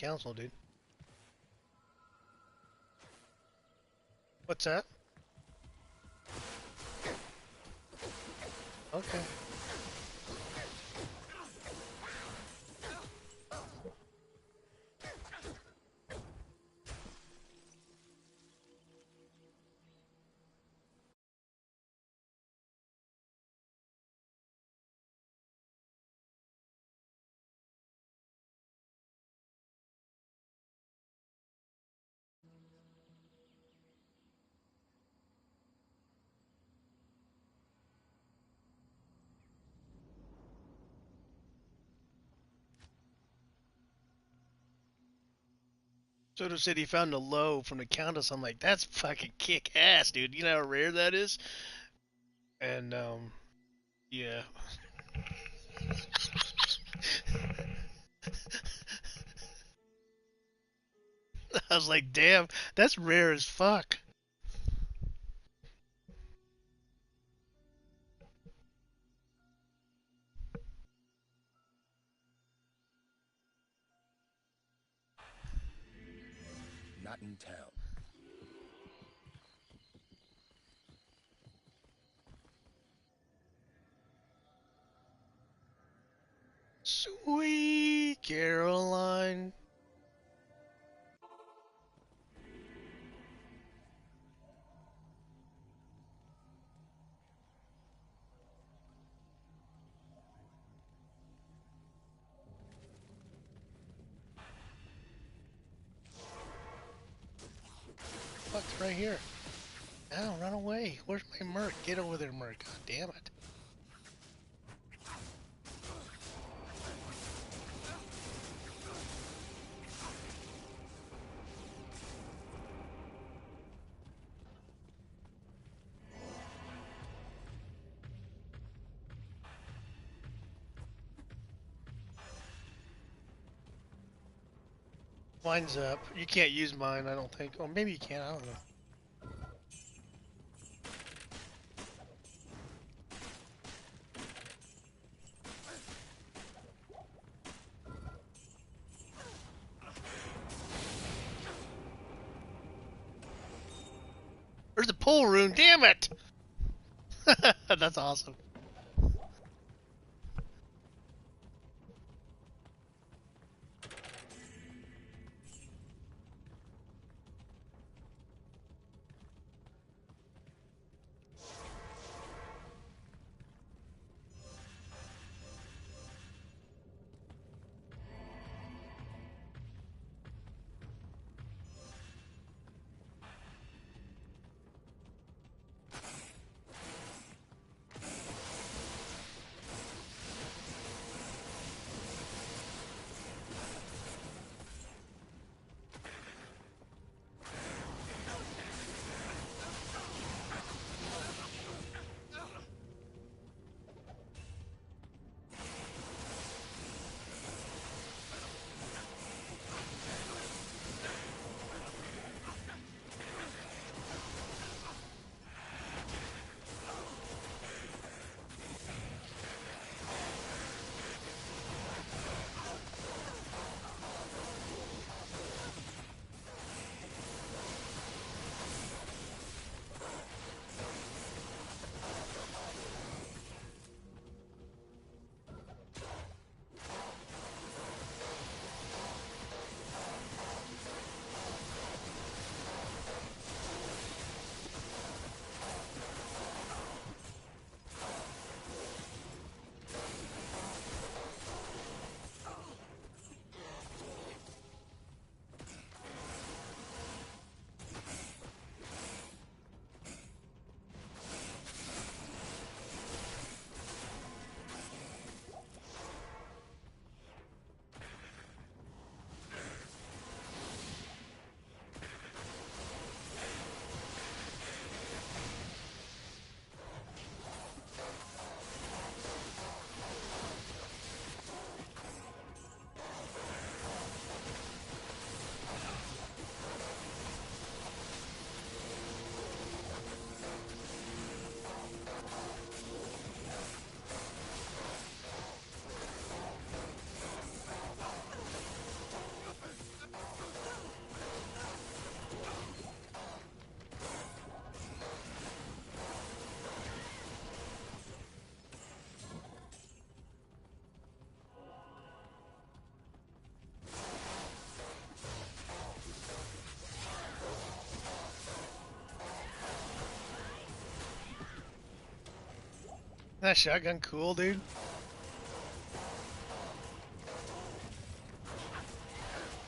council, dude. What's that? Okay. Soto said he found a low from the Countess. I'm like, that's fucking kick ass, dude. You know how rare that is? And, yeah. I was like, damn, that's rare as fuck. Not in town. Sweet Caroline. Fuck's right here. Ow, run away. Where's my Merc? Get over there, Merc. God damn it. Mine's up. You can't use mine, I don't think. Or maybe you can, I don't know. There's the pull rune, damn it! That's awesome. That shotgun cool, dude.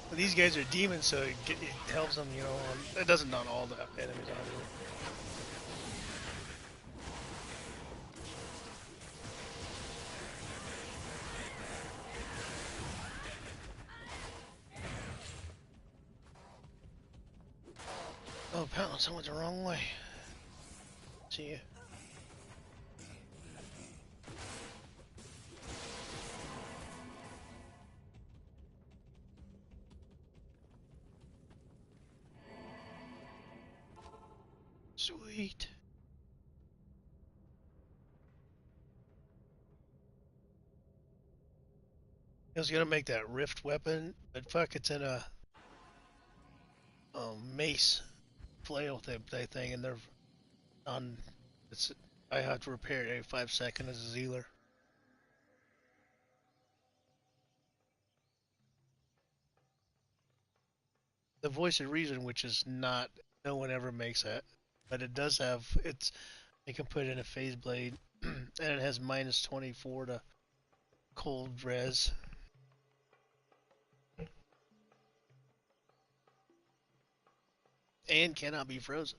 But these guys are demons, so it helps them, you know. It doesn't on all the enemies, obviously. Oh, pound! Someone's the wrong way. See ya. Sweet. I was gonna make that rift weapon, but fuck, it's in a mace flail thing, and they're on. It's I have to repair it every 5 seconds as a Zealer. The voice of reason, which is not, no one ever makes that, but it does have. It's you can put in a phase blade, and it has minus 24 to cold res, and cannot be frozen.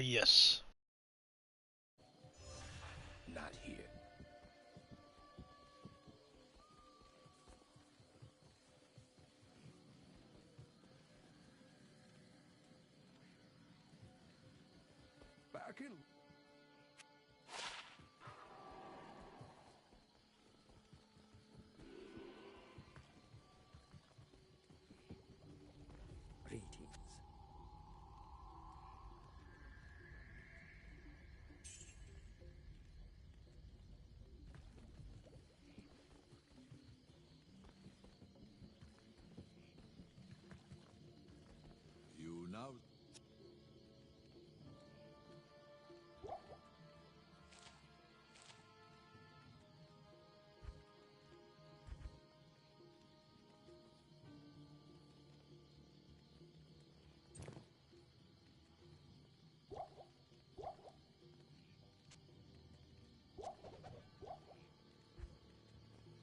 Yes. Not here. Back in. Greetings. You now.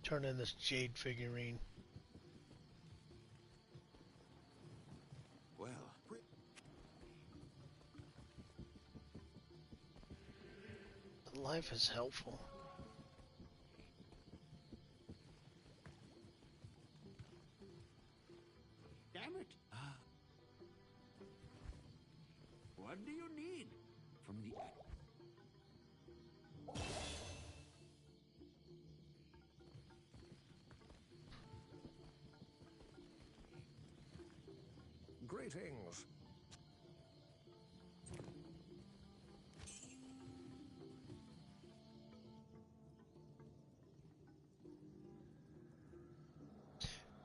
Turn in this jade figurine. Well. Life is helpful. Damn it. What do you need from the Greetings.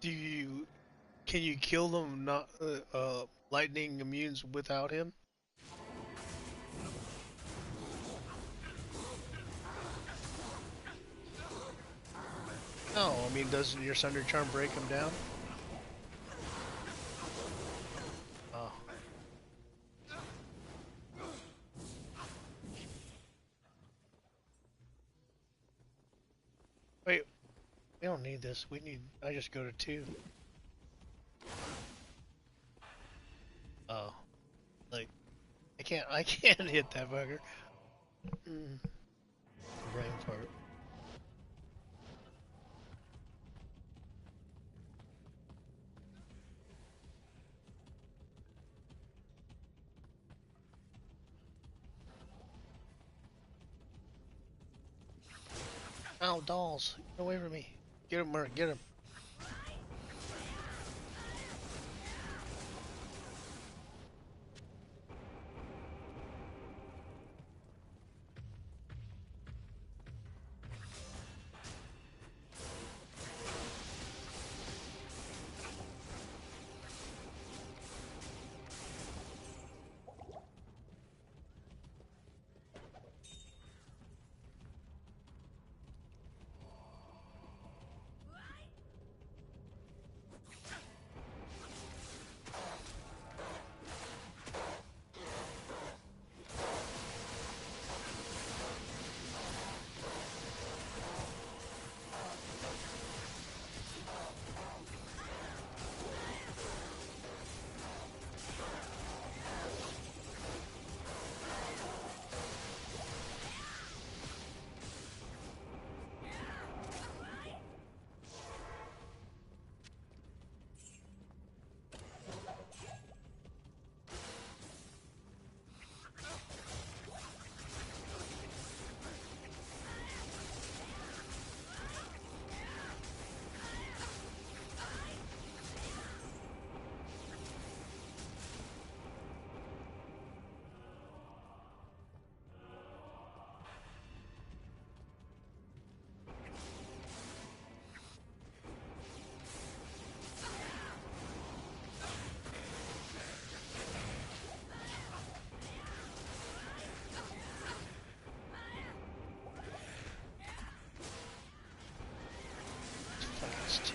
Do you Can you kill them not lightning immunes without him? No, I mean, doesn't your Sunder Charm break him down? Oh, wait, we don't need this. I just go to 2. Oh, like, I can't hit that bugger. Mm, brain fart. Ow, dolls, get away from me. Get him, Merc, get him.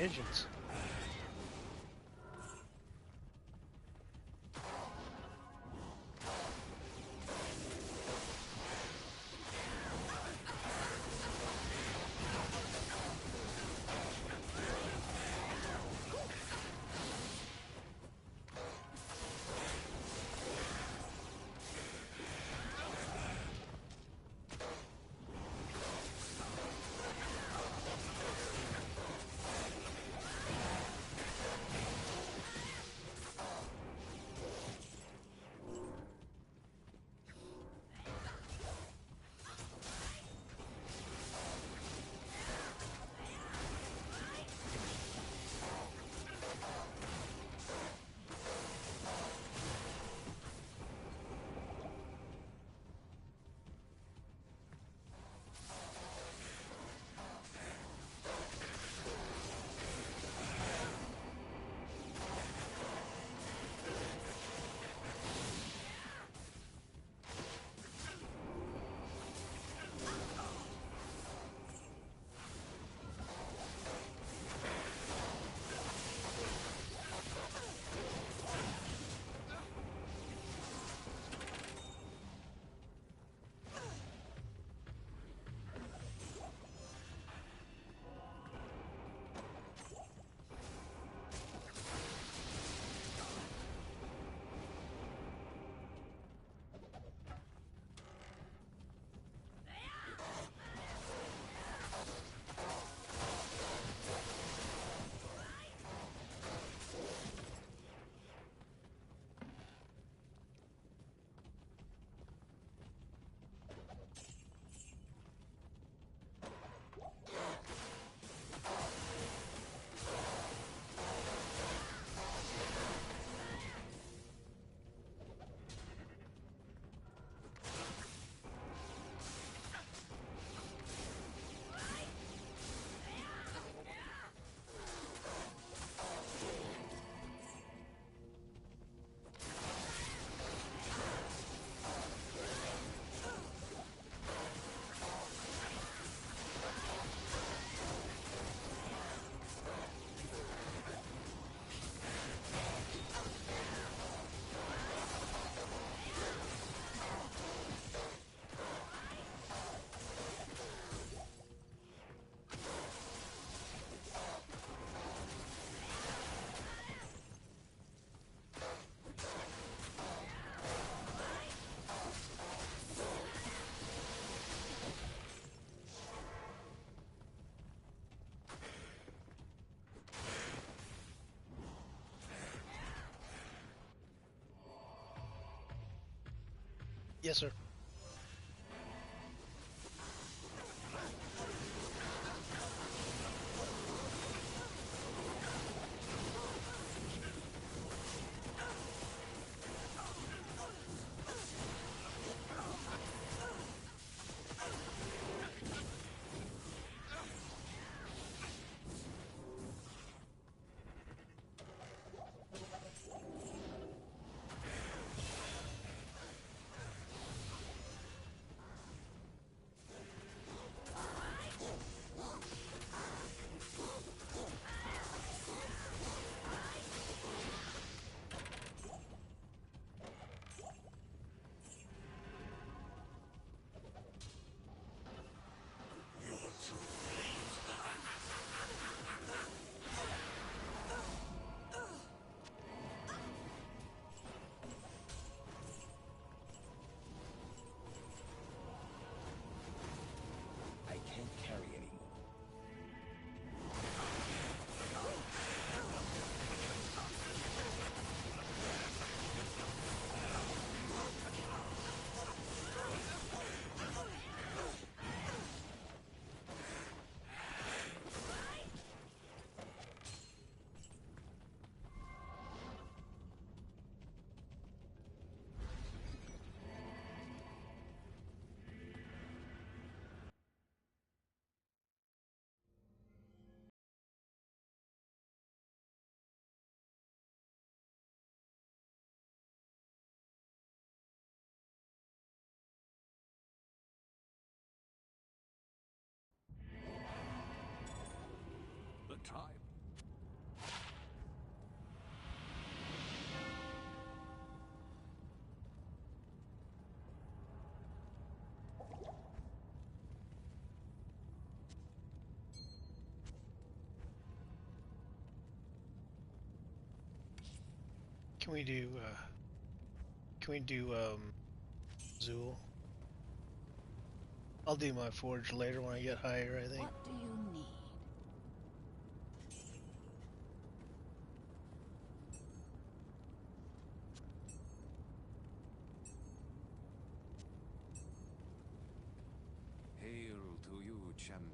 pigeons. Yes, sir. I can't carry anymore. The time Can we do? Can we do Zool? I'll do my forge later when I get higher, I think. What do you need? Hail to you, champion.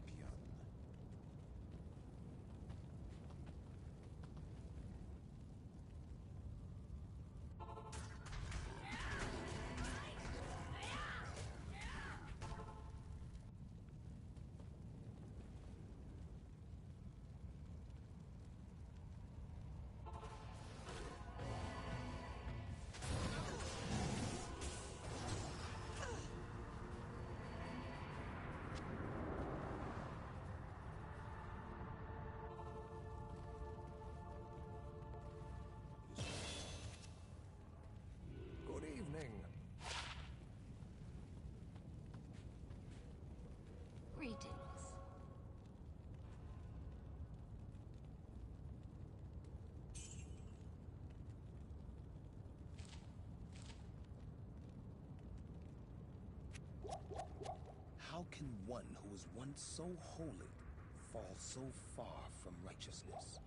Good evening. Greetings. How can one who was once so holy fall so far from righteousness?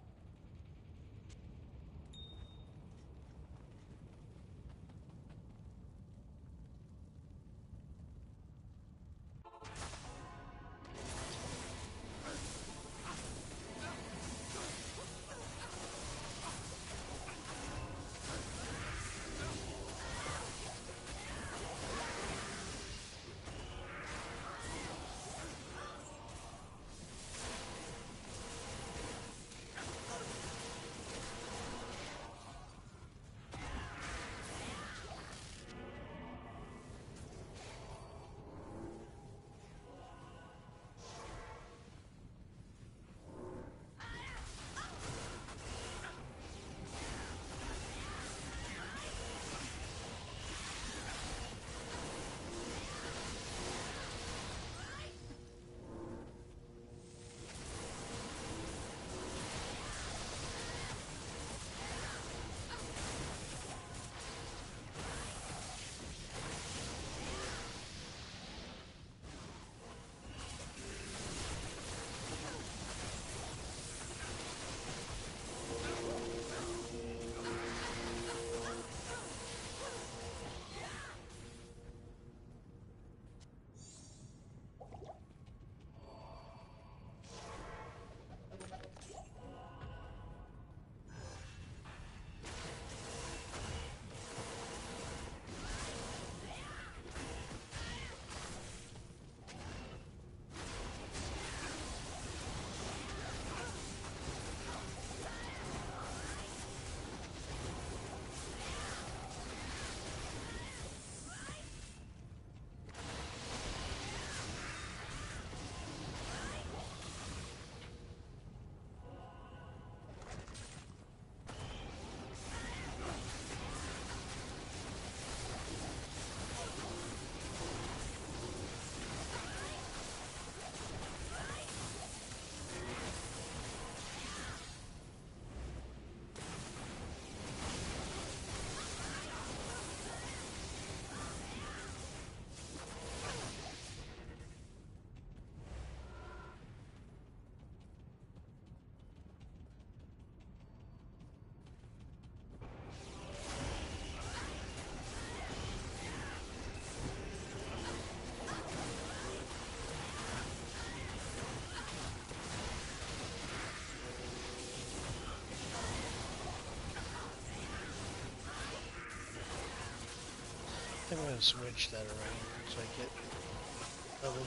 I'm gonna switch that around so I get double.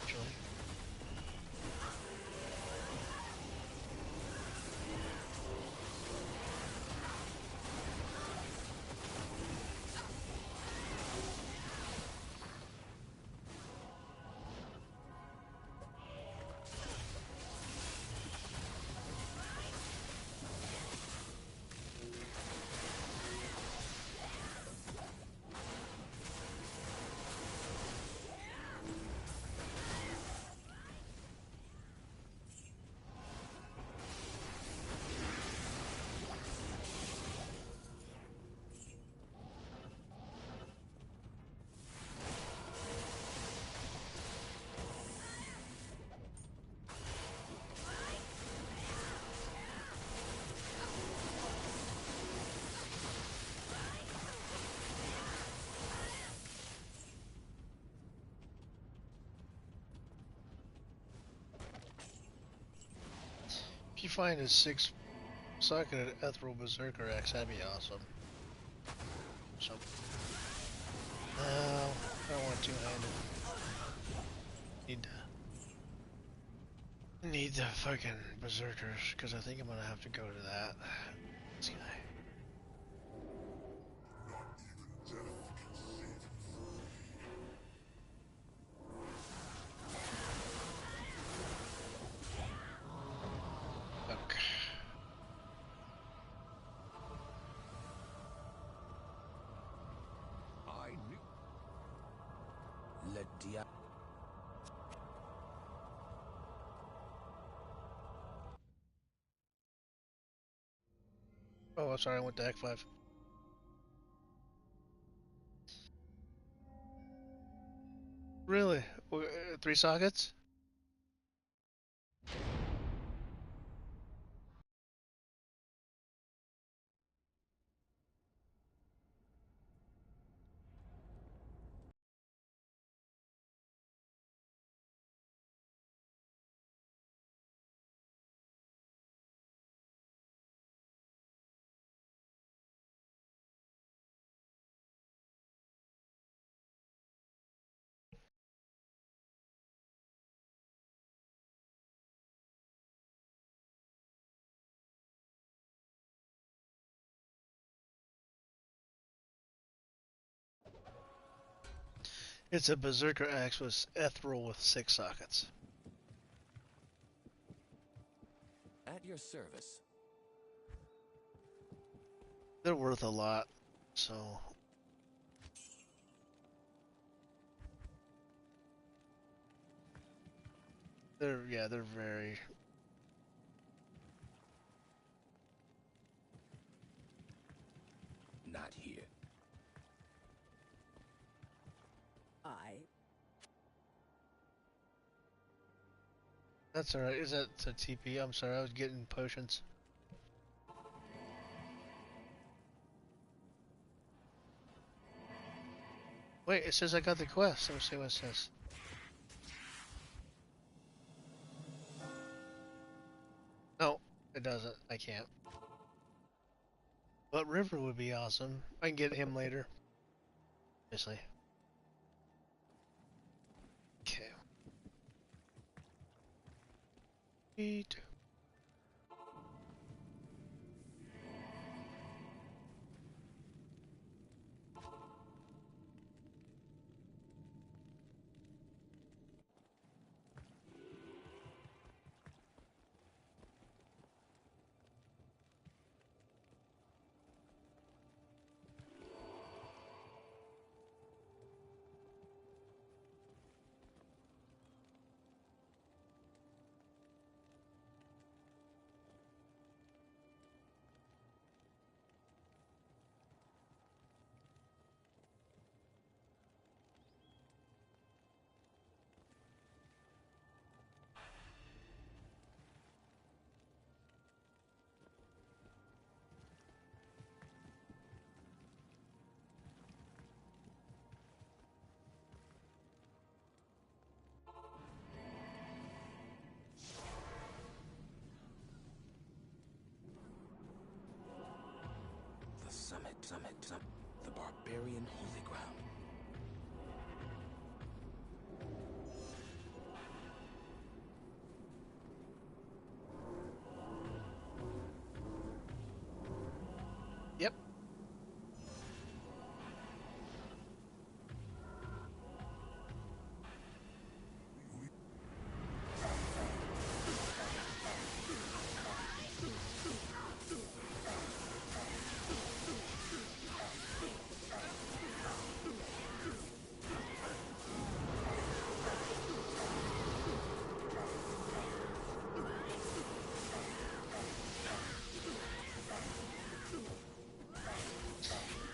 Actually, If you find a 6-socketed Ethereal Berserker Axe, that'd be awesome. So, no, I don't want two-handed. Need the fucking Berserkers, because I think I'm gonna have to go to that. This guy. Okay. I knew. Let Dia. Oh, sorry, I went to Act 5. Really? 3 sockets? It's a Berserker Axe with Ethereal with 6 sockets. At your service. They're worth a lot, so... they're very... Not here. That's alright. Is that a TP? I'm sorry, I was getting potions. Wait, it says I got the quest. Let me see what it says. No, it doesn't. I can't. But River would be awesome. I can get him later. Obviously. Okay. Eat. The summit. The barbarian holy ground. Yep.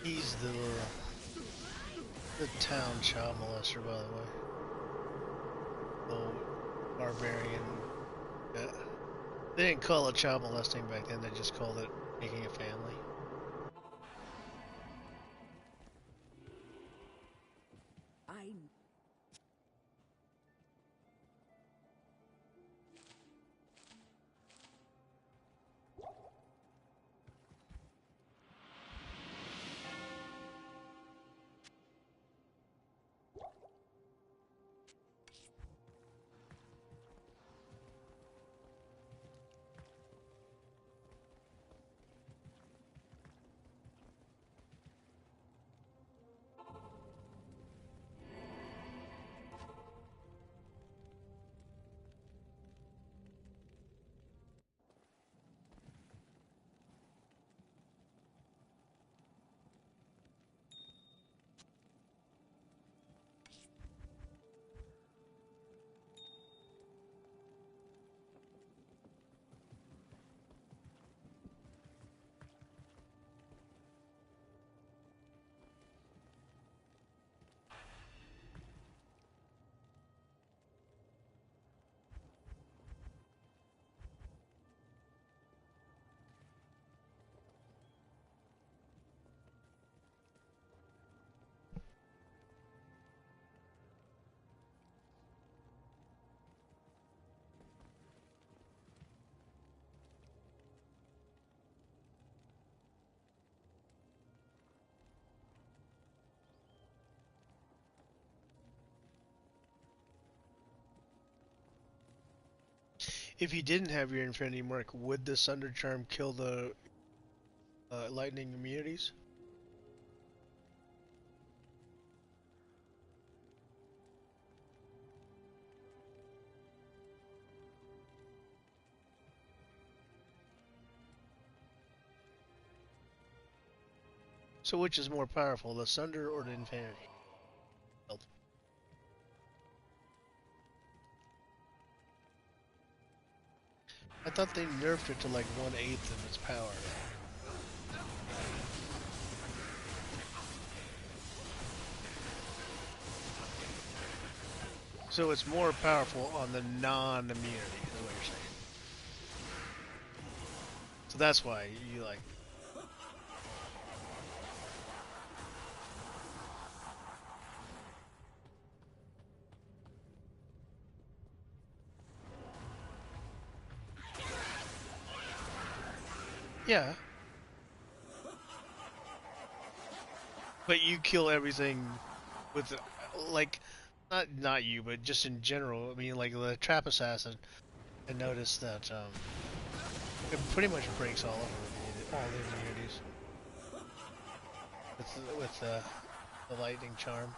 He's the town child molester, by the way. The barbarian. Yeah. They didn't call it child molesting back then. They just called it making a family. If you didn't have your Infinity Mark, would the Sunder Charm kill the lightning immunities? So which is more powerful, the Sunder or the Infinity? I thought they nerfed it to like 1/8 of its power. So it's more powerful on the non-immunity, is what you're saying. So that's why you like. Yeah. But you kill everything with, like, not you, but just in general. I mean, like the trap assassin. I noticed that it pretty much breaks all the immunities with the lightning charm.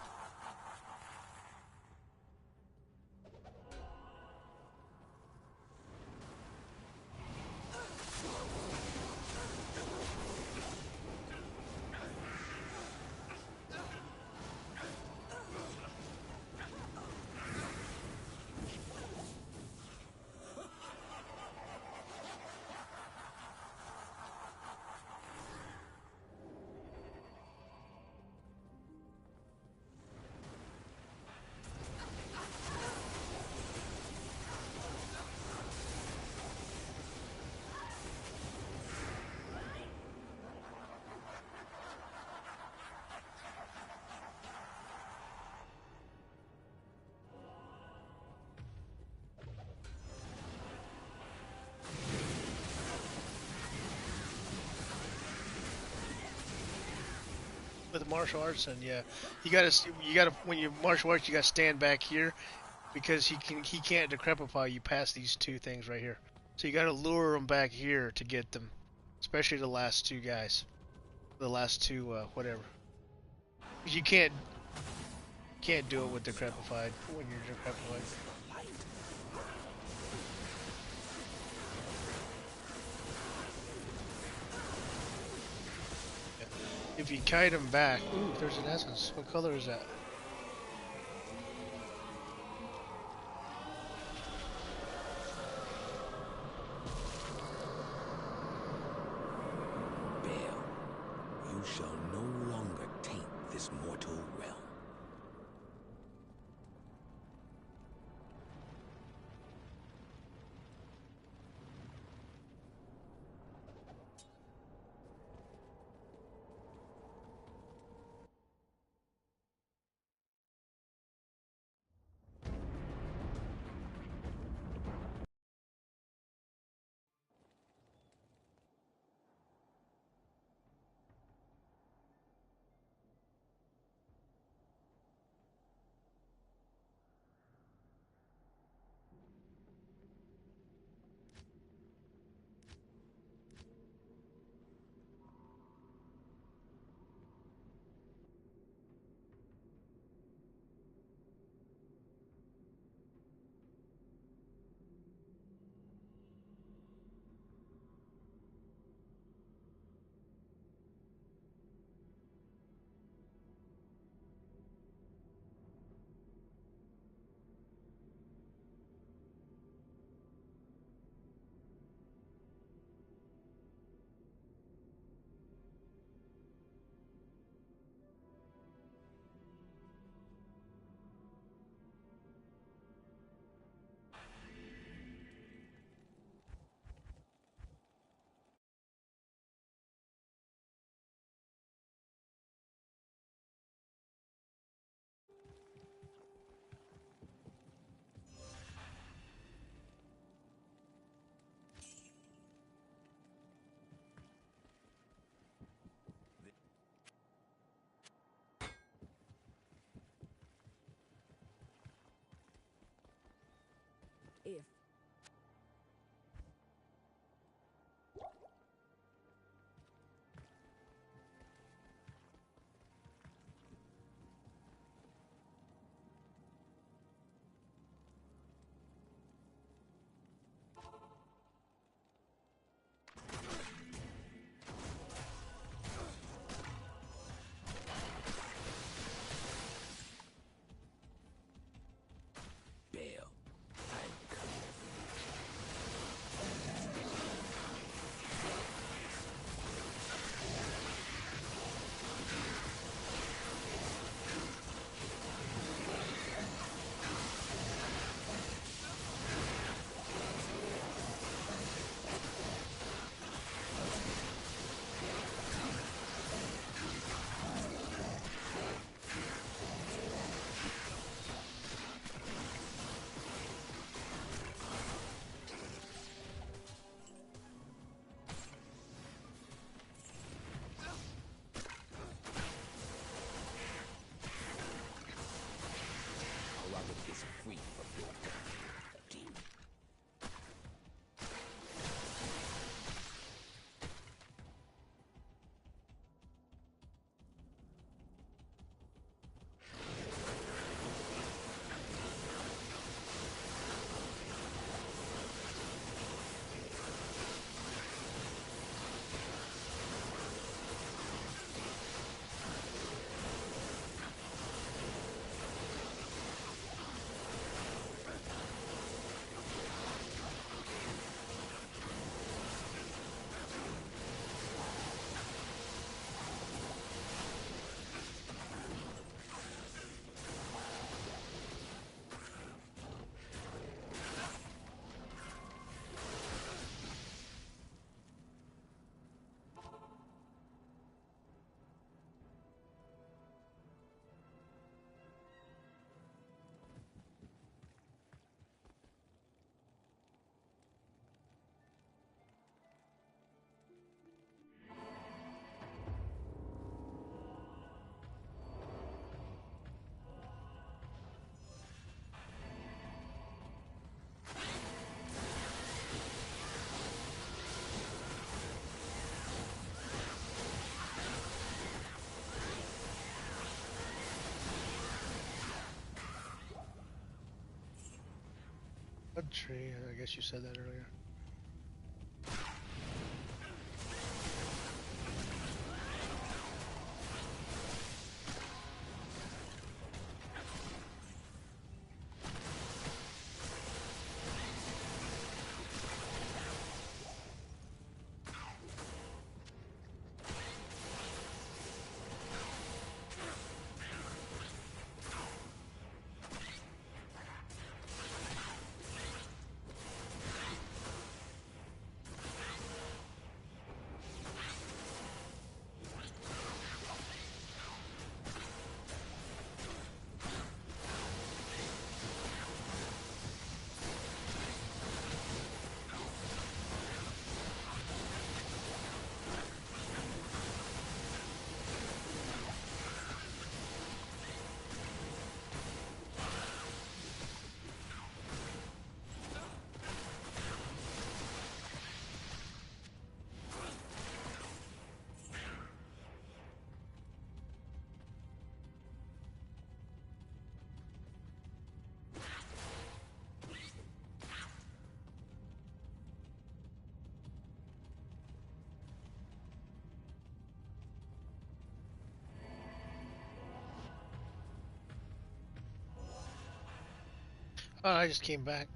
With martial arts, and yeah, you gotta when you martial arts, you gotta stand back here because he can't decrepify you past these two things right here. So you gotta lure him back here to get them, especially the last two guys, the last two whatever. 'Cause you can't do it with decrepified when you're decrepified. Yeah. If you kite him back, ooh, there's an essence. What color is that? Baal, you shall no longer taint this mortal realm. tree. I guess you said that earlier. Oh, I just came back.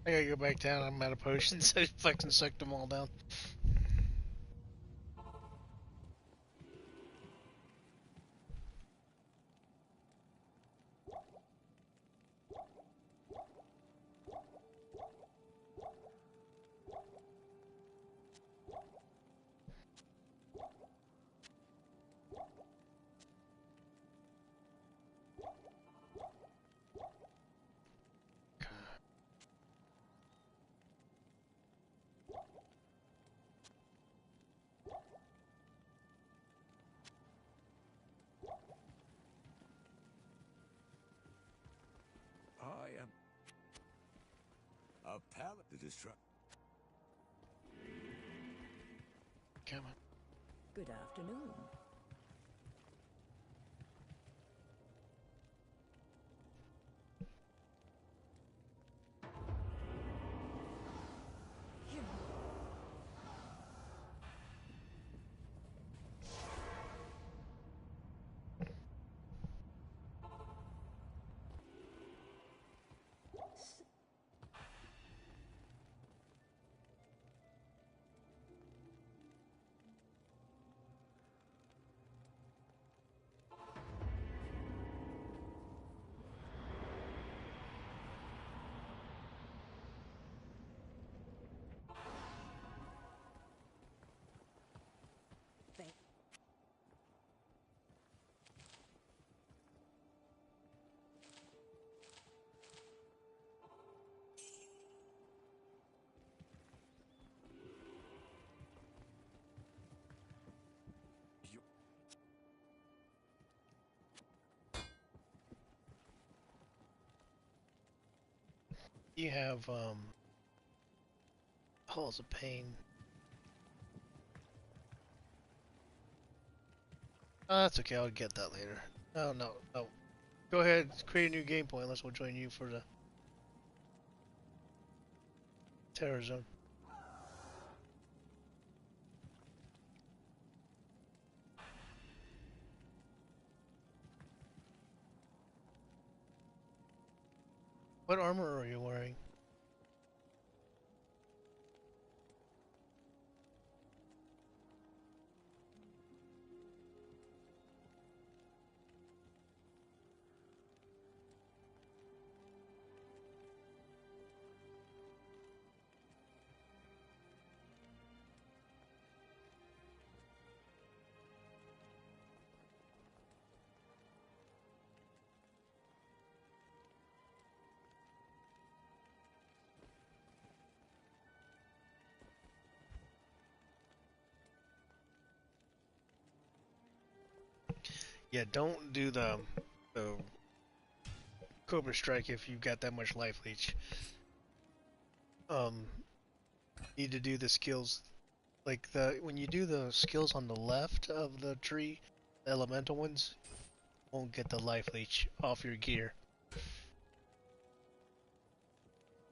I gotta go back down. I'm out of potions. I fucking sucked them all down. I am a pallet to destroy. Come on. Good afternoon. You have Halls of Pain. Oh, that's okay. I'll get that later. No, no, no. Go ahead, create a new game point. Unless we'll join you for the Terror Zone. What armor are you wearing? Yeah, don't do the Cobra Strike if you've got that much life leech. Um, need to do the skills like the when you do the skills on the left of the tree, the elemental ones, you won't get the life leech off your gear.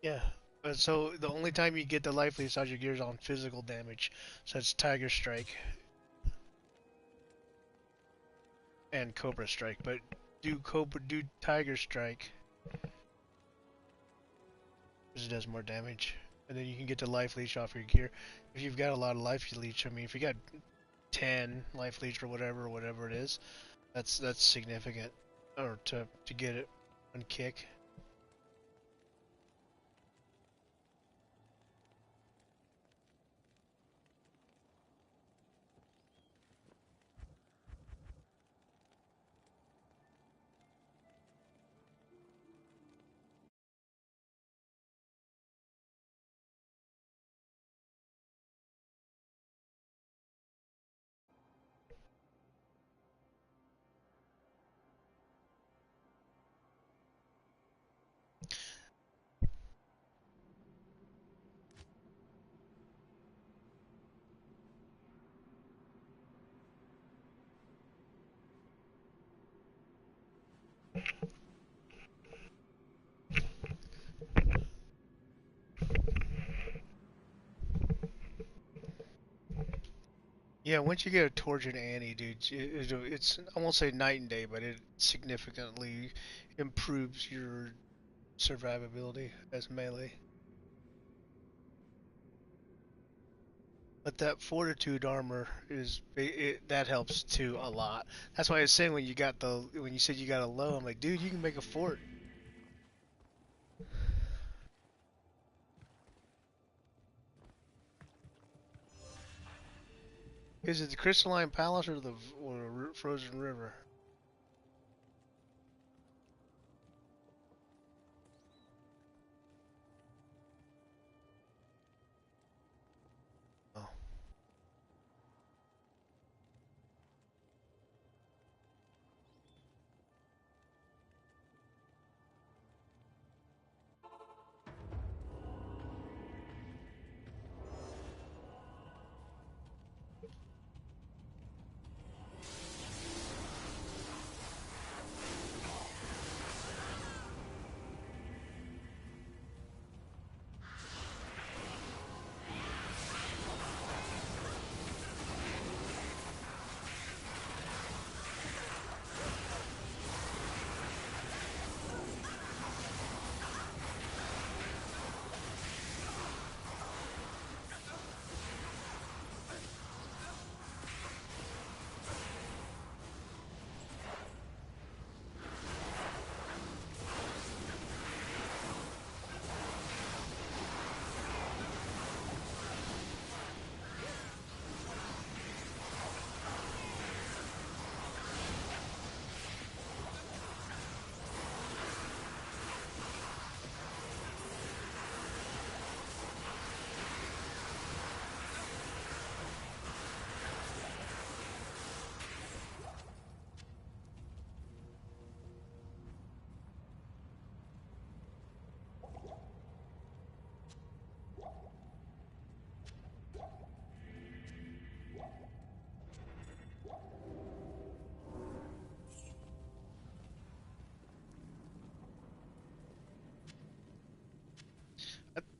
Yeah, but so the only time you get the life leech off your gear is on physical damage. So it's Tiger Strike and Cobra Strike, but do Tiger Strike because it does more damage, and then you can get the life leech off your gear. If you've got a lot of life leech, I mean, if you got 10 life leech or whatever it is, that's significant, or to get it on kick. Yeah, once you get a torch in Annie, dude, it's I won't say night and day, but it significantly improves your survivability as melee. But that fortitude armor that helps too a lot. That's why I was saying when you said you got a low, I'm like, dude, you can make a fort. Is it the Crystalline Palace or the Frozen River? Oh.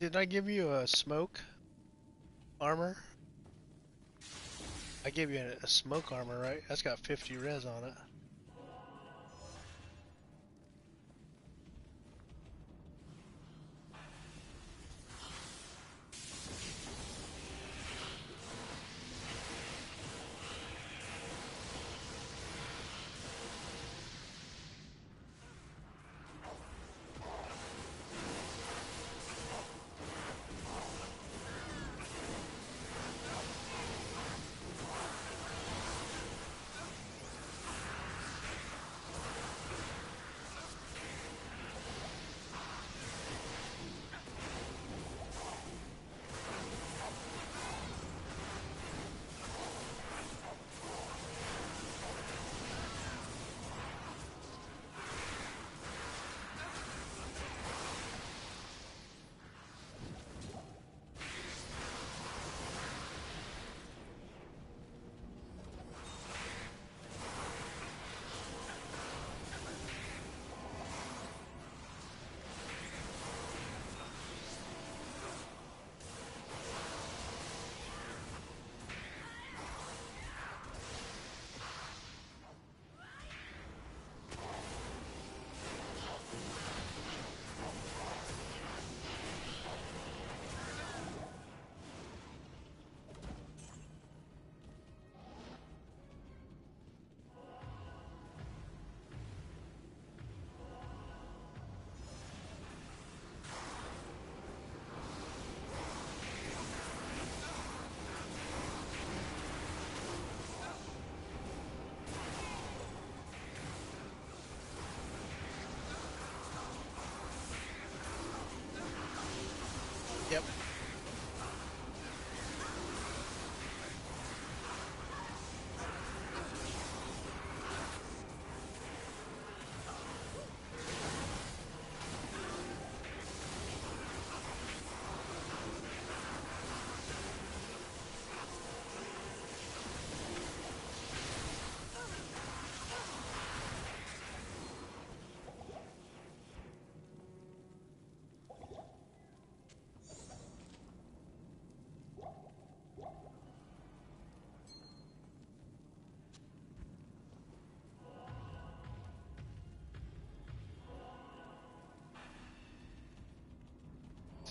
Did I give you a smoke armor? I gave you a smoke armor, right? That's got 50 res on it. Yep.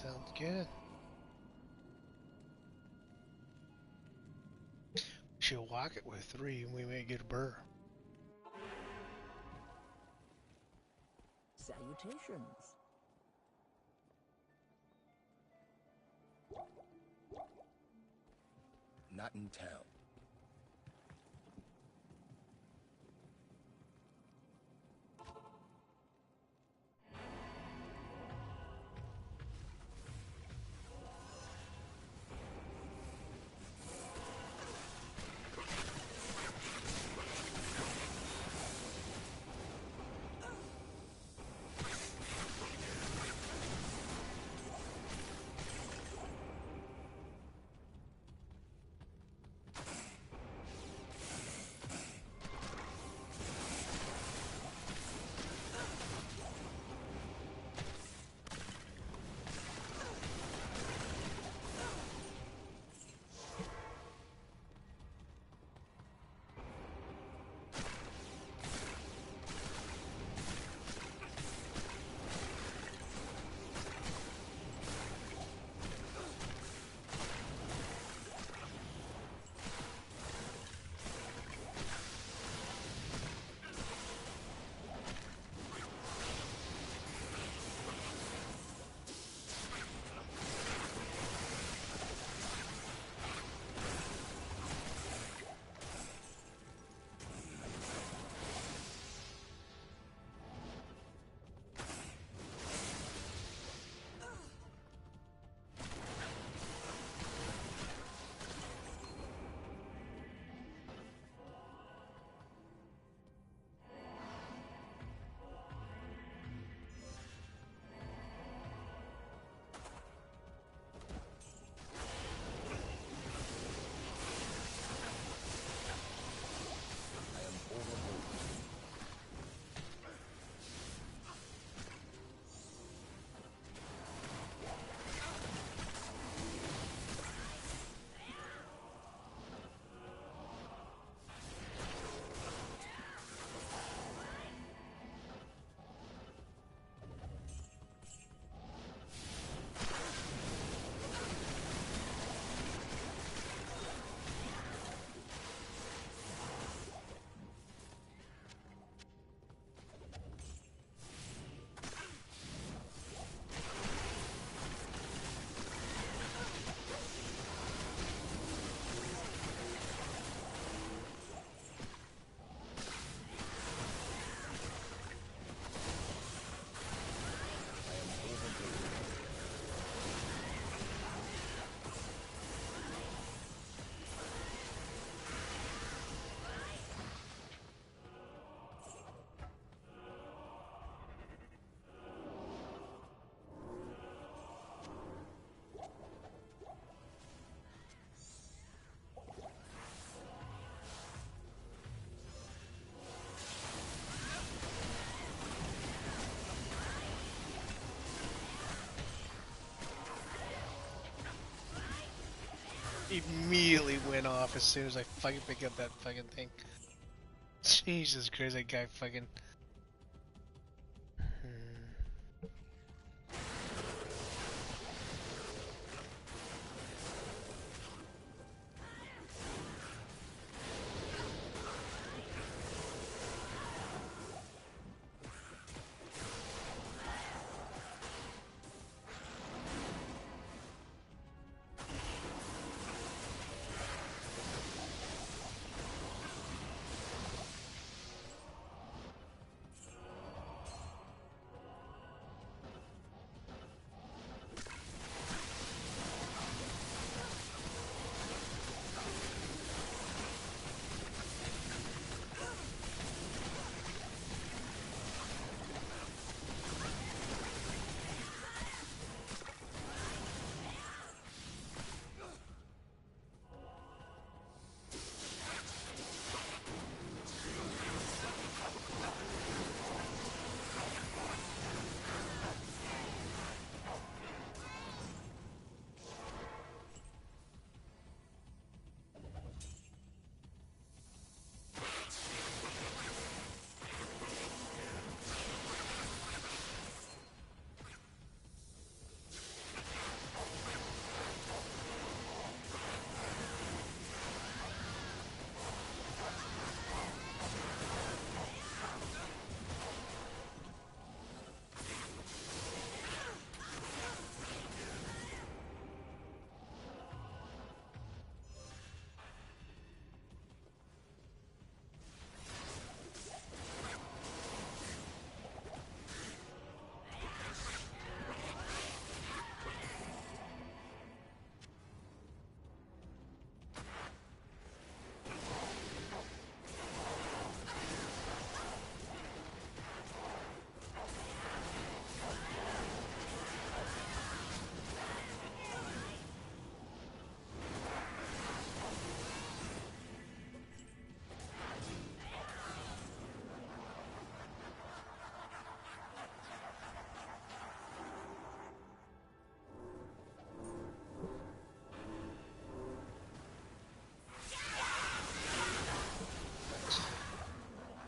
Sounds good. She'll walk it with 3 and we may get a burr. Salutations. Not in town. Immediately went off as soon as I fucking picked up that fucking thing. Jesus Christ, that guy fucking.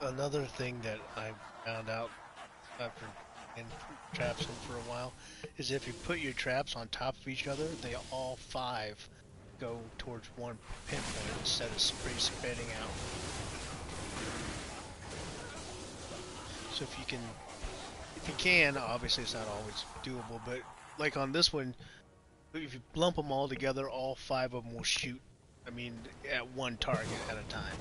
Another thing that I found out after in traps in for a while is if you put your traps on top of each other, they all five go towards one pinpoint instead of spreading out. So if you can, obviously it's not always doable, but like on this one, if you lump them all together, all five of them will shoot. I mean, at one target at a time.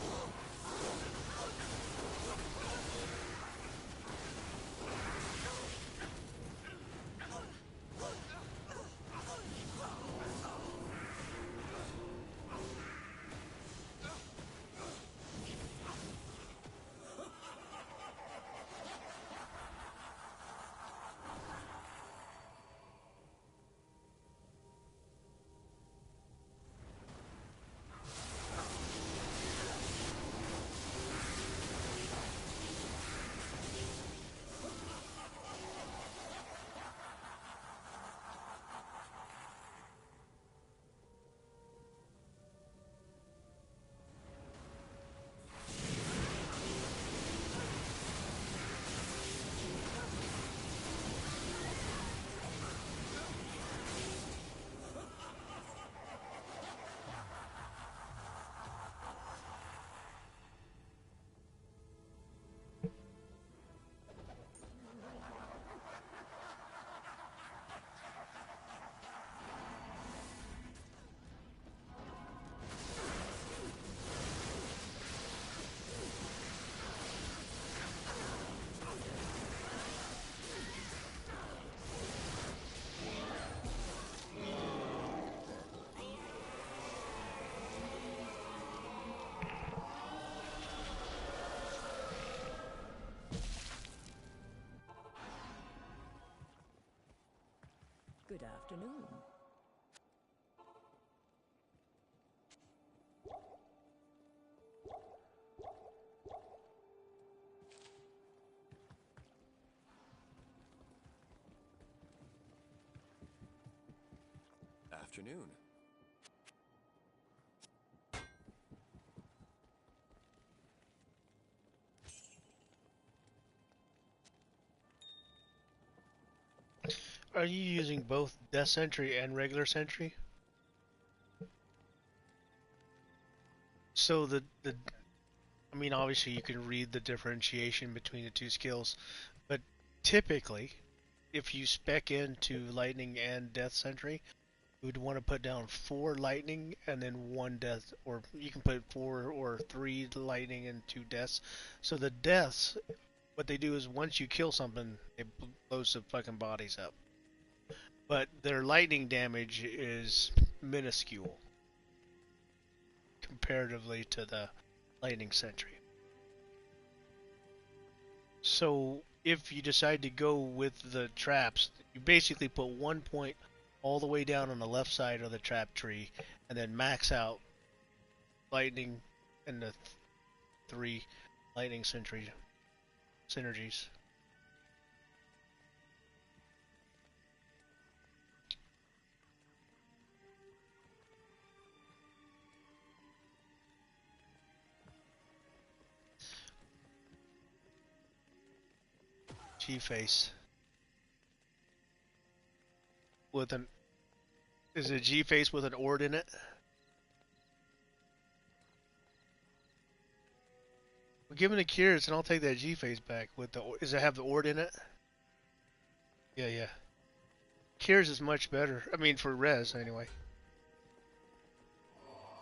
Good afternoon. Afternoon. Are you using both Death Sentry and regular Sentry? So I mean, obviously you can read the differentiation between the two skills, but typically, if you spec into Lightning and Death Sentry, you would want to put down 4 Lightning and then 1 Death, or you can put 4 or 3 Lightning and 2 Deaths. So the Deaths, what they do is once you kill something, it blows the fucking bodies up. But their lightning damage is minuscule comparatively to the lightning sentry. So if you decide to go with the traps, you basically put 1 point all the way down on the left side of the trap tree, and then max out lightning and the 3 lightning sentry synergies. G-face with an is it a G-face with an ord in it? Well, give it a cures and I'll take that G-face back with the. Does it have the ord in it? Yeah, yeah. Cures is much better. I mean, for res anyway.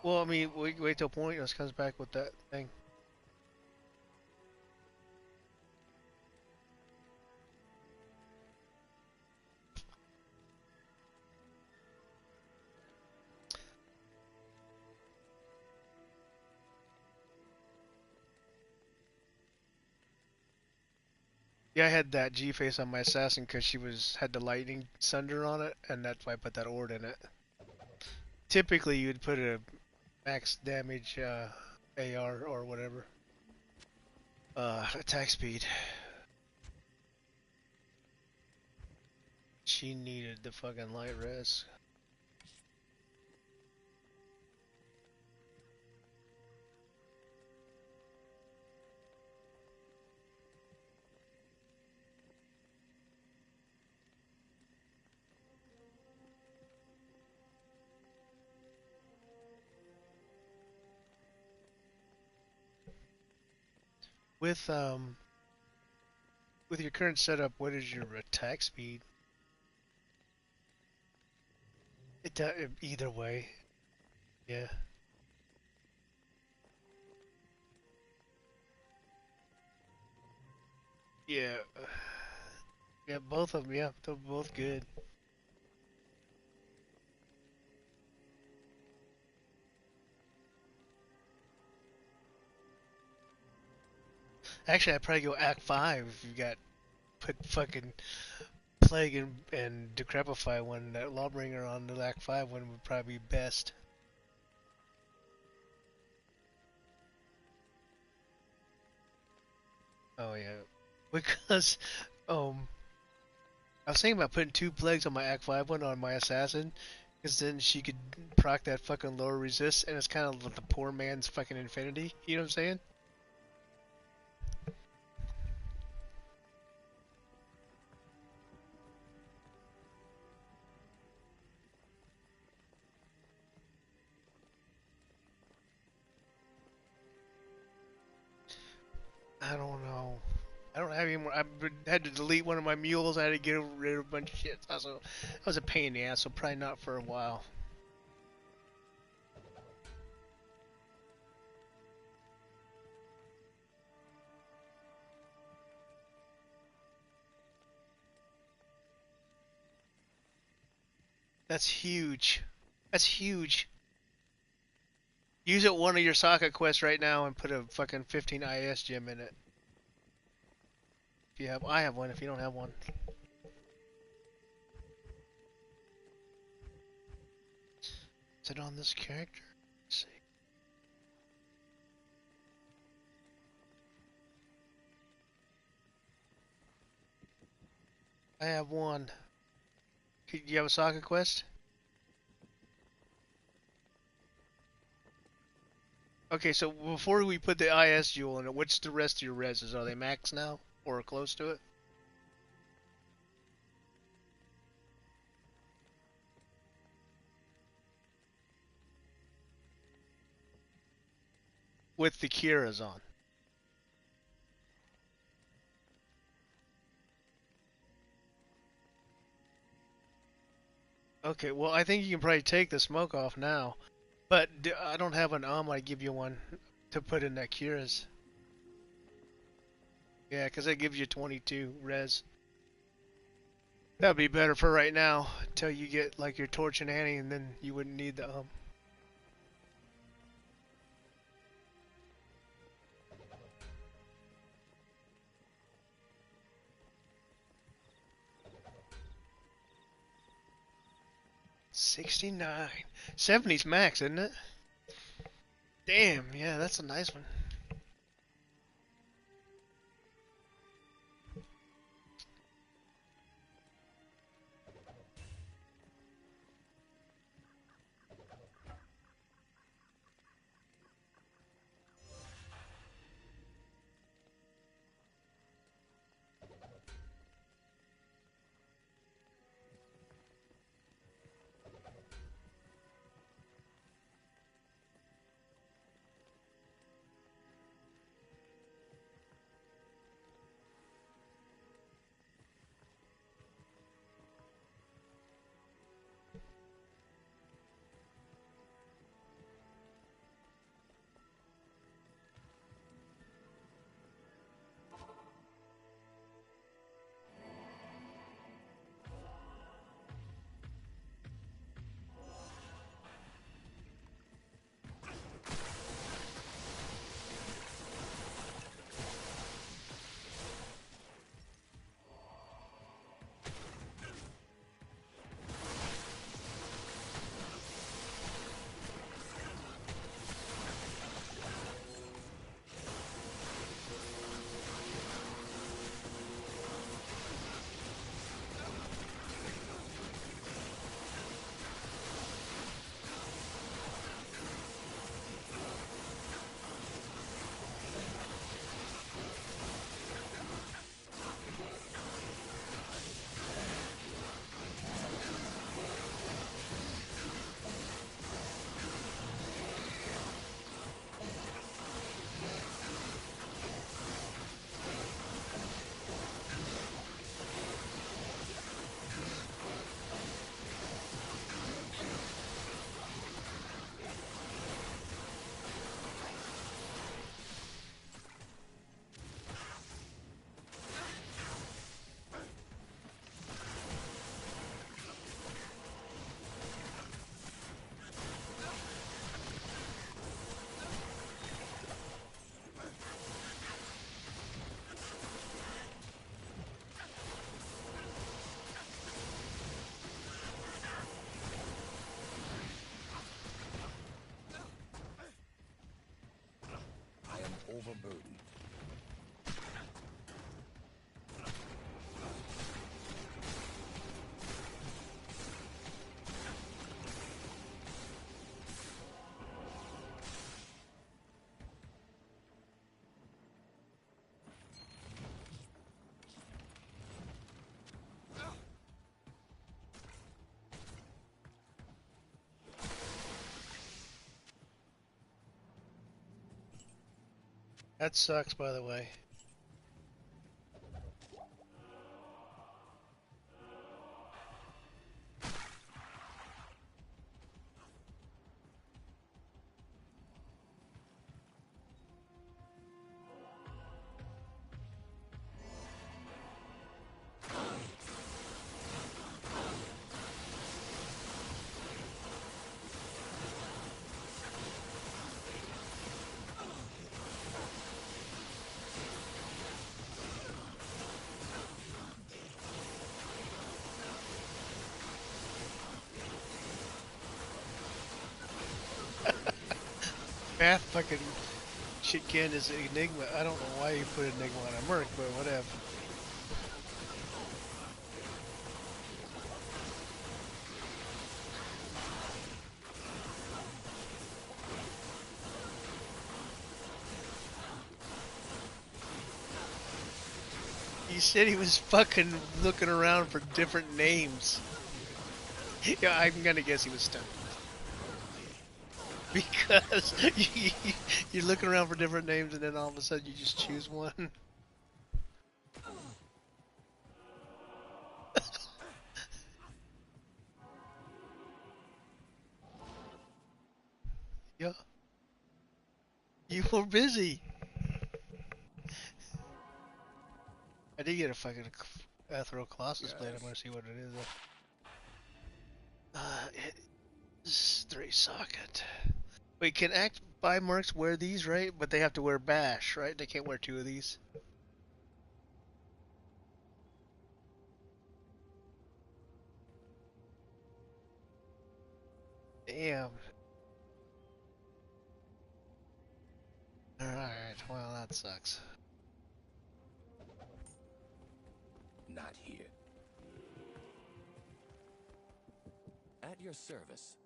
Well, I mean, wait till Pointless comes back with that thing. Yeah, I had that G face on my assassin because she had the lightning sunder on it, and that's why I put that ord in it. Typically, you'd put a max damage AR or whatever attack speed. She needed the fucking light res. With with your current setup, what is your attack speed? Either way, yeah. Yeah. Yeah, both of them, yeah, they're both good. Actually, I'd probably go Act 5 if you got put fucking Plague and Decrepify one, that Lawbringer on the Act 5 one would probably be best. Oh yeah. Because, um, I was thinking about putting 2 Plagues on my Act 5 one on my Assassin, because then she could proc that fucking lower resist, and it's kind of like the poor man's fucking Infinity, you know what I'm saying? I don't know. I don't have any more. I had to delete one of my mules. I had to get rid of a bunch of shit. Also, that was a pain in the ass, so probably not for a while. That's huge. That's huge. Use it one of your socket quests right now and put a fucking 15 IS gem in it. If you have, I have one. If you don't have one, is it on this character? Let's see. I have one. Do you have a socket quest? Okay, so before we put the IS jewel in it, what's the rest of your reses? Are they max now or close to it? with the Kira's on. Okay, well, I think you can probably take the smoke off now. But I don't have an I give you one to put in that Kira's. Yeah, because that gives you 22 res. That'd be better for right now, until you get like your Torch and Annie, and then you wouldn't need the 69. 70's max, isn't it? Damn, yeah, that's a nice one. I am overburdened. That sucks, by the way. Math fucking shit can is Enigma. I don't know why you put Enigma on a Merc, but whatever. He said he was fucking looking around for different names. Yeah, I'm gonna guess he was stunned. Because you're looking around for different names and then all of a sudden you just choose one. Yeah, you were busy. I did get a fucking Ethereal Colossus blade. I'm gonna see what it is. It is 3 socket. Wait, can act by mercs wear these, right? But they have to wear bash, right? They can't wear 2 of these. Damn. Alright, well that sucks. Not here. At your service.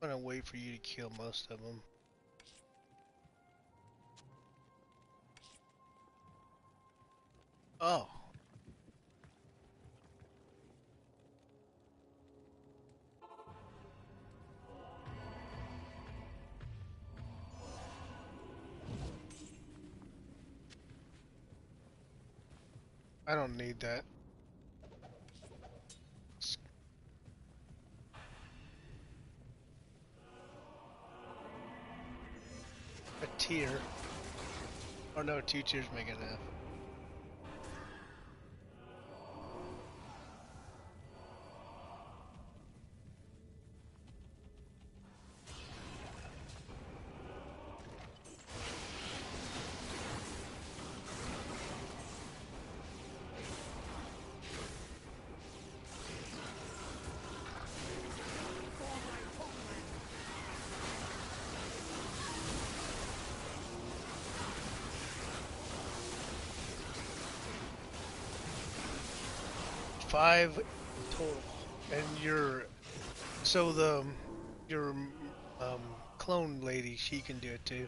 I'm gonna wait for you to kill most of them. Oh. I don't need that. A tier. Oh no, 2 tiers make enough. Five total. And so your clone lady, she can do it too.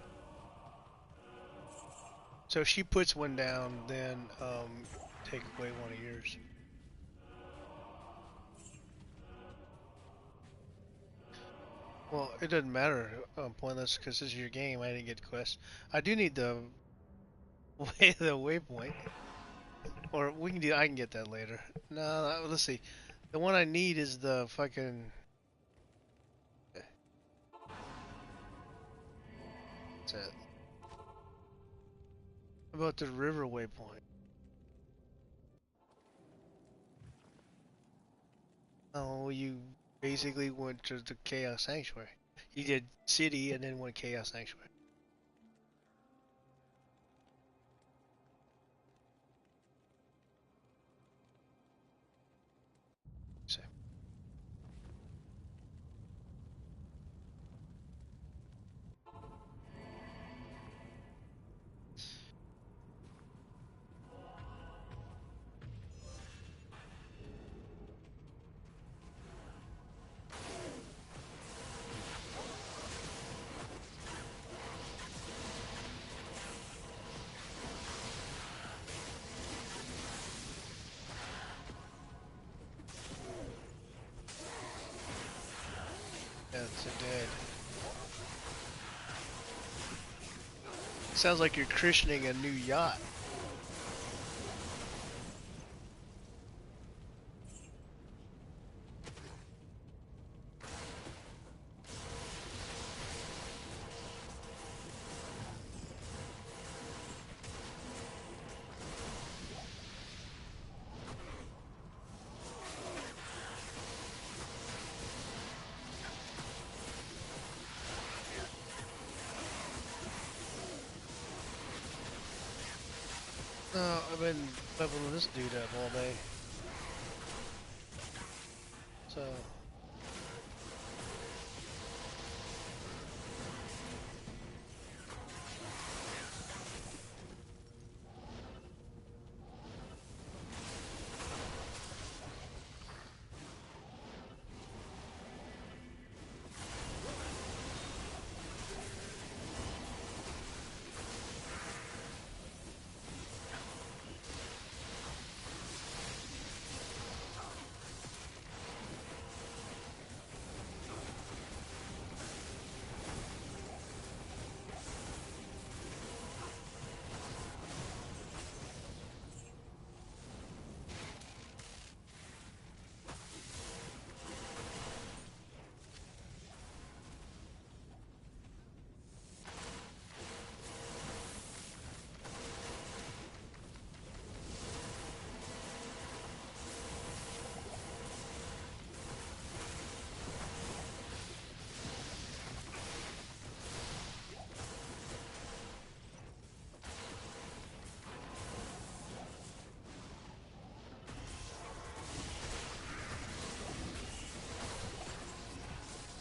So if she puts one down, then take away one of yours. Well, it doesn't matter. Pointless because this is your game. I didn't get the quest. I do need the the waypoint, or we can do. I can get that later. No, let's see. The one I need is the fucking. What's that? How about the river waypoint? Oh, you basically went to the Chaos Sanctuary. You did city and then went Chaos Sanctuary. So, yeah, it's a dead. Sounds like you're christening a new yacht. No, I've been leveling this dude up all day. So,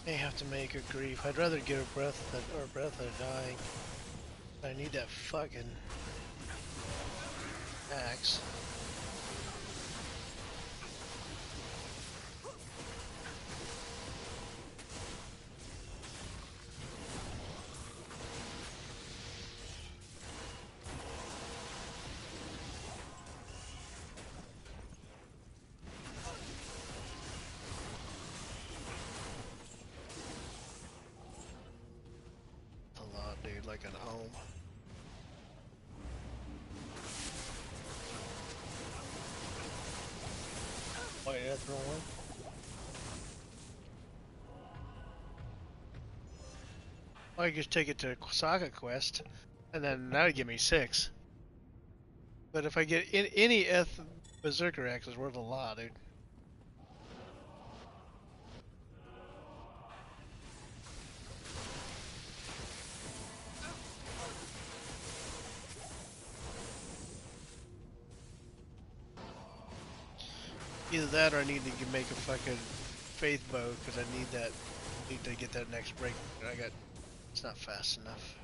May have to make a grief. I'd rather get a breath than or breath than dying. I need that fucking axe. A lot, dude, like an ohm. Oh yeah, throw one. I just take it to Saga Quest, and then that would give me 6. But if I get any Berserker Axe is worth a lot, dude. Either that or I need to make a fucking Faith Bow, because I need that. Need to get that next break. It's not fast enough.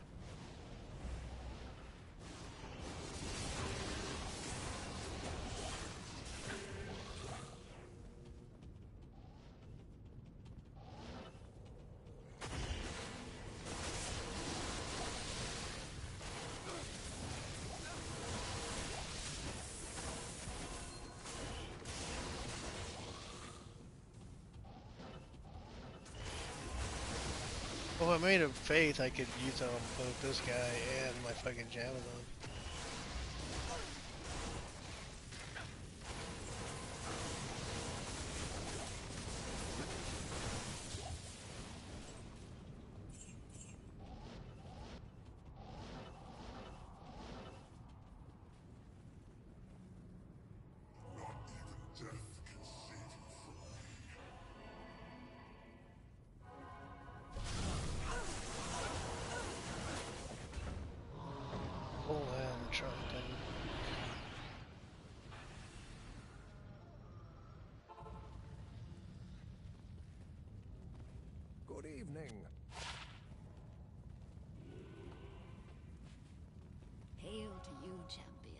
Well, if I made a Faith, I could use it on both this guy and my fucking Javelin. Oh, I'm drunk. Good evening. Hail to you, champion.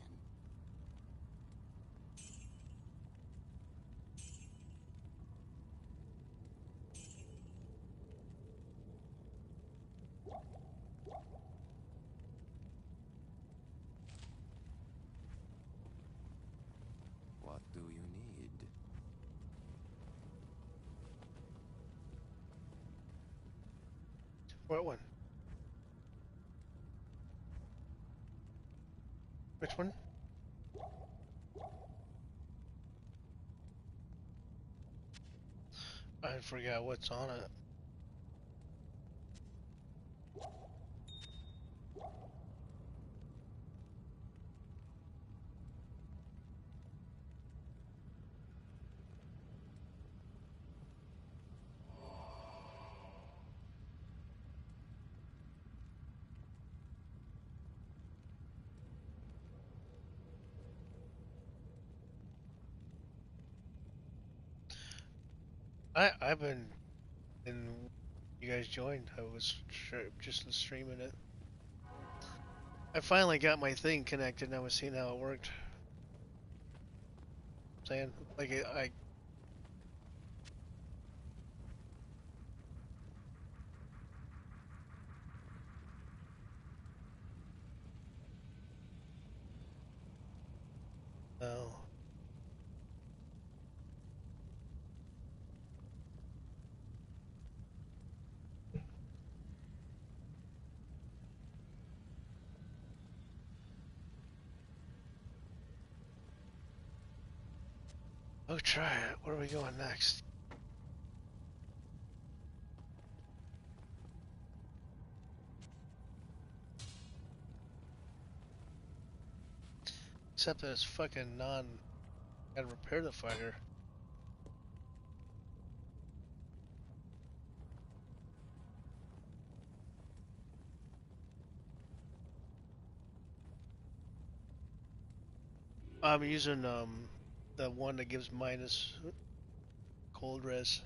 What do you need? What one? Which one? I forgot what's on it. I've been and you guys joined. I was just streaming it. I finally got my thing connected and I was seeing how it worked. Saying like I no. Oh, try it. Where are we going next? Except that it's fucking non. Gotta repair the fighter. I'm using the one that gives minus cold res.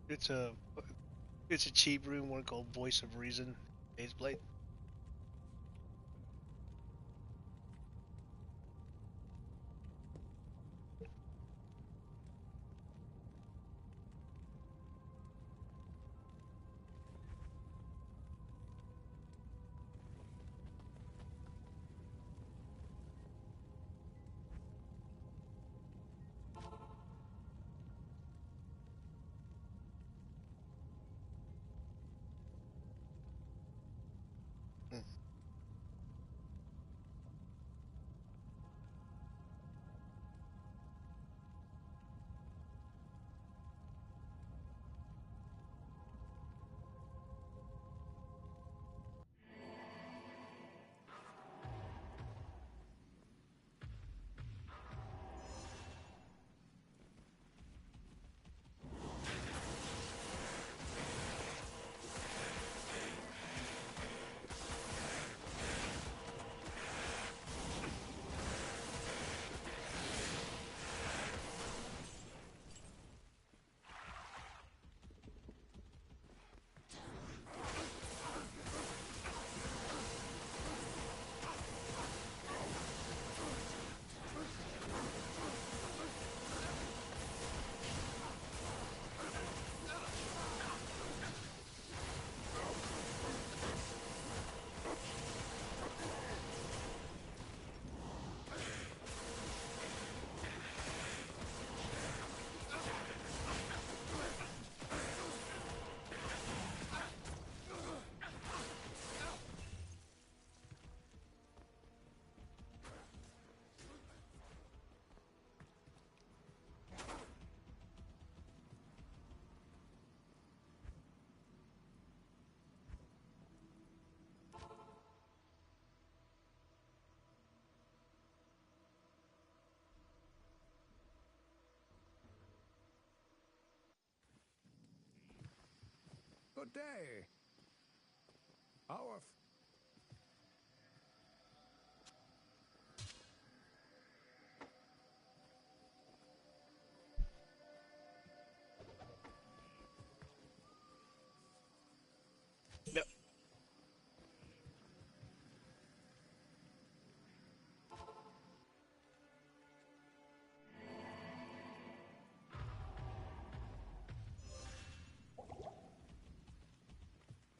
It's a it's a cheap room one called Voice of Reason. Faceblade. Good day. Our Yep.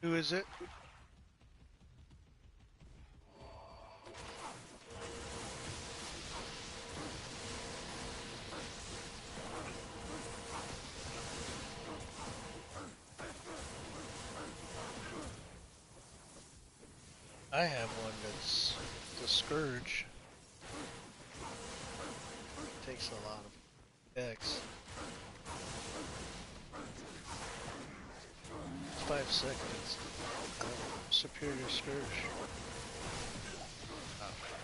Who is it? I have one that's the Scourge. Takes a lot of X. 5 seconds. Superior Scourge. Oh.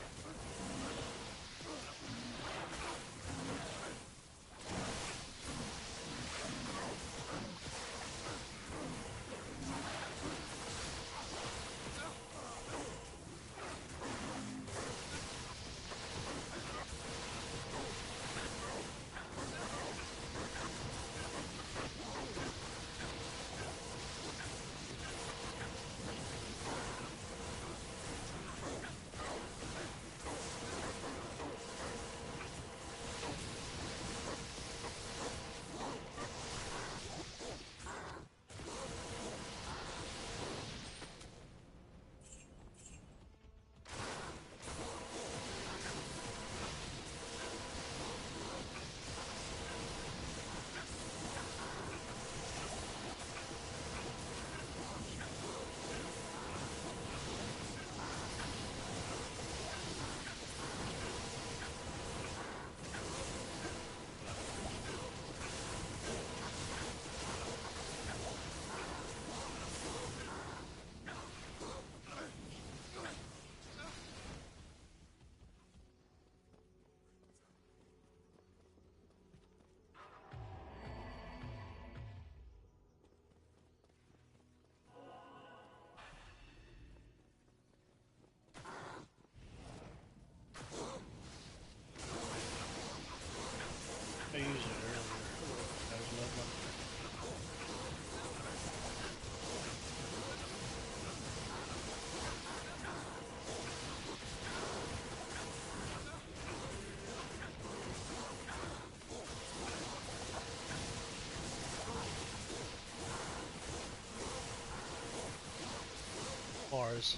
D2Rs.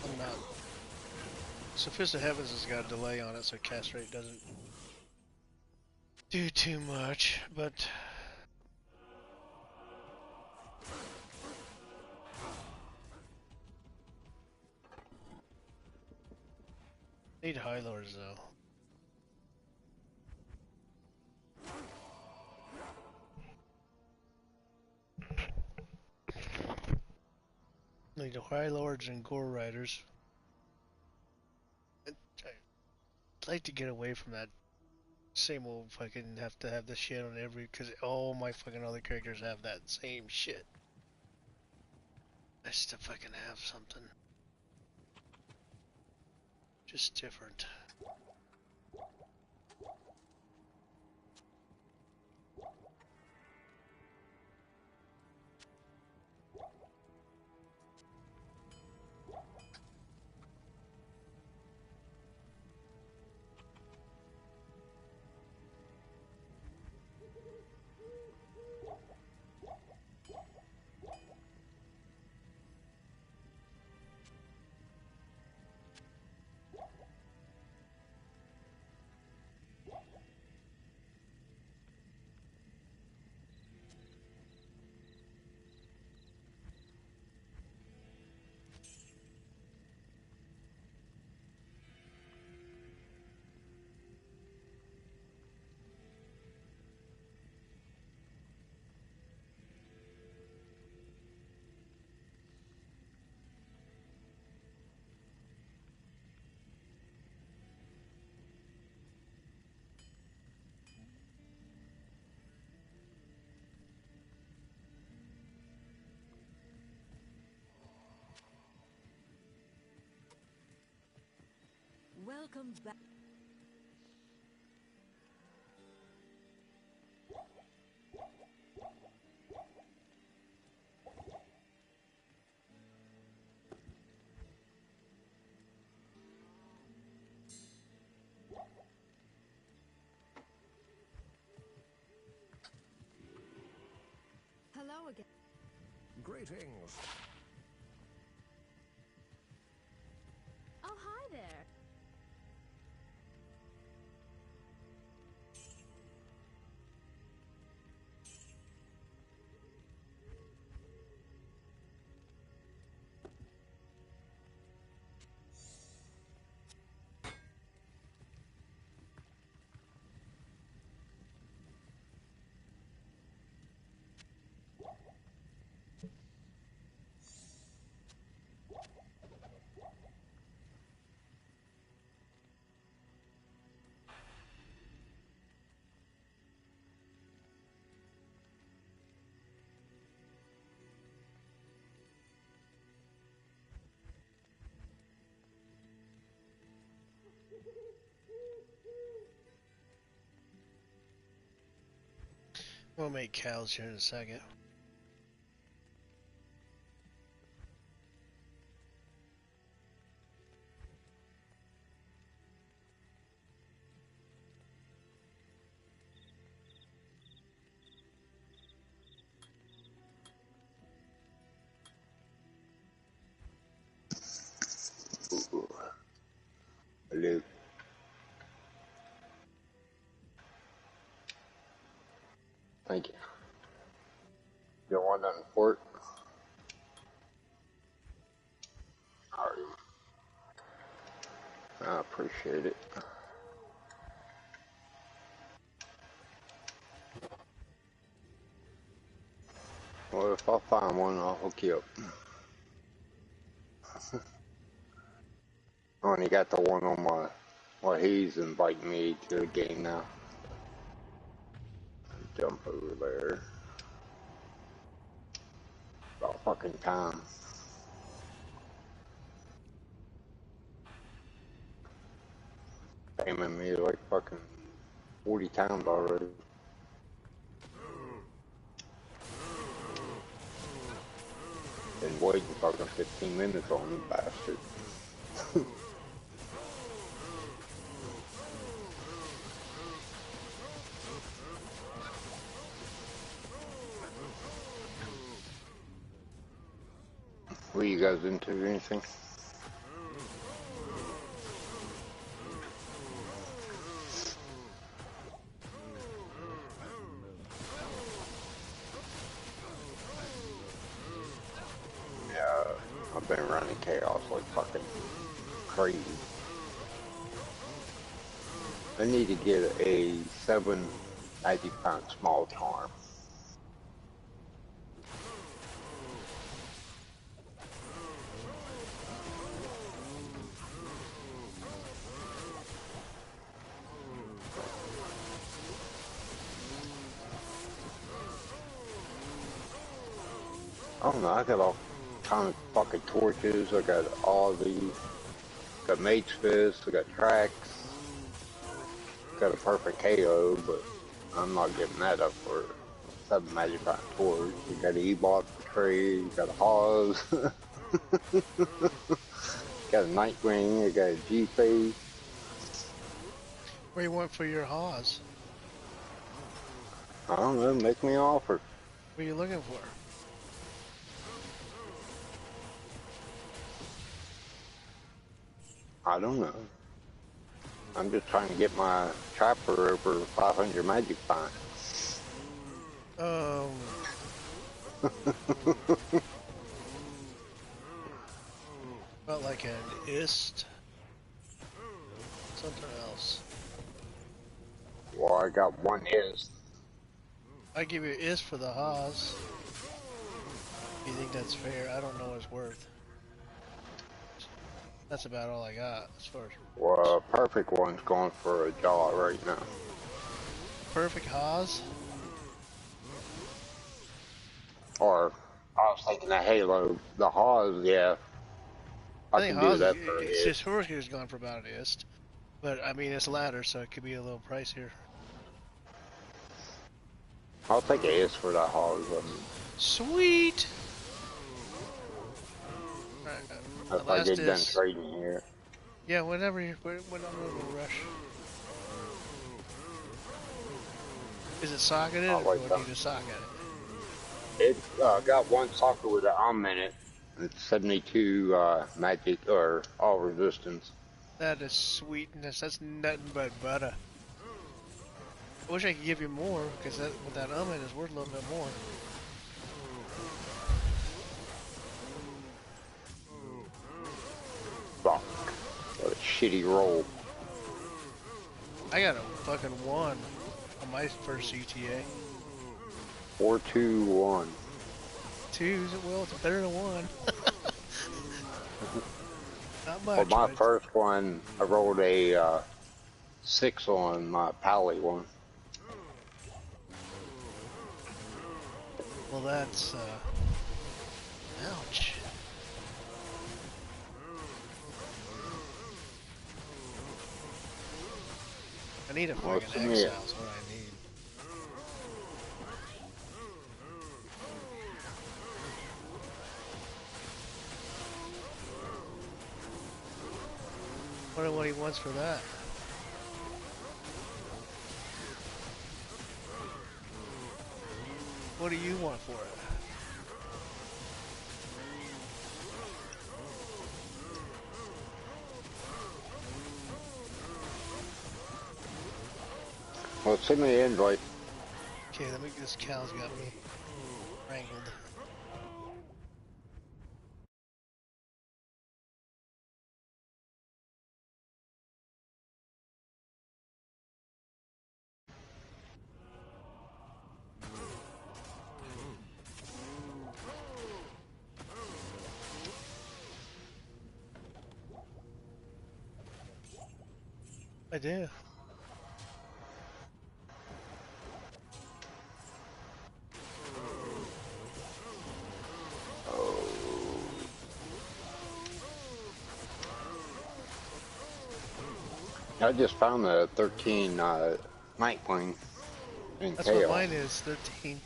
I'm not. Fist of Heavens has got a delay on it, so cast rate doesn't do too much, but need High Lords though. Need High Lords and Gore Riders. I'd like to get away from that same old fucking have to have the shit on every, because all my fucking other characters have that same shit. I still fucking have something. Just different. Welcome back. Hello again. Greetings. Oh, hi there. We'll make cows here in a second. Hello. Thank you. You want on the fort? Alright. I appreciate it. Well, if I find one, I'll hook you up. I only got the one on my. Well, he's inviting me to the game now. Jump over there. About fucking time. Spamming me like fucking 40 times already. Been waiting fucking 15 minutes on the bastard. goes into anything. Yeah, I've been running chaos like fucking crazy. I need to get a 7 90-pound small charm. I don't know, I got all kind of fucking torches, I got all these, got Mage's Fist, I got tracks, got a perfect KO, but I'm not giving that up for 7 magic pound torch. You got an E-Bot for trade, you got a Hawes, got a Nightwing, you got a G-Phase. What do you want for your Haws? I don't know, make me an offer. What are you looking for? I don't know. I'm just trying to get my trapper over 500 magic points. About like an ist? Something else. Well, I got one is. I give you ist for the Haws. You think that's fair? I don't know what it's worth. That's about all I got as far as. Well, perfect one's going for a jaw right now. Perfect Haws? Or I was thinking the Halo, the Hawes, yeah. I think can do Haws, that for it's it. just Hurricane's gone for about an ist. But I mean, it's ladder, so it could be a little pricier. I'll take a is for that Hawes. Sweet! Alright, If I get done trading here. Yeah, whenever you're, when I'm in a rush. Is it socketed, or do you just socket it? It got one socket with an in it. It's 72 magic or all resistance. That is sweetness. That's nothing but butter. I wish I could give you more, because that with that in is worth a little bit more. Fuck. What a shitty roll. I got a fucking 1 on my first CTA. 4-2-1. 2s, well, it's better than 1. Not much. Well, my first one, I rolled a 6 on my Pally one. Well, that's, ouch. I need a fucking exile, is what I need. Wonder what he wants for that. What do you want for it? Well, send me an invite. Okay, let me. This cow's got me wrangled. I do. I just found the 13 Nightwing in That's Chaos. what mine is, 13.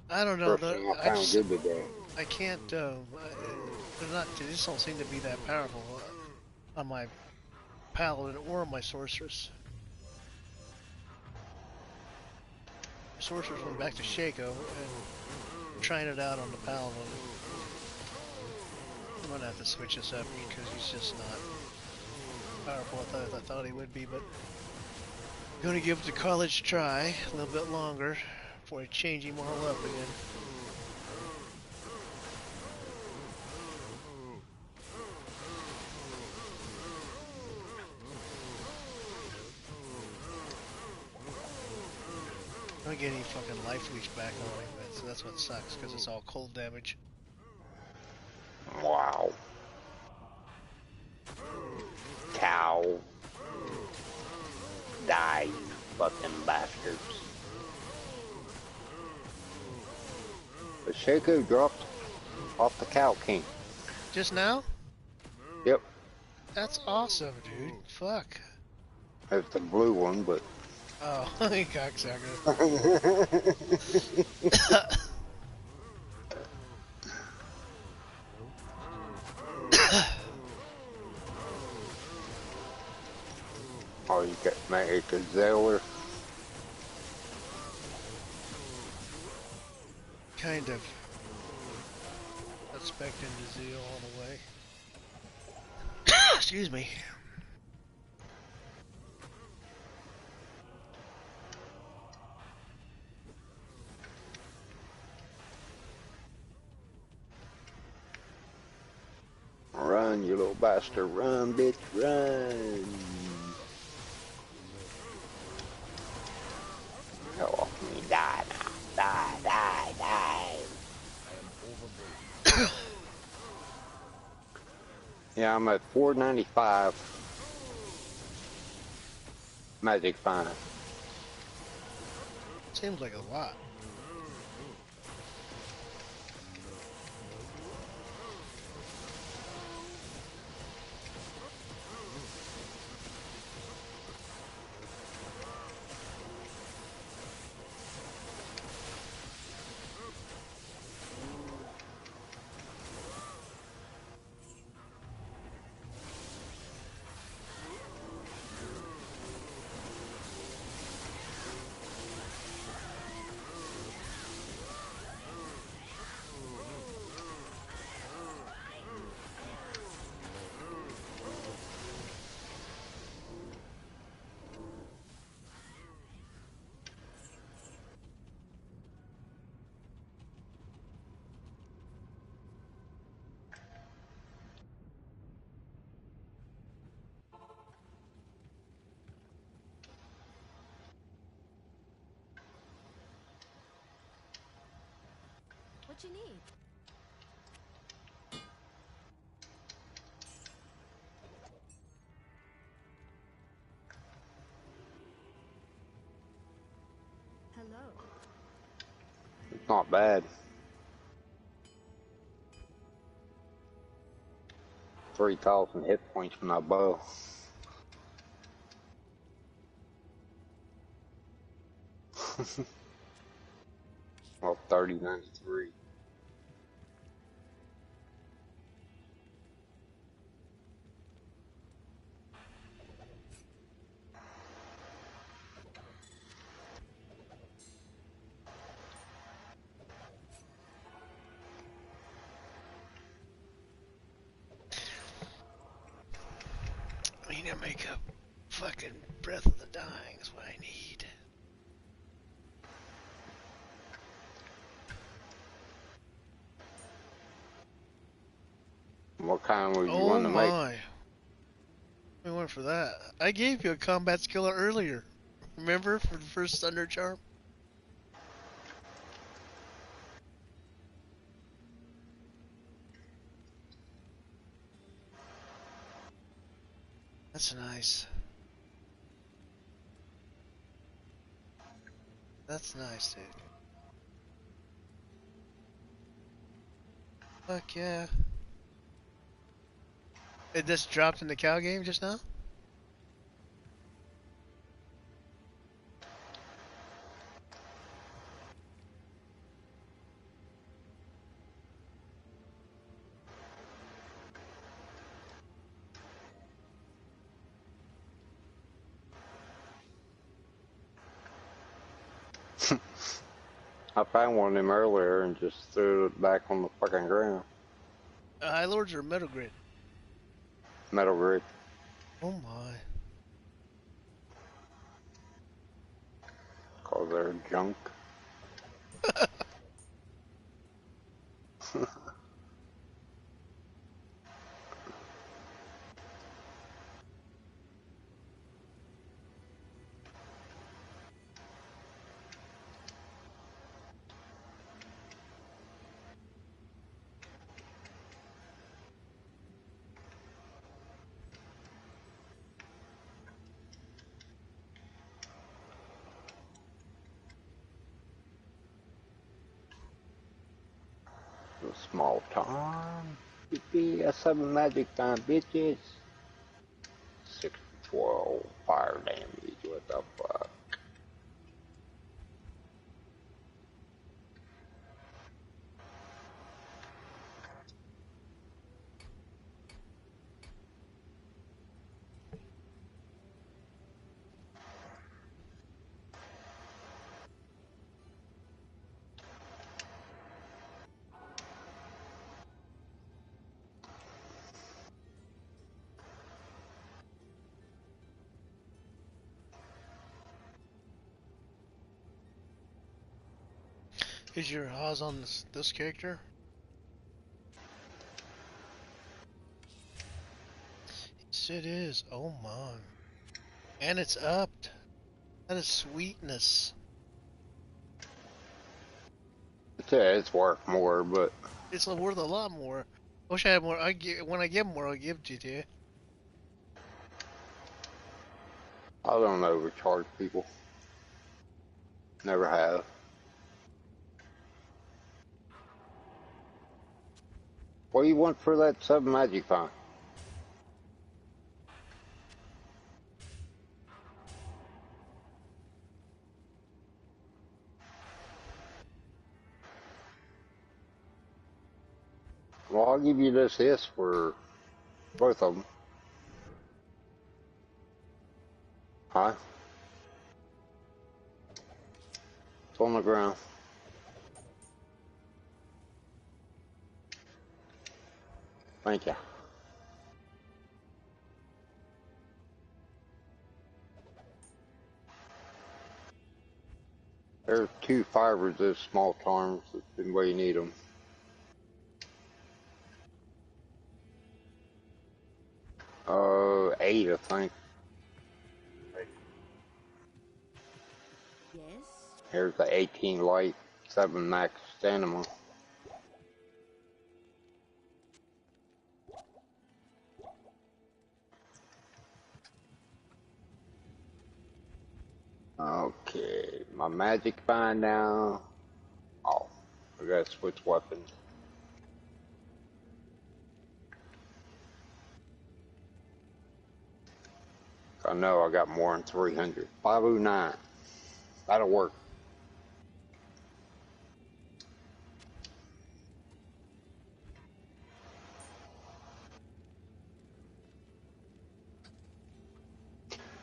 I don't know. First thing I found good today. I can't. They're not. They just don't seem to be that powerful on my paladin or on my sorceress. sorcerers went back to Shaco and trying it out on the Paladin. I'm gonna have to switch this up because he's just not powerful as I thought he would be, but I'm gonna give the college try a little bit longer before I change him all up again. I don't get any fucking life leech back on him, so that's what sucks, because it's all cold damage. Wow. Cow. Die, you fucking bastards. The Shaco dropped off the Cow King. Just now? Yep. That's awesome, dude. Fuck. It's the blue one, but... Oh, you cocksucker. Oh, you got married to Zeller? Kind of. Expecting to zeal all the way. Excuse me. Run, you little bastard. Run, bitch, run. Hell off me. Die now. Die, die, die. Yeah, I'm at 495. Magic fine. Seems like a lot. What you need? Hello. It's not bad. 3,000 hit points from that bow. Well, 3093. I need to make a fucking Breath of the Dying is what I need. What kind would you Oh want to make? my. We went for that. I gave you a combat skiller earlier. Remember for the first Thunder Charm? That's nice. That's nice, dude. Fuck yeah. It just dropped in the cow game just now? I found one of them earlier and just threw it back on the fucking ground. High Lords or Metal Grid? Metal grip. Oh my. Cause they're junk. A small time. Yippee, a 7 magic time, bitches. 612 fire damage. What the fuck? Is your Haas on this character? Yes, it is. Oh my. And it's upped. That is sweetness. It's worth more, but It's worth a lot more. I wish I had more. When I get more, I'll give it to you. I don't overcharge people. Never have. What do you want for that 7 magic fine? Well, I'll give you this for both of them. Huh? It's on the ground. Thank you. There's 2 fire resist small charms the way you need them. Eight, I think. Yes? Here's the 18 light, 7 max stamina. Okay, my magic bind now. Oh, I gotta switch weapons. I know I got more than 300. 509. That'll work.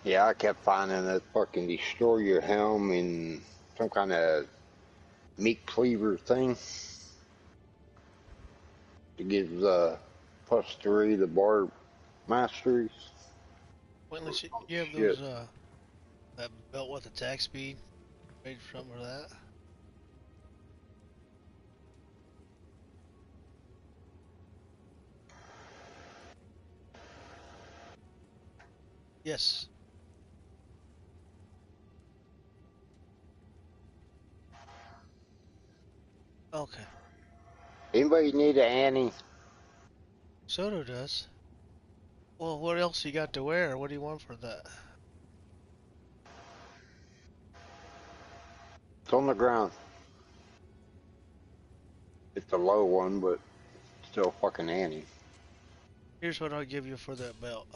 Yeah, I kept finding that fucking destroy your helm in some kind of meat cleaver thing. It gives +3 the bar masteries. Pointless. You have Shit. those that belt with attack speed. Trade for something for that. Yes. Okay. Anybody need an Annie? Soto does. Well, what else you got to wear? What do you want for that? It's on the ground. It's a low one, but still fucking Annie. Here's what I'll give you for that belt.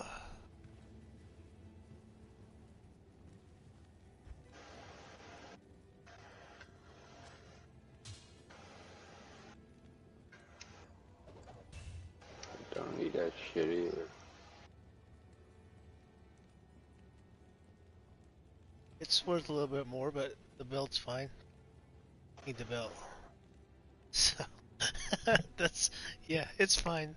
Don't need that shit either. It's worth a little bit more, but the belt's fine. Need the belt. So that's yeah, it's fine.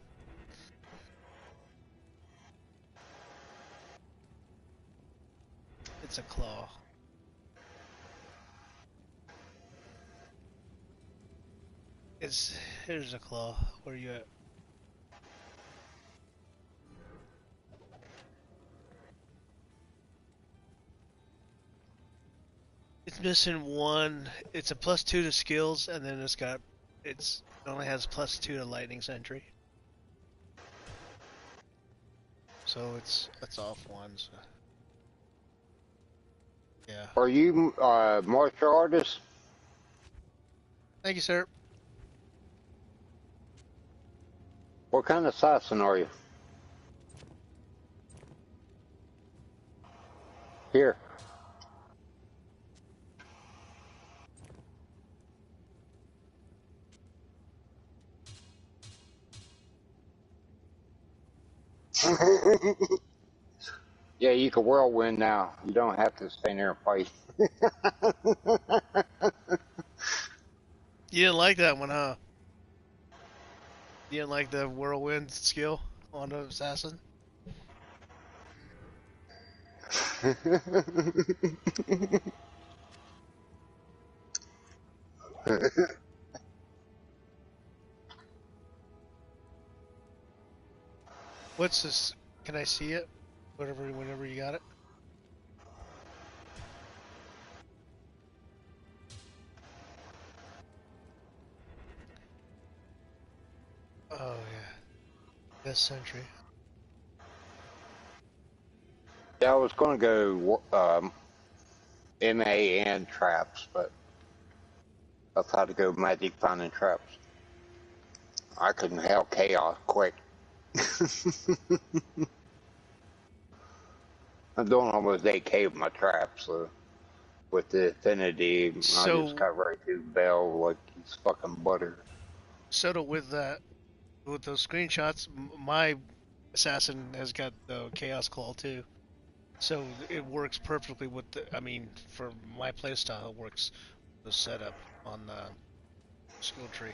It's a claw. It's here's a claw. Where you at? It's missing one. It's a +2 to skills, and then it only has +2 to lightning sentry. So that's off one. So. Yeah. Are you martial artist? Thank you, sir. What kind of assassin are you? Here. Yeah, you can whirlwind now. You don't have to stay there and fight. You didn't like that one, huh? You didn't like the whirlwind skill on the assassin? What's this? Can I see it? Whenever you got it. Oh yeah, this century. Yeah, I was going to go MA and traps, but I thought to go magic finding traps. I couldn't handle chaos quick. I'm doing almost 8K with my traps, so with the affinity, I just got right through Bell like he's fucking butter. So with those screenshots, my assassin has got the chaos claw too. So it works perfectly with the. I mean, for my playstyle, it works the setup on the skill tree.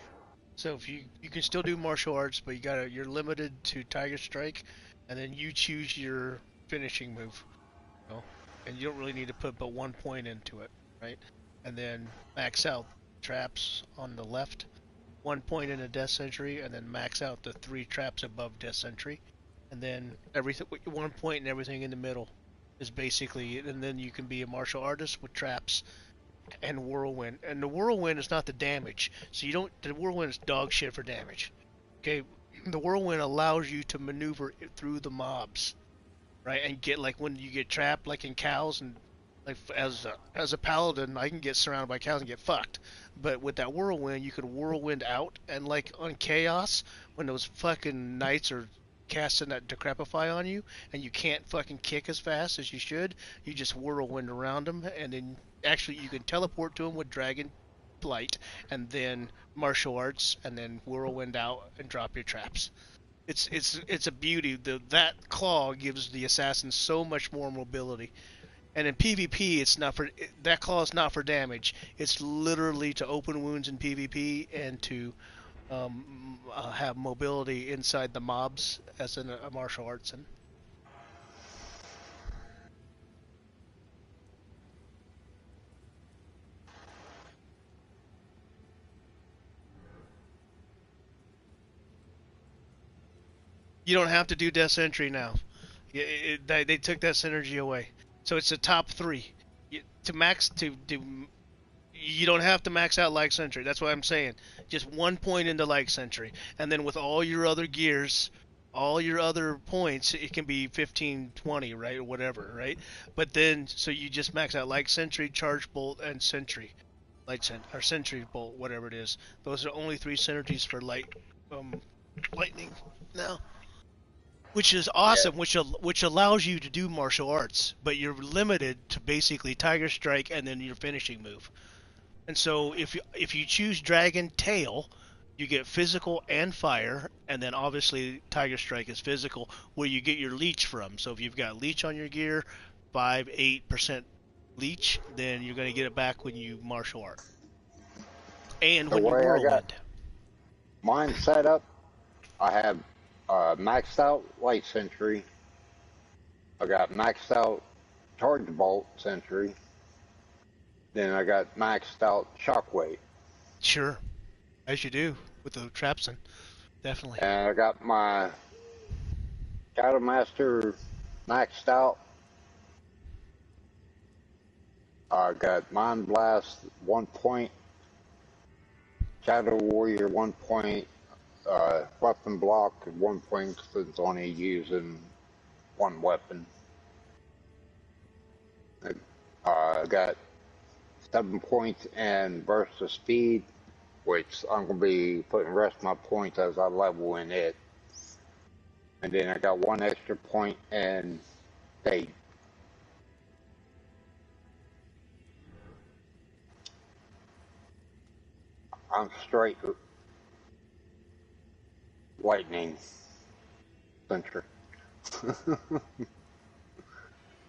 So if you can still do martial arts, but you're limited to Tiger Strike, and then you choose your finishing move. You know? And you don't really need to put but 1 point into it, right? And then max out traps on the left, 1 point in a Death Sentry, and then max out the 3 traps above Death Sentry, and then everything 1 point and everything in the middle is basically it. And then you can be a martial artist with traps and whirlwind. And the whirlwind is not the damage, so you don't. The whirlwind is dog shit for damage. Okay, the whirlwind allows you to maneuver through the mobs, right? And get like when you get trapped, like in cows, and like as a paladin, I can get surrounded by cows and get fucked. But with that whirlwind, you could whirlwind out, and like on chaos, when those fucking knights are casting that decrepify on you, and you can't fucking kick as fast as you should, you just whirlwind around them, and then actually you can teleport to them with dragon flight, and then martial arts, and then whirlwind out and drop your traps. It's a beauty. That claw gives the assassin so much more mobility. And in PvP, it's not for that claw is not for damage. It's literally to open wounds in PvP and to have mobility inside the mobs as in a martial arts. And you don't have to do Death Sentry now. They took that synergy away. So it's the top 3. To max to do you don't have to max out like sentry. That's what I'm saying. Just 1 point into like sentry, and then with all your other gears, all your other points, it can be 15, 20, right, or whatever, right? But then so you just max out like sentry, charge bolt, and sentry, or sentry bolt, whatever it is. Those are only 3 synergies for lightning now. Which is awesome, Yeah. which allows you to do martial arts, but you're limited to basically Tiger Strike and then your finishing move. And so if you choose Dragon Tail, you get physical and fire, and then obviously Tiger Strike is physical, where you get your leech from. So if you've got leech on your gear, 5, 8% leech, then you're going to get it back when you martial art. And The when you way I got whirlwind. mine set up, I have maxed out light sentry. I got maxed out charge bolt sentry. Then I got maxed out shockwave. Sure, as you do with the Trapson. Definitely. And I got my Shadow Master maxed out. I got Mind Blast 1 point, Shadow Warrior 1 point, Weapon Block 1 point because it's only using one weapon. I got 7 points in Burst of Speed, which I'm going to be putting the rest of my points as I level in it. And then I got 1 extra point in Fade. I'm straight lightning centric.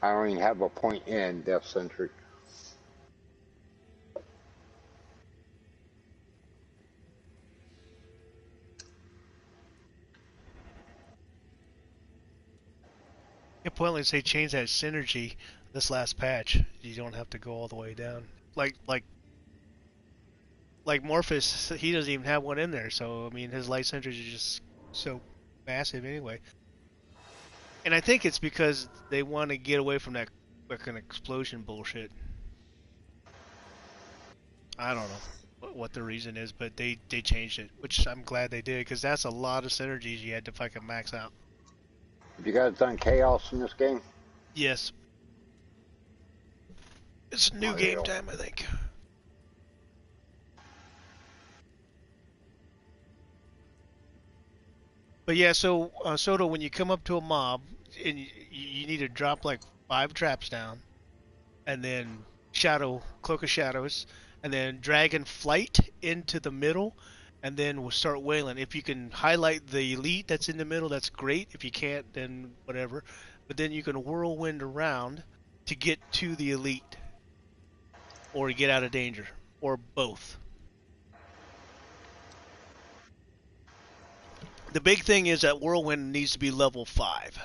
I don't even have a point in death centric. Yeah, pointless they changed that synergy this last patch. You don't have to go all the way down. Like Morphus, he doesn't even have one in there. So I mean, his light sentries are just so massive anyway. And I think it's because they want to get away from that fucking explosion bullshit. I don't know what the reason is, but they changed it, which I'm glad they did because that's a lot of synergies you had to fucking max out. Have you guys done chaos in this game? Yes. It's new game time, I think. But yeah, so Soto, when you come up to a mob, and you need to drop like 5 traps down, and then cloak of shadows, and then dragon flight into the middle, and then we'll start wailing. If you can highlight the elite that's in the middle, that's great. If you can't, then whatever. But then you can whirlwind around to get to the elite, or get out of danger, or both. The big thing is that whirlwind needs to be level 5.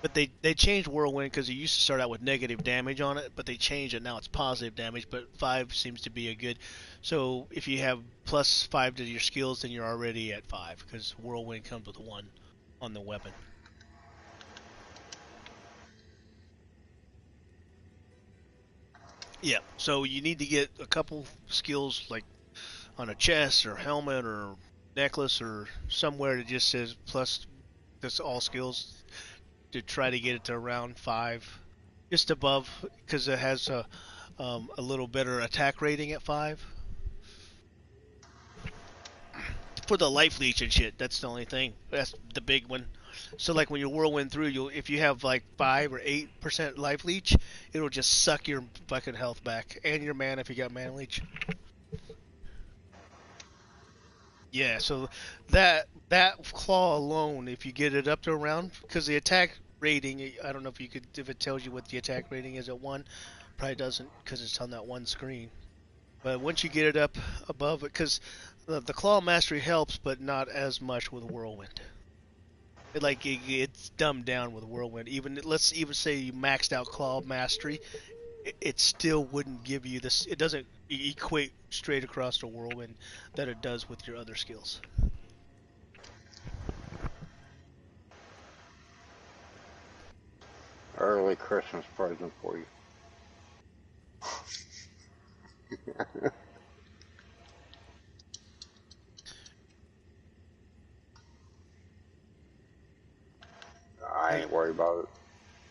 But they changed whirlwind because it used to start out with negative damage on it, but they changed it, now it's positive damage, but 5 seems to be a good. So if you have plus 5 to your skills, then you're already at 5 because whirlwind comes with 1 on the weapon. Yeah, so you need to get a couple skills like on a chest or helmet or necklace or somewhere that just says plus this all skills to try to get it to around 5, just above, because it has a little better attack rating at 5 for the life leech and shit. That's the only thing. That's the big one. So like when you whirlwind through, if you have like 5 or 8% life leech, it'll just suck your fucking health back and your mana if you got mana leech. Yeah, so that claw alone, if you get it up to around, because the attack rating, I don't know if it tells you what the attack rating is at 1, probably doesn't because it's on that one screen. But once you get it up above it, because the claw mastery helps, but not as much with whirlwind. It's dumbed down with whirlwind. Let's even say you maxed out claw mastery, it still wouldn't give you this. It doesn't equate straight across the whirlwind that it does with your other skills. Early Christmas present for you. I ain't worried about it.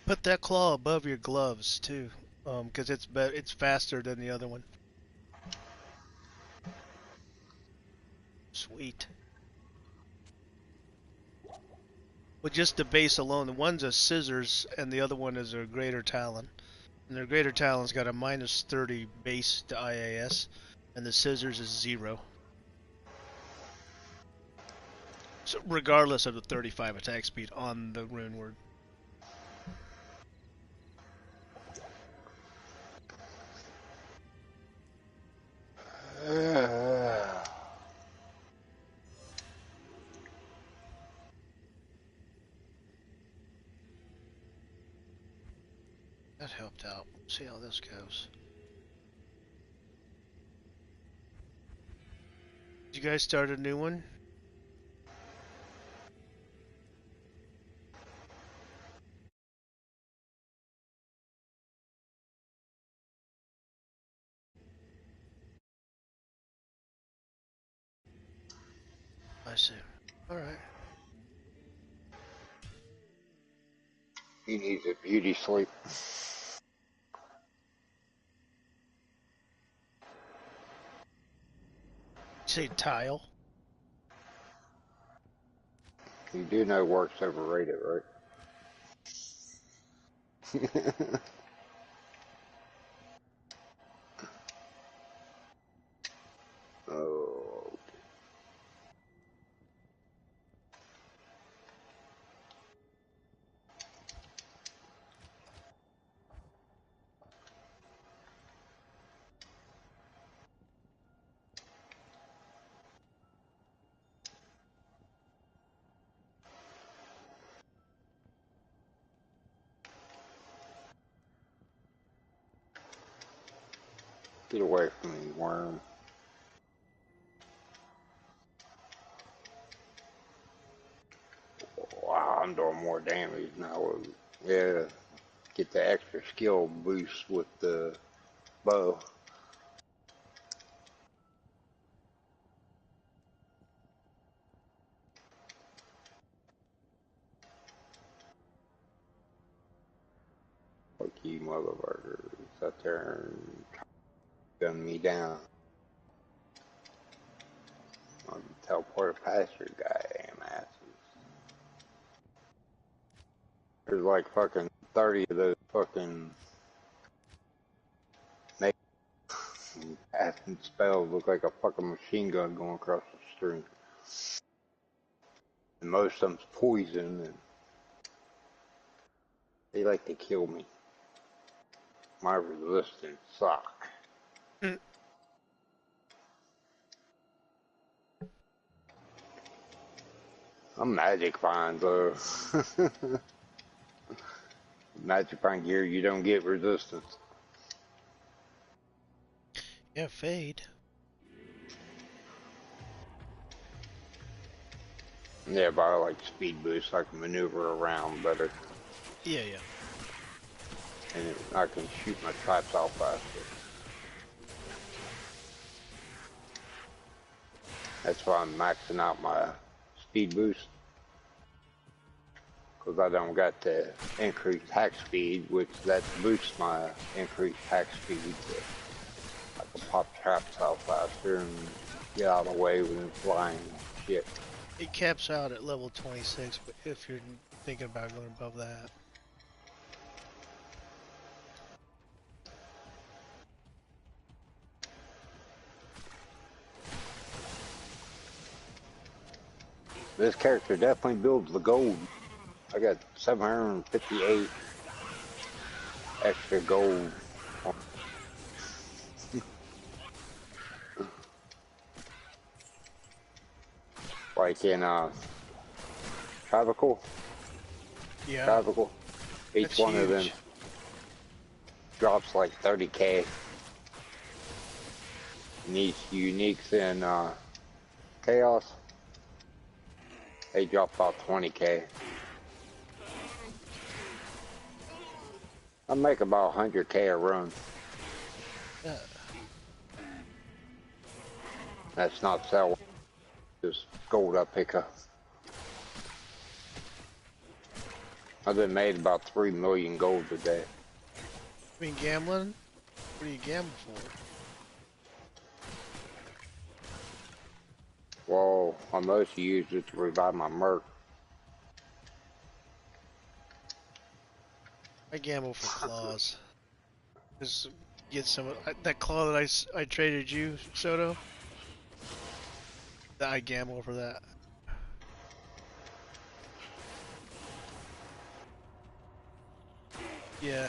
Put that claw above your gloves too, because it's faster than the other one. Sweet. With just the base alone, the one's a scissors and the other one is a greater talon. And the greater talon's got a minus 30 base to IAS, and the scissors is 0. So regardless of the 35 attack speed on the rune word. That helped out. See how this goes. Did you guys start a new one? I see. Alright. He needs a beauty sleep. Say tile. You do know work's overrated, right? Oh. Get away from me, worm. Wow, I'm doing more damage now. Yeah, get the extra skill boost with the bow. Fuck you, motherfuckers. Out there and gun me down. I'm teleport past your goddamn asses. There's like fucking 30 of those fucking casting spells look like a fucking machine gun going across the street. And most of them's poison and they like to kill me. My resistance suck. Mm. I'm magic fine though. Magic fine gear, you don't get resistance. Yeah, fade. Yeah, but I like speed boost. I can maneuver around better. Yeah, yeah. And I can shoot my traps out faster. That's why I'm maxing out my speed boost. Because I don't got the increased hack speed, which that boosts my increased hack speed. So I can pop traps out faster and get out of the way when it's flying shit. It caps out at level 26, but if you're thinking about going above that. This character definitely builds the gold. I got 758 extra gold. Like in Tropical. Yeah, Tropical. Each that's one of them huge. drops like 30k. And each uniques in Chaos, they drop about 20k. I make about 100k a run. Yeah. That's not selling, just gold I pick up. I've been made about 3 million gold a day. I mean, gambling? What are you gambling for? Well, I mostly used it to revive my merc. I gamble for claws. Just get some of that claw that I traded you, Soto. I gamble for that. Yeah.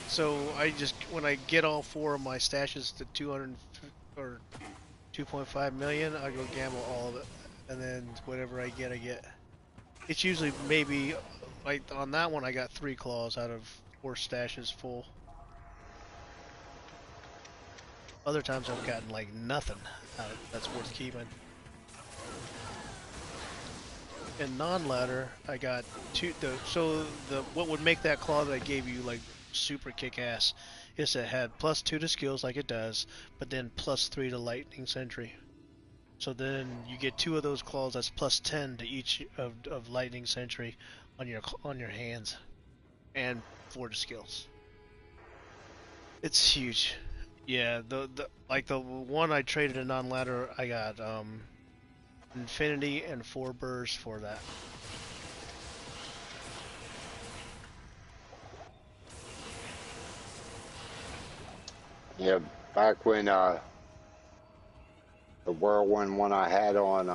So I just when I get all 4 of my stashes to 200 or 2.5 million, I go gamble all of it, and then whatever I get, I get. It's usually maybe like on that one, I got 3 claws out of 4 stashes full. Other times I've gotten like nothing out of that's worth keeping. In non-ladder, I got 2. What would make that claw that I gave you like super kick-ass is it had +2 to skills like it does, but then +3 to lightning sentry. So then you get 2 of those claws. That's +10 to each of lightning sentry on your hands, and 4 to skills. It's huge. Yeah, the one I traded in non-ladder, I got infinity and 4 burrs for that. Yeah, back when the whirlwind one I had on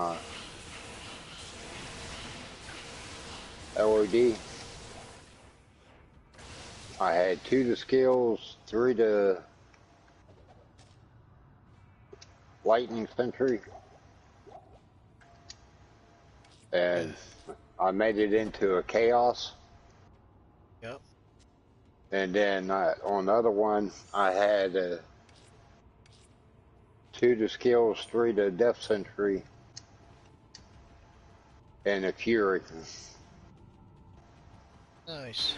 LOD, I had 2 to skills, 3 to lightning sentry, and I made it into a chaos. Yep. And then on the other one, I had 2 to skills, 3 to death sentry, and a fury. Nice.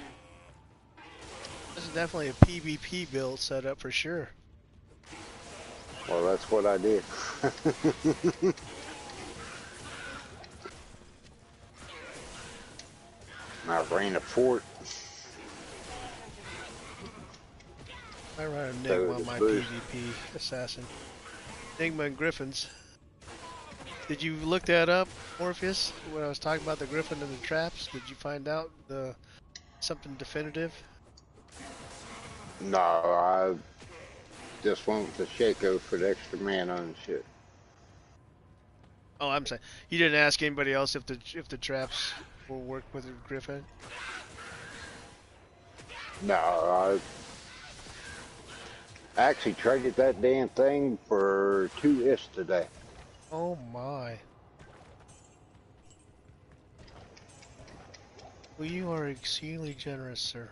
This is definitely a PvP build setup for sure. Well, that's what I did. I ran a fort. I run Enigma So on my boost. PvP assassin. Enigma and Griffins. Did you look that up, Morpheus? When I was talking about the Griffin and the traps, did you find out something definitive? No, I just went with the Shaco for the extra mana and shit. Oh, I'm saying you didn't ask anybody else if the traps will work with the Griffin. No, I actually traded that damn thing for 2 ish today. Oh my. Well, you are exceedingly generous, sir.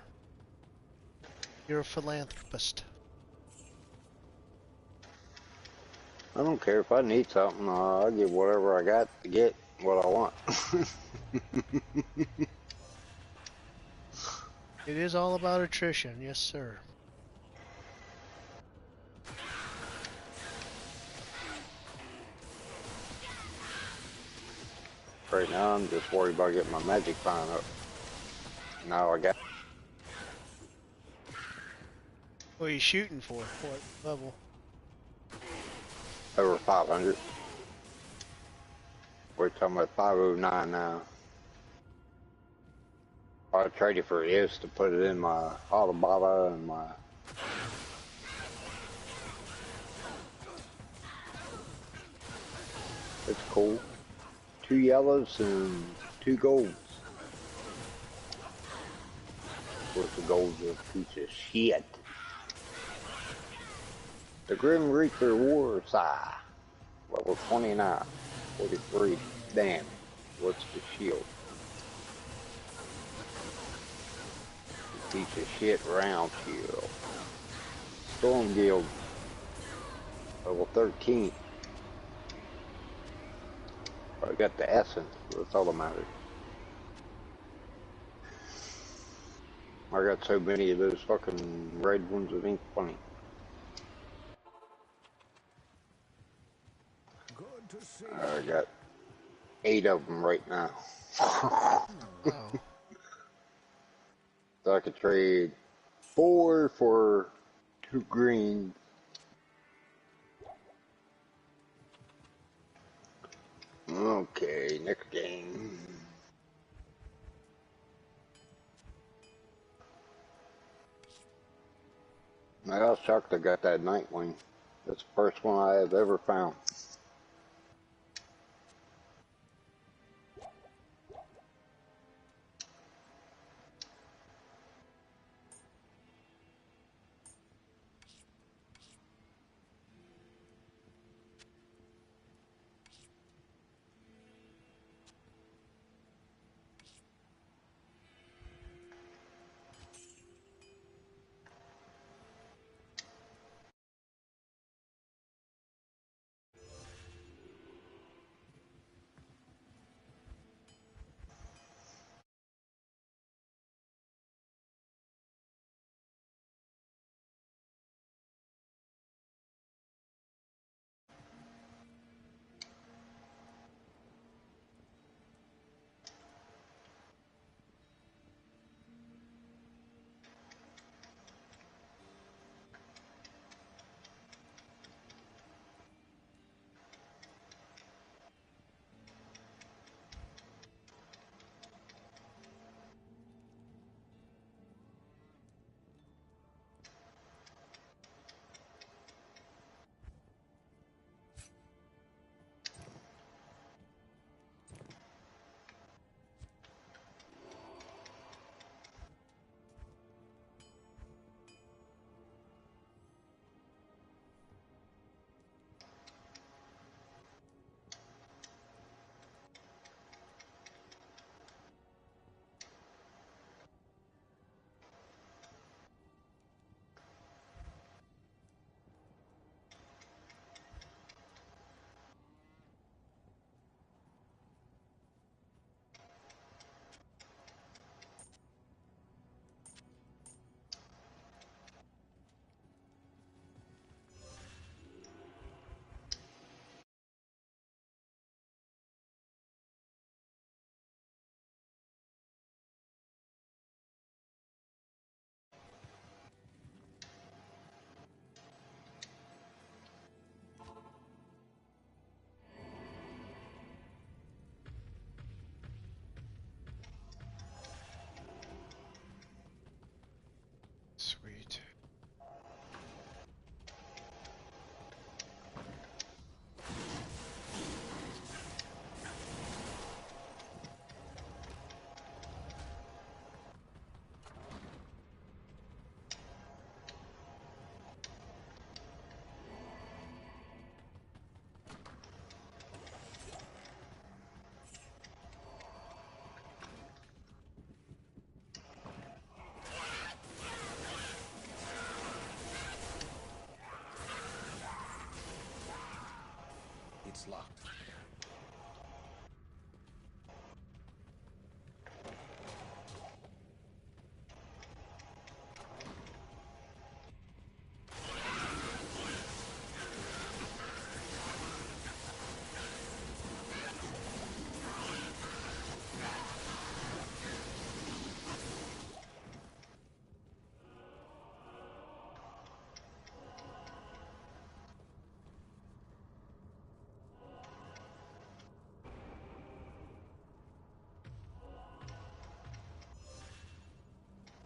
You're a philanthropist. I don't care if I need something. I'll get whatever I got to get what I want. It is all about attrition, yes, sir. Right now, I'm just worried about getting my magic fine up. Now I got What are you shooting for? What level? over 500. We're talking about 509 now. I traded for this to put it in my Alibaba and my. It's cool. 2 yellows and 2 golds. Of course, the gold's a piece of shit. The Grim Reaper Warsaw. Level 29. 43. Damn. What's the shield? Piece of shit round shield. Storm Guild. Level 13. I got the essence. That's all that matters. I got so many of those fucking red ones that ain't funny. Good to see I got 8 of them right now. Wow. So I could trade 4 for 2 green. Okay, next game. I was shocked I got that Nightwing. That's the first one I have ever found.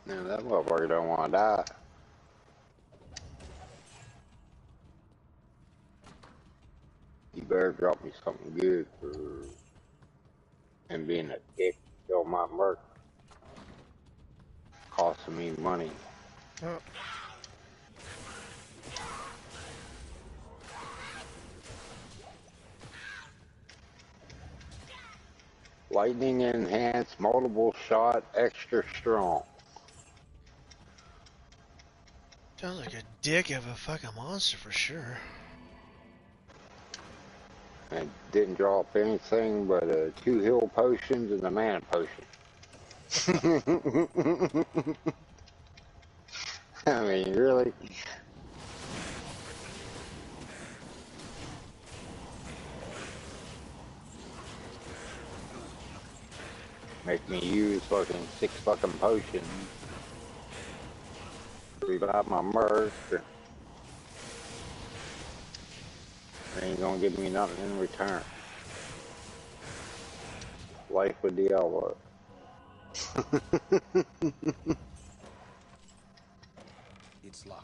Now that motherfucker don't want to die. You better drop me something good for him being a dick. Kill my merc. Costing me money. Oh, Lightning enhanced, multiple shot, extra strong. sounds like a dick of a fucking monster for sure. And didn't drop anything but 2 heal potions and a mana potion. I mean, really? Make me use fucking 6 fucking potions. Revive my merc. They ain't gonna give me nothing in return. Life with Diablo. It's locked.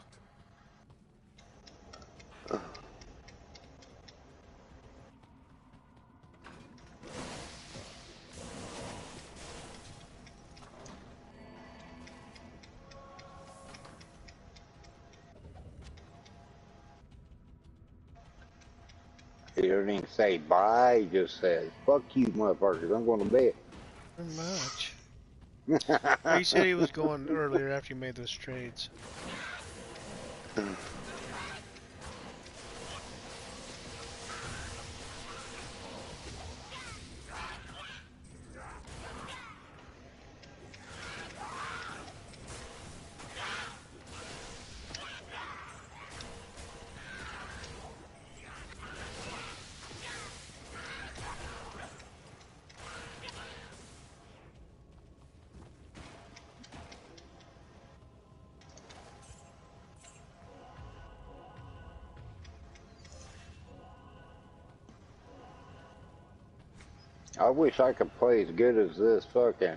He don't even say bye, he just says, fuck you motherfuckers, I'm going to bed. Pretty much. Well, he said he was going earlier after you made those trades. I wish I could play as good as this fucking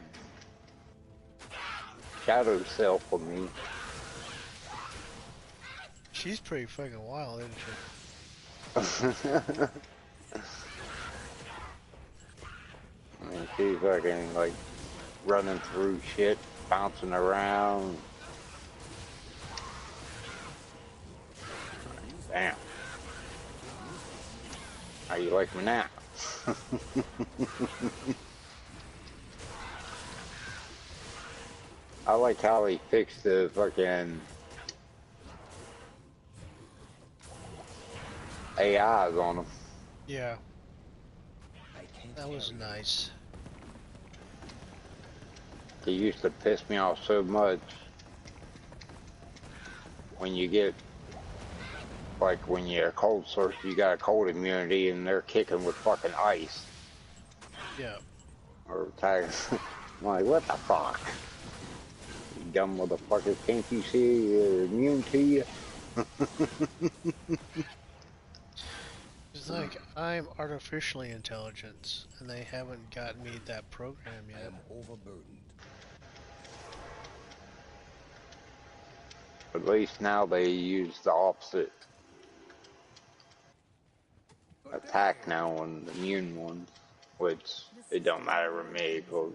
Shadow Self for me. She's pretty fucking wild, isn't she? I mean, she's fucking like running through shit, bouncing around. Damn. How you like me now? I like how he fixed the fucking AIs on them. Yeah, I can't that was carry nice. It used to piss me off so much when you get, like when you're a cold source, you got a cold immunity and they're kicking with fucking ice. Yeah. Or tags. I'm like, what the fuck? You dumb motherfucker, can't you see you're immune to you? It's like, I'm artificially intelligent, and they haven't gotten me that program I yet. am overburdened. At least now they use the opposite attack now on the immune ones, which it don't matter with me because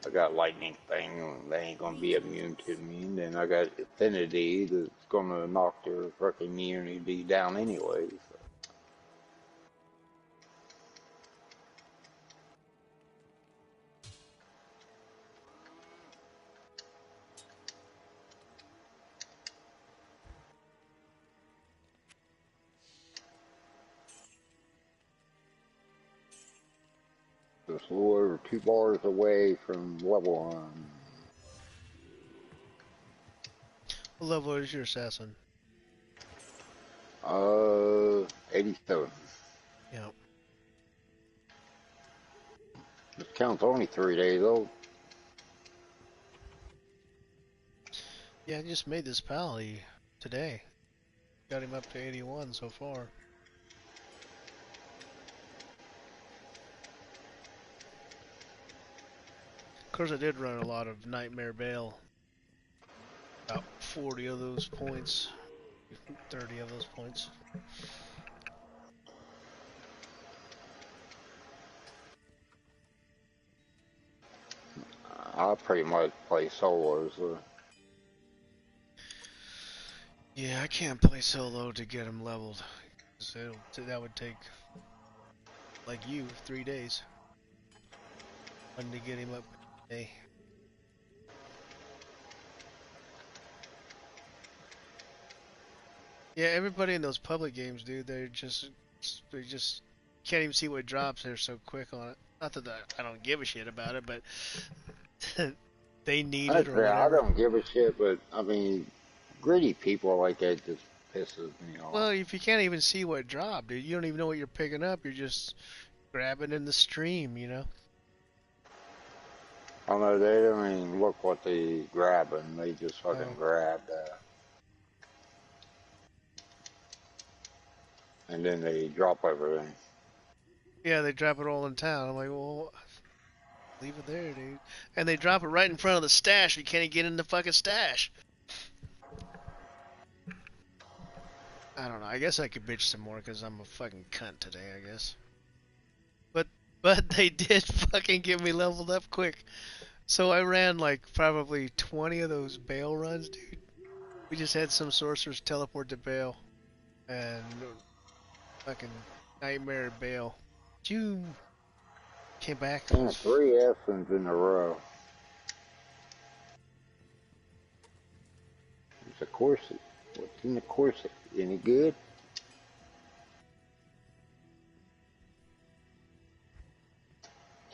I got lightning thing, they ain't gonna be immune to me. And then I got affinity that's gonna knock their fucking immunity down anyway. So. Just a little over 2 bars away from level 1. What level is your assassin? 87. Yeah. This count's only 3 days old. Yeah, I just made this pal today. Got him up to 81 so far. Of course, I did run a lot of Nightmare Bale. About 40 of those points, 30 of those points. I pretty much play solos. Yeah, I can't play solo to get him leveled. That would take, like you, 3 days. One to get him up a day. Yeah, everybody in those public games, dude, they just can't even see what drops. They're so quick on it. Not that I don't give a shit about it, but they need it That's or fair. I whatever. don't give a shit, but I mean, greedy people like that just pisses me off. Well, if you can't even see what dropped, dude, you don't even know what you're picking up. You're just grabbing in the stream, you know? I know they don't even look what they grabbing. They just fucking Oh. grab that. And then they drop everything. Yeah, they drop it all in town. I'm like, well, leave it there, dude. And they drop it right in front of the stash. You can't even get in the fucking stash. I don't know. I guess I could bitch some more because I'm a fucking cunt today, I guess. But they did fucking get me leveled up quick. So I ran like probably 20 of those Bale runs, dude. We just had some sorcerers teleport to Bale. And fucking Nightmare Bale. You came back. And 3 F's in a row. It's a corset. What's in the corset? Any good?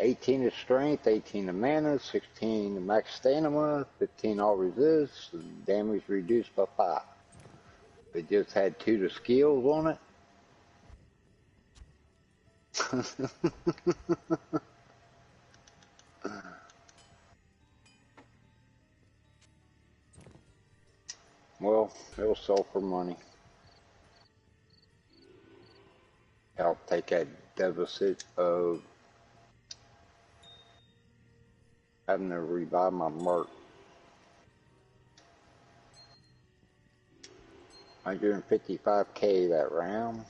18 of strength, 18 of mana, 16 of max stamina, 15 all resist, and damage reduced by 5. They just had 2 to skills on it. Well, it'll sell for money. I'll take that deficit of having to revive my merc. 155k that round.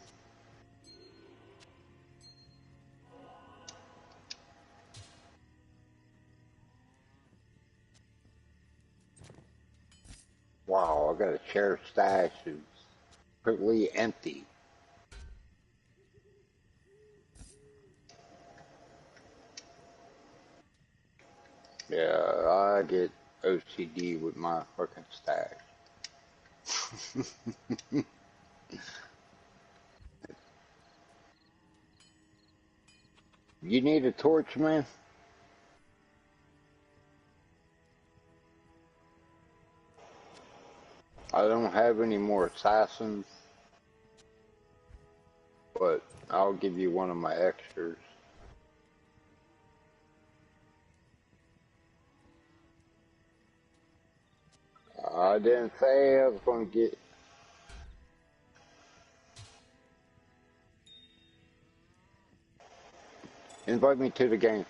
Wow, I got a share stash that's completely empty. Yeah, I get OCD with my fucking stash. You need a torch, man? I don't have any more assassins, but I'll give you one of my extras. I didn't say I was going to get... Invite me to the game.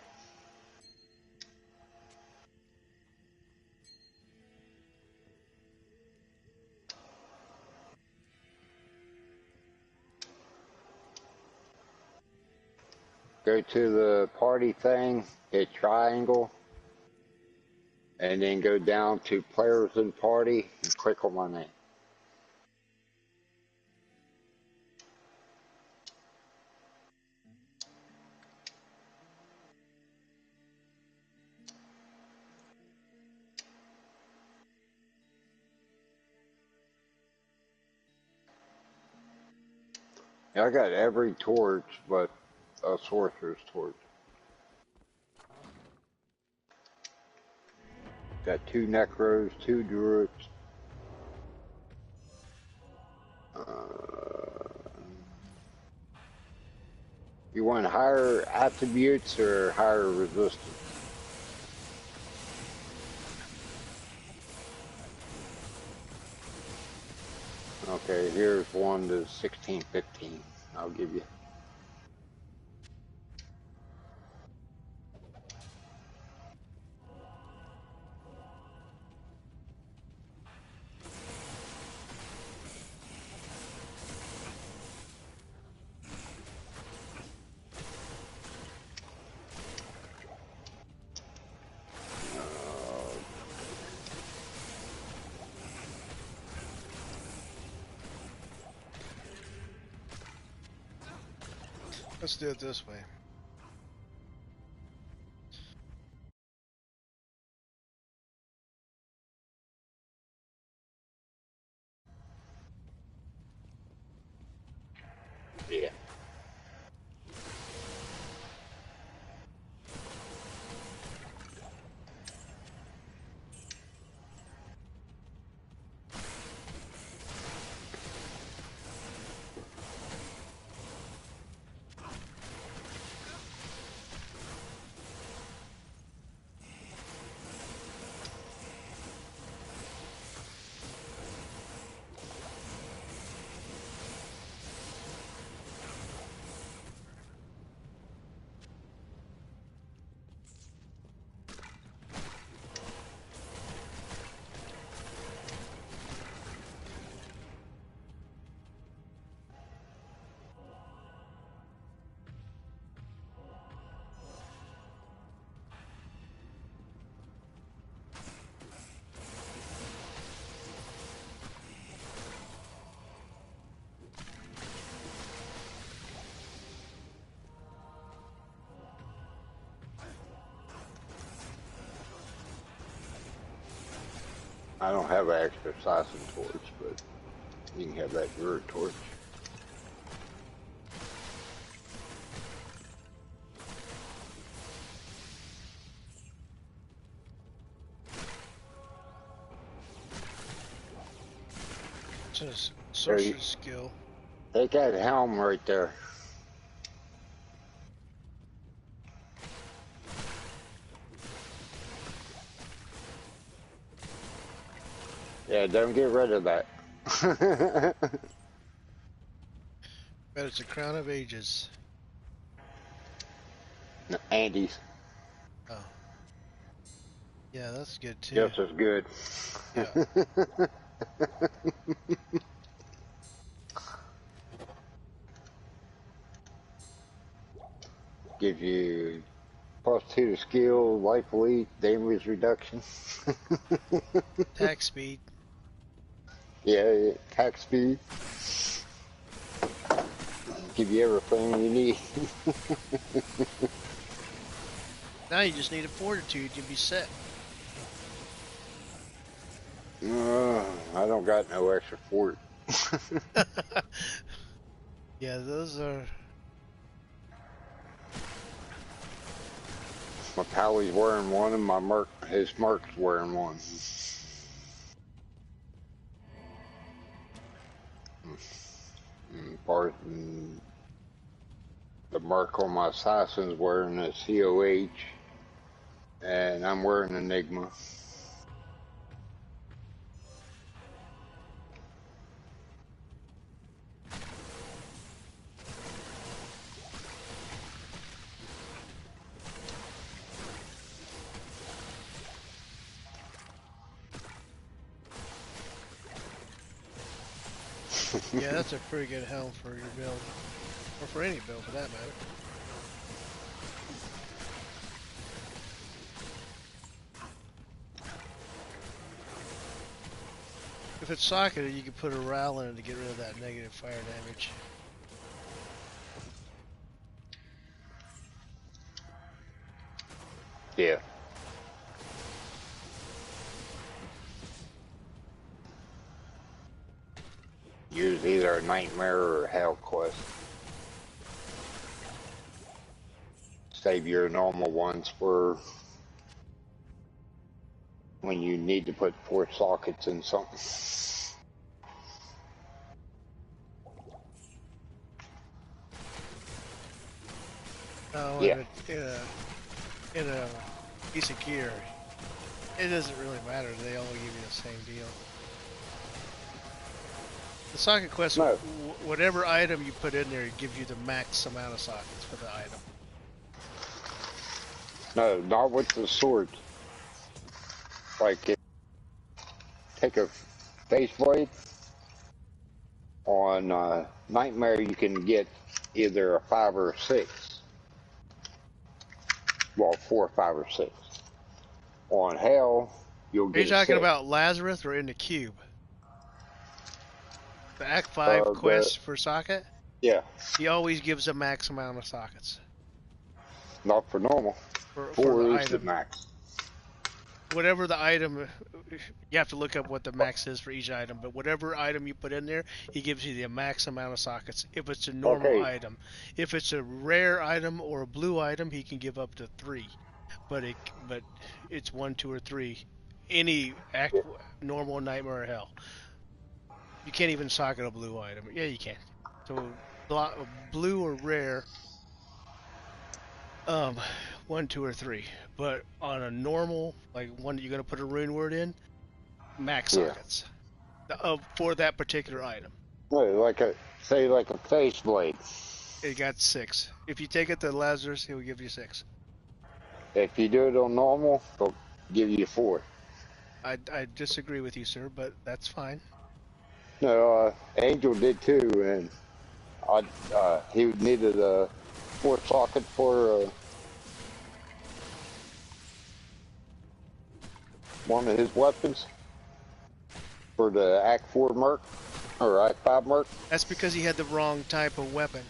Go to the party thing, hit triangle, and then go down to players and party and click on my name. I got every torch but a sorcerer's torch. Got 2 necros, 2 druids. You want higher attributes or higher resistance? Okay, here's one to 1615. I'll give you. Let's do it this way. Yeah. I don't have an extra assassin torch, but you can have that your torch. It's a sorcery skill. Take that helm right there. Yeah, don't get rid of that. But it's a crown of ages. Andy's Oh. Yeah, that's good too. just as good. Yeah. Gives you +2 to skill, life elite, damage reduction. Attack speed. Yeah, attack speed. Give you everything you need. Now you just need a fortitude to be set. I don't got no extra fort. Yeah, those are. My Pally's wearing one, and my his Merc's wearing one. And the Merc on my Assassin's wearing a COH, and I'm wearing Enigma. Yeah, that's a pretty good helm for your build. Or for any build for that matter. If it's socketed, you can put a RAL in it to get rid of that negative fire damage. Yeah. Use either a Nightmare or a Hell Quest. Save your normal ones for when you need to put 4 sockets in something. Oh, Yeah. in a piece of gear, it doesn't really matter. They all give you the same deal. The socket quest, No. whatever item you put in there, it gives you the max amount of sockets for the item. No, not with the sword. Like, take a face blade. On Nightmare, you can get either a 5 or a 6. Well, 4, 5, or 6. On Hell, you'll Are you get a talking 6. about Lazarus or in the cube? The Act 5 The quest for socket? Yeah, He always gives a max amount of sockets not for normal. for the 4 is the item. max. Whatever the item, you have to look up what the max is for each item. But whatever item you put in there, he gives you the max amount of sockets. If it's a normal Okay, item, if it's a rare item or a blue item, he can give up to 3. But it's 1, 2, or 3. Any normal nightmare or hell. You can't even socket a blue item. Yeah, you can. So blue or rare, um, 1, 2, or 3. But on a normal, like one that you're gonna put a rune word in, max yeah. sockets for that particular item. Well, like a, say like a face blade. It got 6. If you take it to Lazarus, he'll give you 6. If you do it on normal, they'll give you 4. I disagree with you, sir, but that's fine. No, Angel did too, and he needed a 4 socket for one of his weapons for the Act 4 Merc or Act 5 Merc. That's because he had the wrong type of weapon.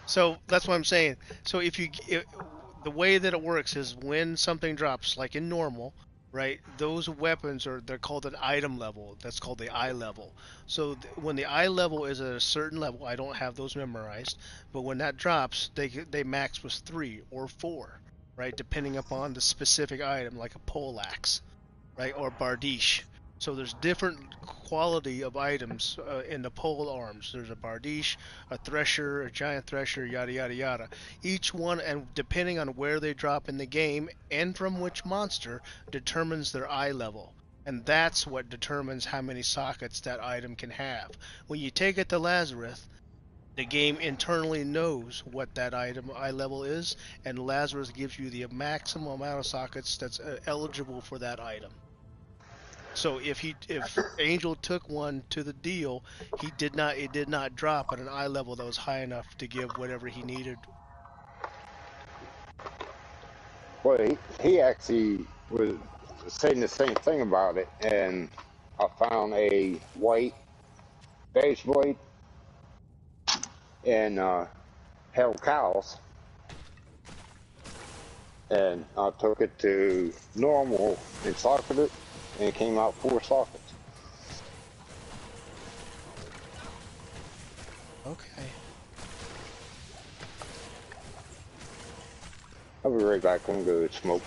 So that's what I'm saying. So the way that it works is when something drops, like in normal, right? Those weapons they're called an item level. That's called the eye level. So when the eye level is at a certain level, I don't have those memorized, but when that drops, they max was 3 or 4, right? Depending upon the specific item, like a poleaxe, right, or bardiche. So there's different quality of items in the pole arms. There's a bardiche, a thresher, a giant thresher, yada yada yada. Each one, and depending on where they drop in the game and from which monster, determines their eye level. And that's what determines how many sockets that item can have. When you take it to Lazarus, the game internally knows what that item eye level is, and Lazarus gives you the maximum amount of sockets that's eligible for that item. So if Angel took one to the deal, it did not drop at an eye level that was high enough to give whatever he needed. Well, he actually was saying the same thing about it, and I found a white base blade and Hell Cows, and I took it to normal and socketed it, and it came out 4 sockets. Okay. I'll be right back. I'm going to smoke.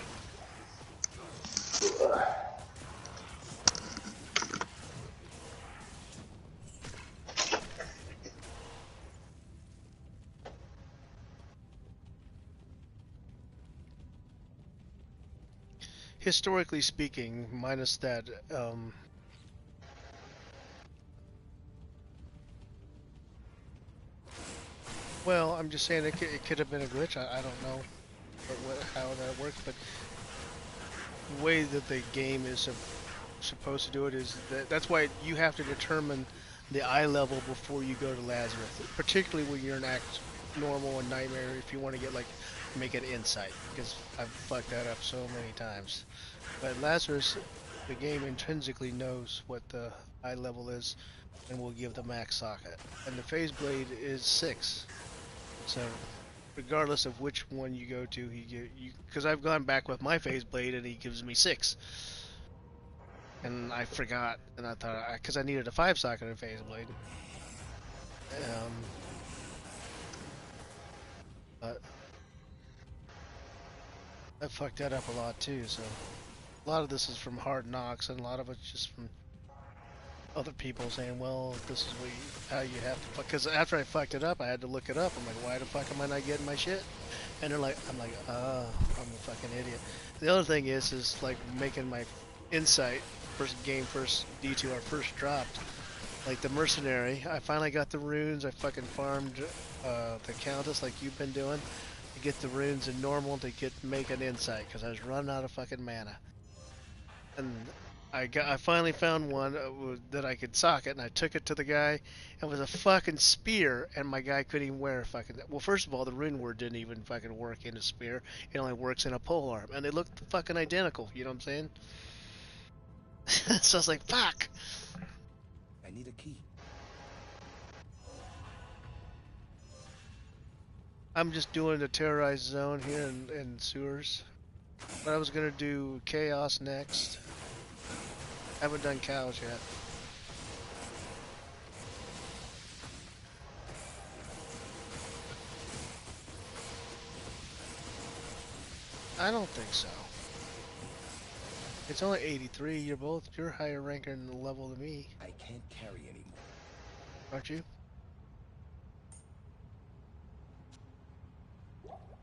Historically speaking, minus that, well, I'm just saying it could have been a glitch. I don't know how that works, but the way that the game is supposed to do it is that's why you have to determine the eye level before you go to Lazarus, particularly when you're in Act Normal and Nightmare. If you want to get like make an insight, because I've fucked that up so many times. But Lazarus, the game intrinsically knows what the eye level is, and will give the max socket. And the phase blade is 6, so regardless of which one you go to, because I've gone back with my phase blade and he gives me 6. And I forgot, and I thought, because I needed a 5 socket in phase blade. But I fucked that up a lot too, so a lot of this is from Hard Knocks, and a lot of it's just from other people saying, well, this is how you have to, because after I fucked it up, I had to look it up. I'm like, why the fuck am I not getting my shit? And I'm like, oh, I'm a fucking idiot. The other thing is like making my insight first D2R first dropped. Like the mercenary, I finally got the runes. I fucking farmed the countess like you've been doing to get the runes in normal to make an insight because I was running out of fucking mana. And I finally found one that I could socket, and I took it to the guy. It was a fucking spear, and my guy couldn't even wear a fucking. Well, first of all, the rune word didn't even fucking work in a spear. It only works in a pole arm, and they looked fucking identical. You know what I'm saying? So I was like, fuck. I need a key. I'm just doing the terrorized zone here in sewers. But I was gonna do chaos next. Haven't done cows yet. I don't think so. It's only 83. You're higher ranker in the level than me, I can't carry anymore. aren't you?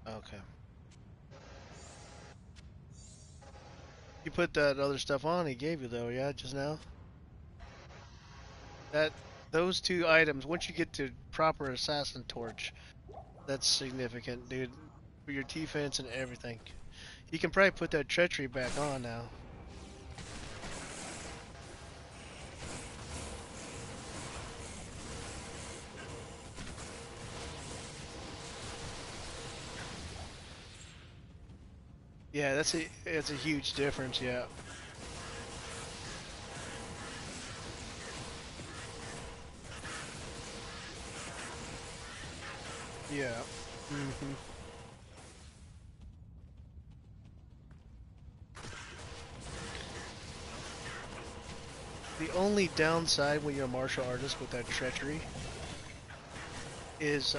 Okay. You put that other stuff on he gave you though, yeah, just now? That those two items, once you get to proper assassin torch, that's significant, dude. For your defense and everything. You can probably put that treachery back on now. Yeah, that's a huge difference, yeah. Yeah. hmm The only downside when you're a martial artist with that treachery is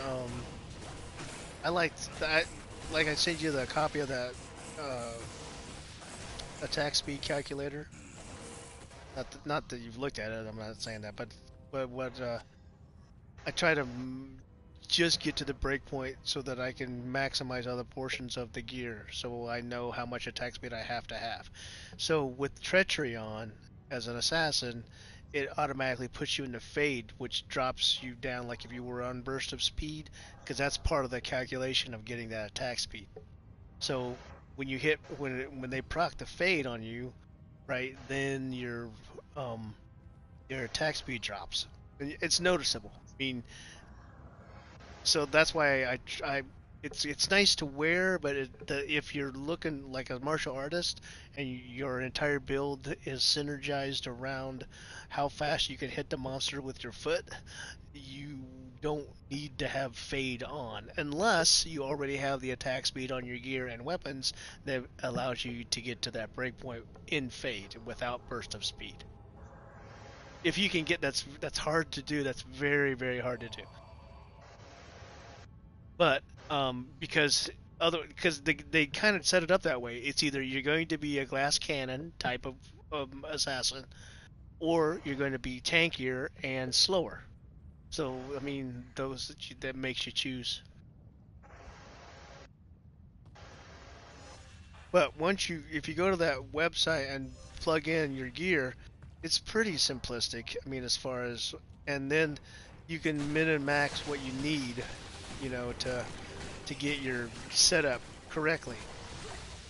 I like that, like I sent you the copy of that uh, attack speed calculator. Not that you've looked at it. I'm not saying that, but what I try to just get to the breakpoint so that I can maximize other portions of the gear, so I know how much attack speed I have to have. So with treachery on as an assassin, it automatically puts you into fade, which drops you down like if you were on burst of speed, because that's part of the calculation of getting that attack speed. So when they proc the fade on you, right, then your attack speed drops. It's noticeable. I mean, so that's why it's nice to wear, but if you're looking like a martial artist and your entire build is synergized around how fast you can hit the monster with your foot, you don't need to have fade on unless you already have the attack speed on your gear and weapons that allows you to get to that breakpoint in fade without burst of speed. If you can get that's hard to do. That's very very hard to do. But because they kind of set it up that way. It's either you're going to be a glass cannon type of assassin, or you're going to be tankier and slower. So I mean, that makes you choose. But if you go to that website and plug in your gear, it's pretty simplistic. I mean, as far as and then you can min and max what you need, to get your setup correctly.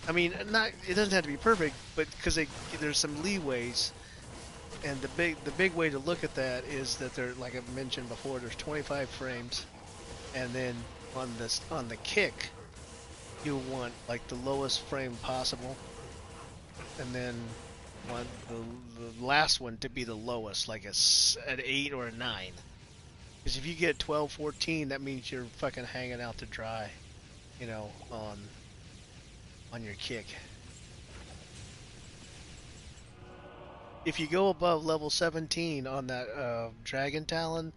I mean, not it doesn't have to be perfect, but because there's some leeways, and the big way to look at that is that there, like I mentioned before, there's 25 frames, and then on the kick, you want like the lowest frame possible, and then want the last one to be the lowest, like an 8 or a 9. Because if you get 12, 14, that means you're fucking hanging out to dry, on your kick. If you go above level 17 on that Dragon Talon,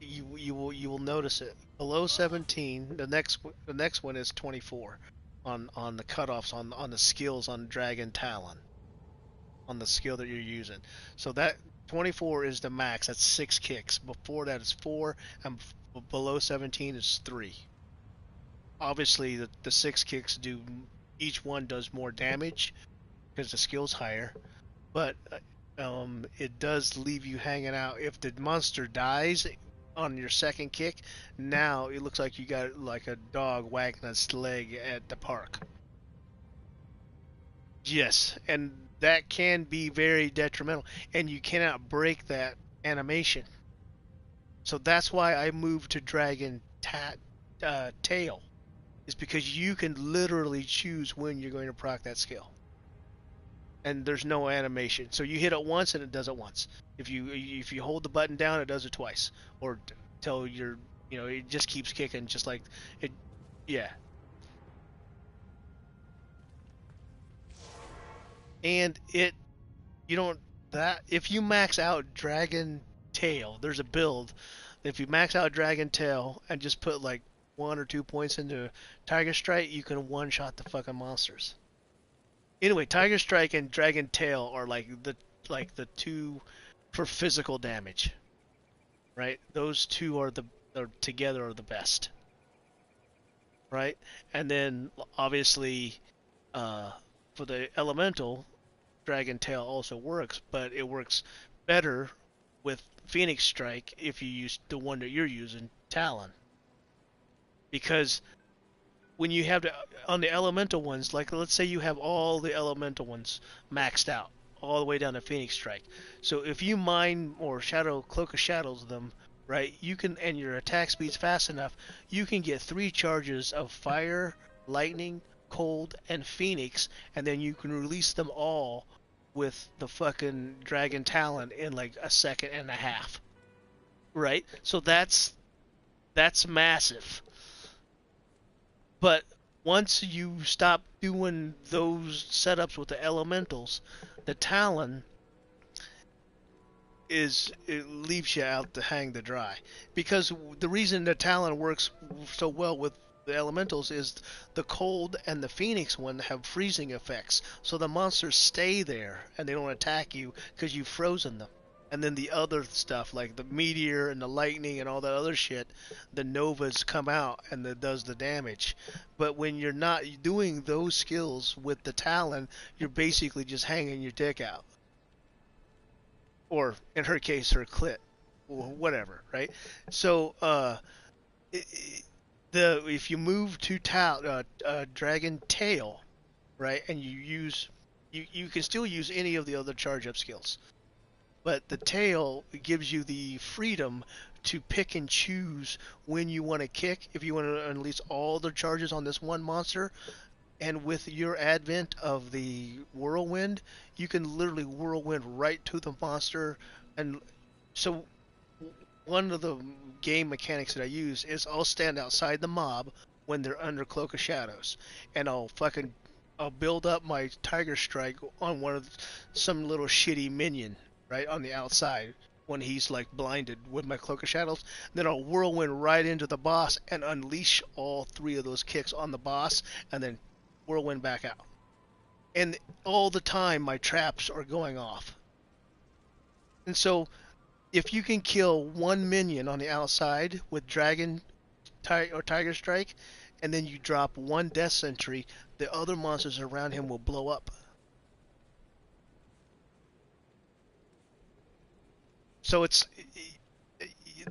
you will notice it. Below 17, the next one is 24 on the cutoffs on the skills on Dragon Talon, on the skill that you're using. So that 24 is the max. That's 6 kicks. Before that is 4, and below 17 is 3. Obviously, the 6 kicks each one does more damage because the skill's higher, but it does leave you hanging out. If the monster dies on your second kick, now it looks like you got like a dog wagging its leg at the park. Yes, and that can be very detrimental, and you cannot break that animation. So that's why I moved to Tail, is because you can literally choose when you're going to proc that skill, and there's no animation. So you hit it once and it does it once. If you hold the button down, it does it twice, or till you're You know, it just keeps kicking, just like it. Yeah, and it you don't that if you max out Dragon Tail, there's a build. If you max out Dragon Tail and just put like 1 or 2 points into Tiger Strike, you can one shot the fucking monsters. Anyway, Tiger Strike and Dragon Tail are like the two for physical damage, right? Those two are together are the best, right? And then obviously, uh, for the elemental, Dragon Tail also works, but it works better with Phoenix Strike if you use the one that you're using, Talon, because when you have on the elemental ones, like let's say you have all the elemental ones maxed out, all the way down to Phoenix Strike. So if you mine or Shadow Cloak of Shadows them, right, you can, and your attack speed's fast enough, you can get 3 charges of Fire, Lightning, Cold, and Phoenix, and then you can release them all with the fucking Dragon Talon in like a second and a half, right? So that's massive. But once you stop doing those setups with the elementals, the Talon it leaves you out to hang to dry. Because the reason the Talon works so well with the elementals is the cold and the Phoenix one have freezing effects, so the monsters stay there and they don't attack you because you've frozen them. And then the other stuff like the meteor and the lightning and all that other shit, the novas come out and that does the damage. But when you're not doing those skills with the Talon, you're basically just hanging your dick out, or in her case, her clit, or whatever, right? So, the if you move to Dragon Tail, right, and you can still use any of the other charge up skills, but the tail gives you the freedom to pick and choose when you want to kick. If you want to unleash all the charges on this one monster, and with your advent of the whirlwind, you can literally whirlwind right to the monster. And so one of the game mechanics that I use is I'll stand outside the mob when they're under Cloak of Shadows, and I'll build up my Tiger Strike on some little shitty minion right on the outside when he's like blinded with my Cloak of Shadows. Then I'll whirlwind right into the boss and unleash all 3 of those kicks on the boss, and then whirlwind back out. And all the time my traps are going off. And so if you can kill 1 minion on the outside with Tiger Strike, and then you drop 1 Death Sentry, the other monsters around him will blow up. So it's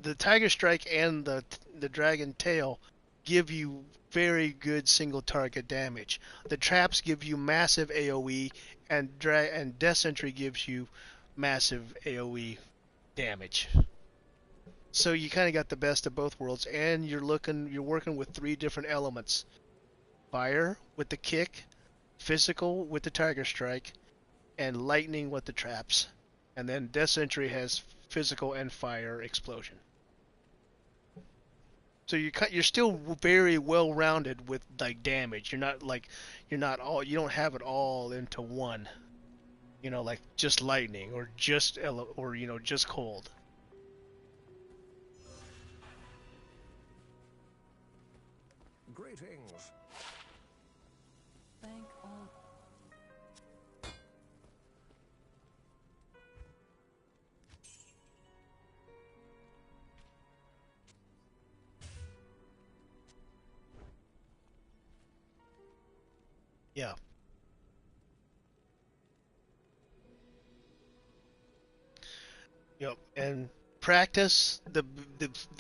the Tiger Strike and the Dragon Tail give you very good single target damage. The traps give you massive AoE, and Death Sentry gives you massive AoE damage. So you kind of got the best of both worlds, and you're working with 3 different elements: fire with the kick, physical with the Tiger Strike, and lightning with the traps. And then Death Sentry has physical and fire explosion. So you're still very well rounded with like damage. You don't have it all into one. You know, like just lightning or just cold. Greetings. Thank all. Yeah. Yep. And practice the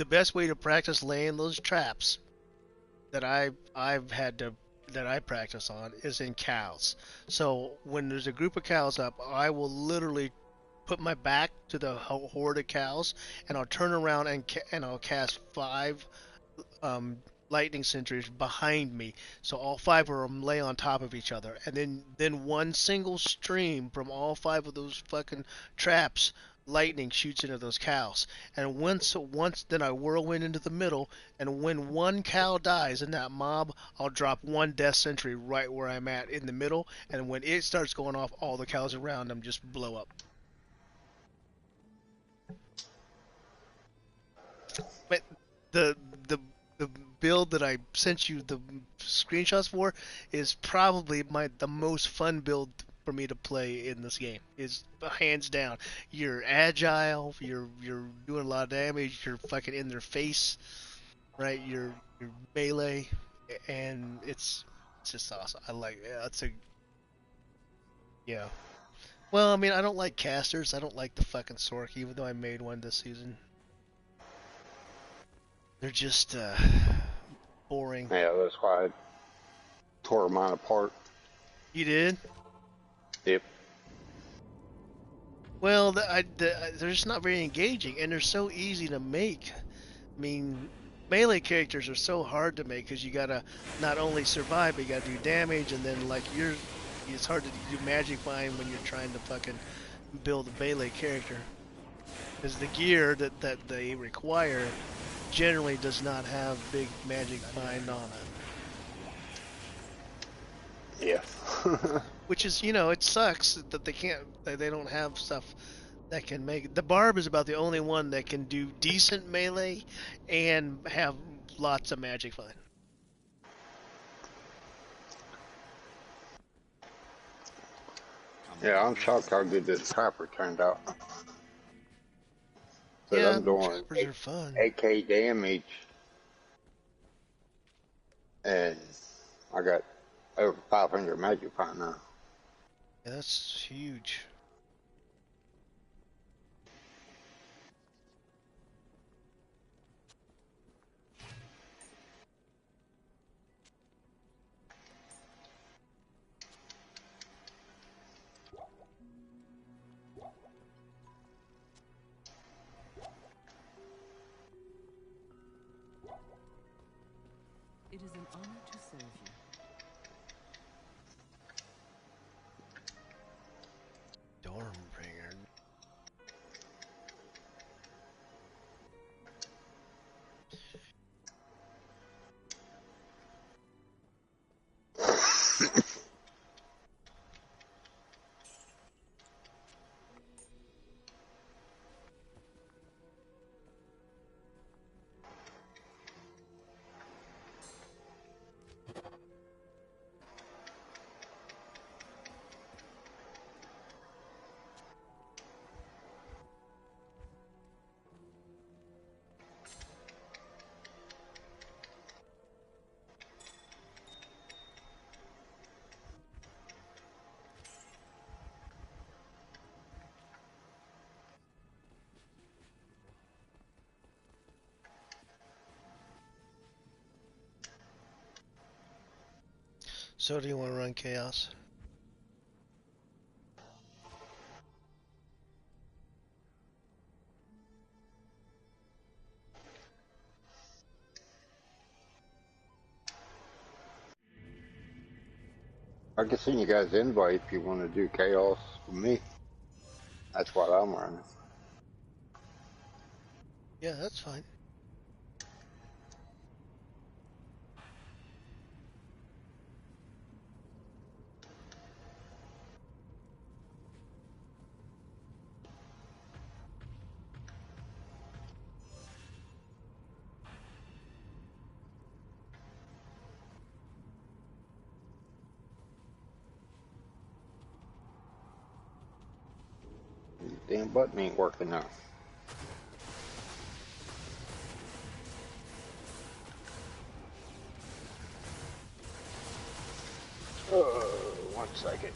best way to practice laying those traps that I practice on is in cows. So when there's a group of cows up, I will literally put my back to the horde of cows, and I'll turn around and I'll cast 5 lightning sentries behind me, so all 5 of them lay on top of each other, and then one single stream from all 5 of those fucking traps lightning shoots into those cows. And once then I whirlwind into the middle, and when one cow dies in that mob, I'll drop one death sentry right where I'm at in the middle, and when it starts going off, all the cows around them just blow up. But the the the build that I sent you the screenshots for is probably the most fun build for me to play in this game. Is hands down. You're agile. You're doing a lot of damage. You're fucking in their face, right? You're melee, and it's just awesome. I like it's a yeah. Well, I mean, I don't like casters. I don't like the fucking Sork, even though I made one this season. They're just boring. Yeah, that's why I tore mine apart. You did? Yep. Well, they're just not very engaging, and they're so easy to make. I mean, melee characters are so hard to make because you gotta not only survive, but you gotta do damage, and then like it's hard to do magic find when you're trying to fucking build a melee character. Because the gear that they require generally does not have big magic find on it. Yeah. Which is, it sucks that they don't have stuff that can make it. The Barb is about the only one that can do decent melee and have lots of magic find. Yeah, I'm shocked how good this trapper turned out. But Yeah, I'm doing trappers are fun. 8k damage, and I got over 500 magic find now. Yeah, that's huge. It is an honor to serve you. Stormbringer. So do you want to run Chaos? I can send you guys an invite if you want to do chaos with me. That's what I'm running. Yeah, that's fine. Damn button ain't working now. One second.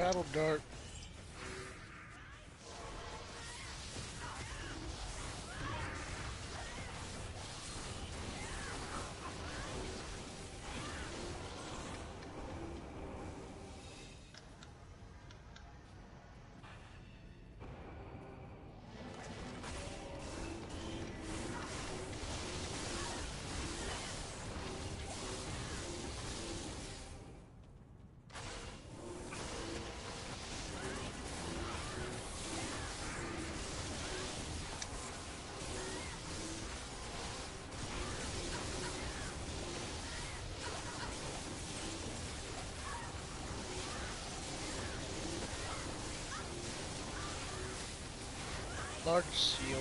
Battle dart. Large seal.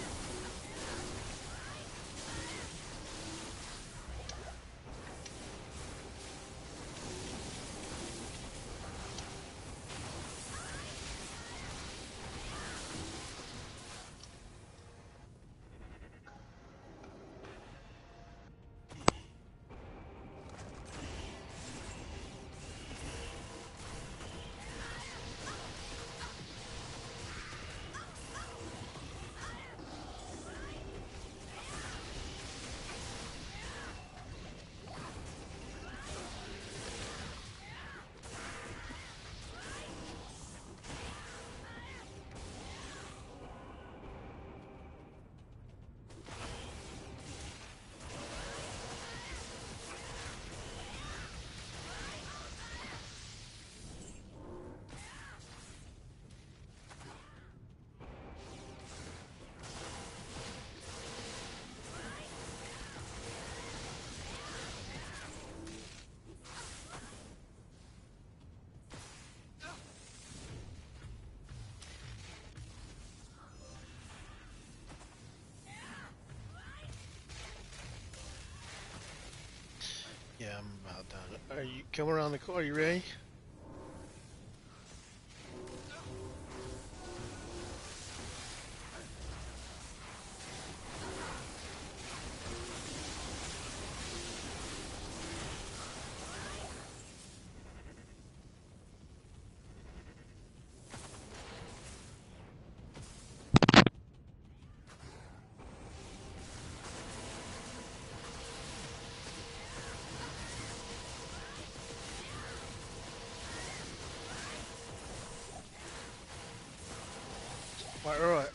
Yeah, I'm about done. Are you coming around the corner? Are you ready?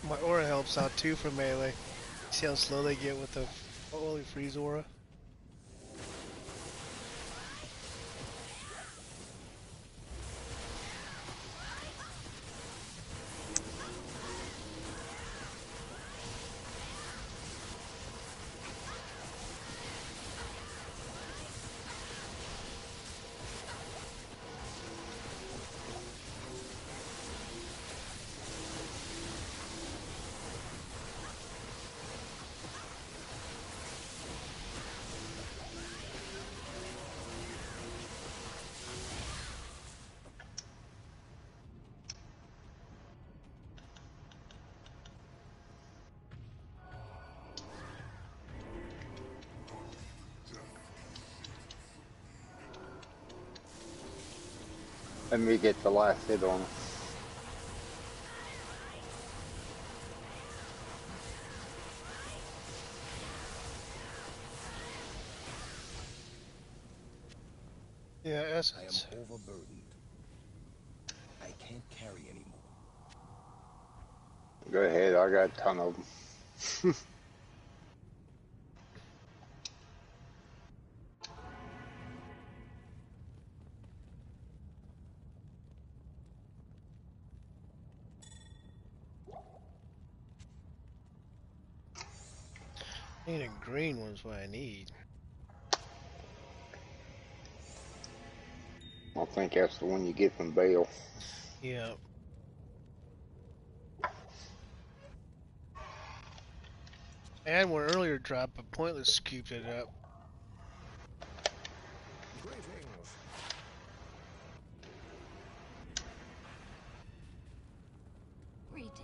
My aura helps out too for melee. See how slow they get with the holy freeze aura? Let me get the last hit on him. Yeah, I essence. am overburdened. I can't carry anymore. Go ahead, I got a ton of them. I need a green one's what I need. I think that's the one you get from Bale. Yeah. I had one earlier drop, but Pointless scooped it up. Greetings. Greetings.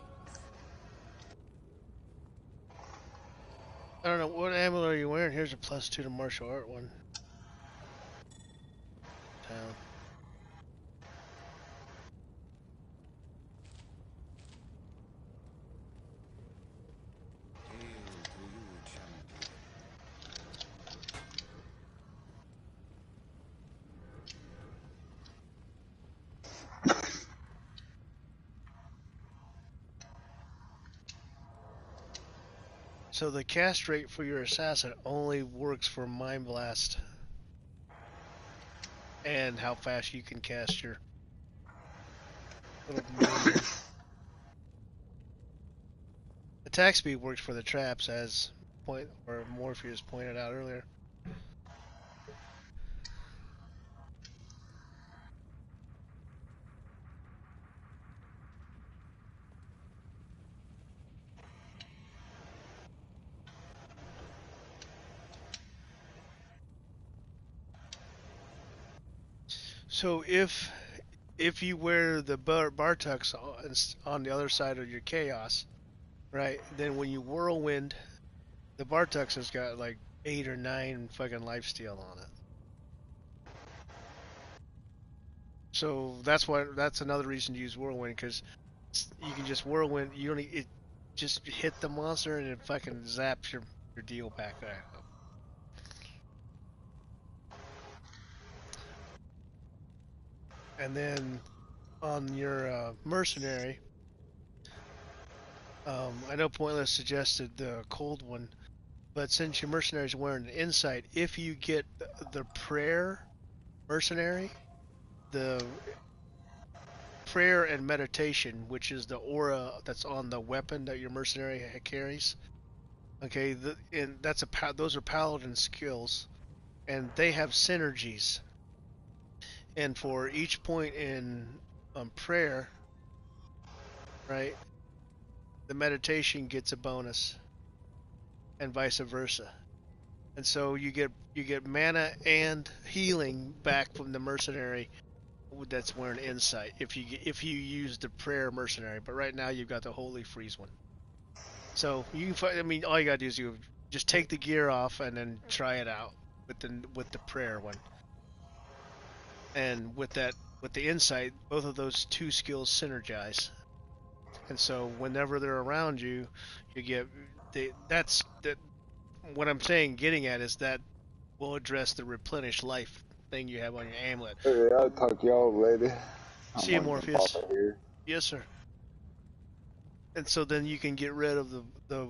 I don't know, what amulet are you wearing? Here's a +2 to martial art one. Town. So the cast rate for your assassin only works for Mind Blast and how fast you can cast your little minion. Attack speed works for the traps, as Morpheus pointed out earlier. So if you wear the Bartux on the other side of your chaos, right? Then when you whirlwind, the Bartux has got like 8 or 9 fucking lifesteal on it. So that's another reason to use whirlwind, because you can just whirlwind. You don't it just hit the monster and it fucking zaps your deal back up. And then on your mercenary, I know Pointless suggested the cold one, but since your mercenary is wearing an insight, if you get the prayer mercenary, the prayer and meditation, which is the aura that's on the weapon that your mercenary carries. Okay, and those are paladin skills, and they have synergies. And for each point in prayer, right, the meditation gets a bonus, and vice versa. And so you get mana and healing back from the mercenary that's wearing insight if you use the prayer mercenary. But right now you've got the holy freeze one. So you can I mean, all you gotta do is you just take the gear off and then try it out with the prayer one. And with the insight, both of those two skills synergize. And so whenever they're around you, you get that's that. What I'm saying, getting at, is that will address the replenish life thing you have on your amulet. Hey, I'll talk to y'all later. I'm See you, gonna jump off Morpheus. of here. Yes, sir. And so then you can get rid of the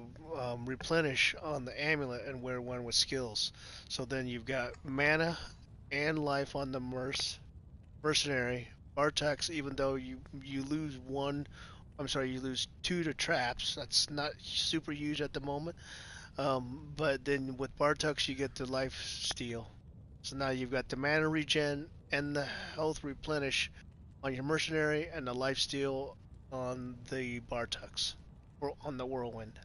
replenish on the amulet and wear one with skills. So then you've got mana and life on the mercenary. Bartax, even though you lose one, I'm sorry, you lose 2 to traps. That's not super huge at the moment. But then with Bartux you get the life steal. So now you've got the mana regen and the health replenish on your mercenary, and the life steal on the Bartux or on the whirlwind.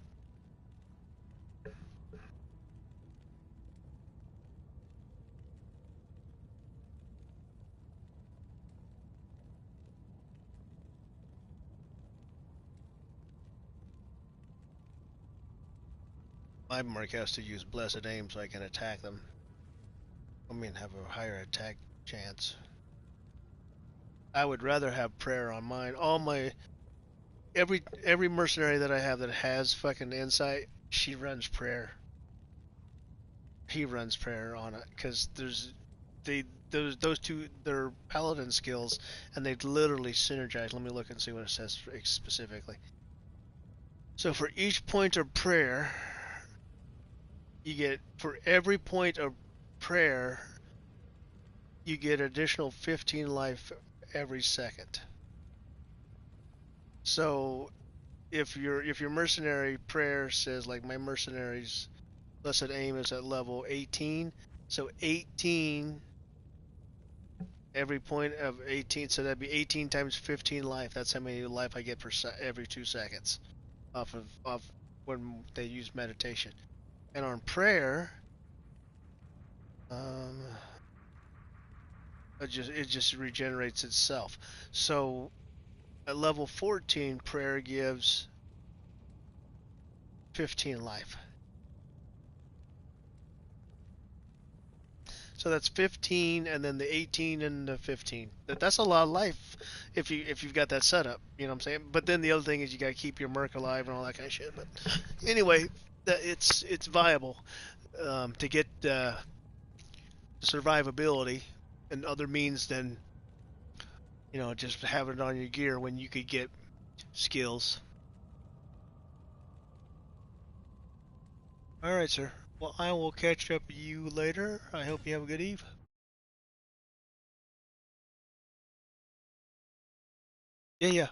My mark has to use blessed aim so I can attack them. I mean, have a higher attack chance. I would rather have prayer on mine. All my every mercenary that I have that has fucking insight, she runs prayer. He runs prayer on it because they those two, they're paladin skills, and they literally synergize. Let me look and see what it says specifically. So for each point of prayer, you get, for every point of prayer, you get additional 15 life every second. So if your mercenary prayer says, like, my mercenary's blessed aim is at level 18, so 18 every point of 18, so that'd be 18 times 15 life. That's how many life I get per every 2 seconds off when they use meditation. And on prayer, um, it just regenerates itself. So at level 14, prayer gives 15 life. So that's 15, and then the 18 and the 15. That's a lot of life if you've got that set up. You know what I'm saying? But then the other thing is you got to keep your merc alive and all that kind of shit. But anyway, it's viable to get survivability and other means than just having it on your gear when you could get skills. All right, sir. Well, I will catch up with you later. I hope you have a good eve. Yeah, yeah.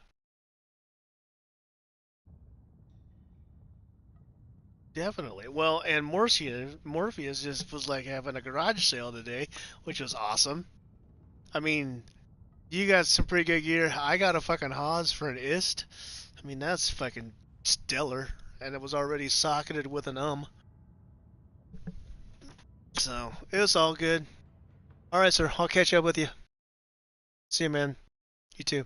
Definitely. Well, and Morpheus just was like having a garage sale today, which was awesome. I mean, you got some pretty good gear. I got a fucking Haas for an IST. I mean, that's fucking stellar. And it was already socketed with an So, it was all good. Alright, sir. I'll catch up with you. See you, man. You too.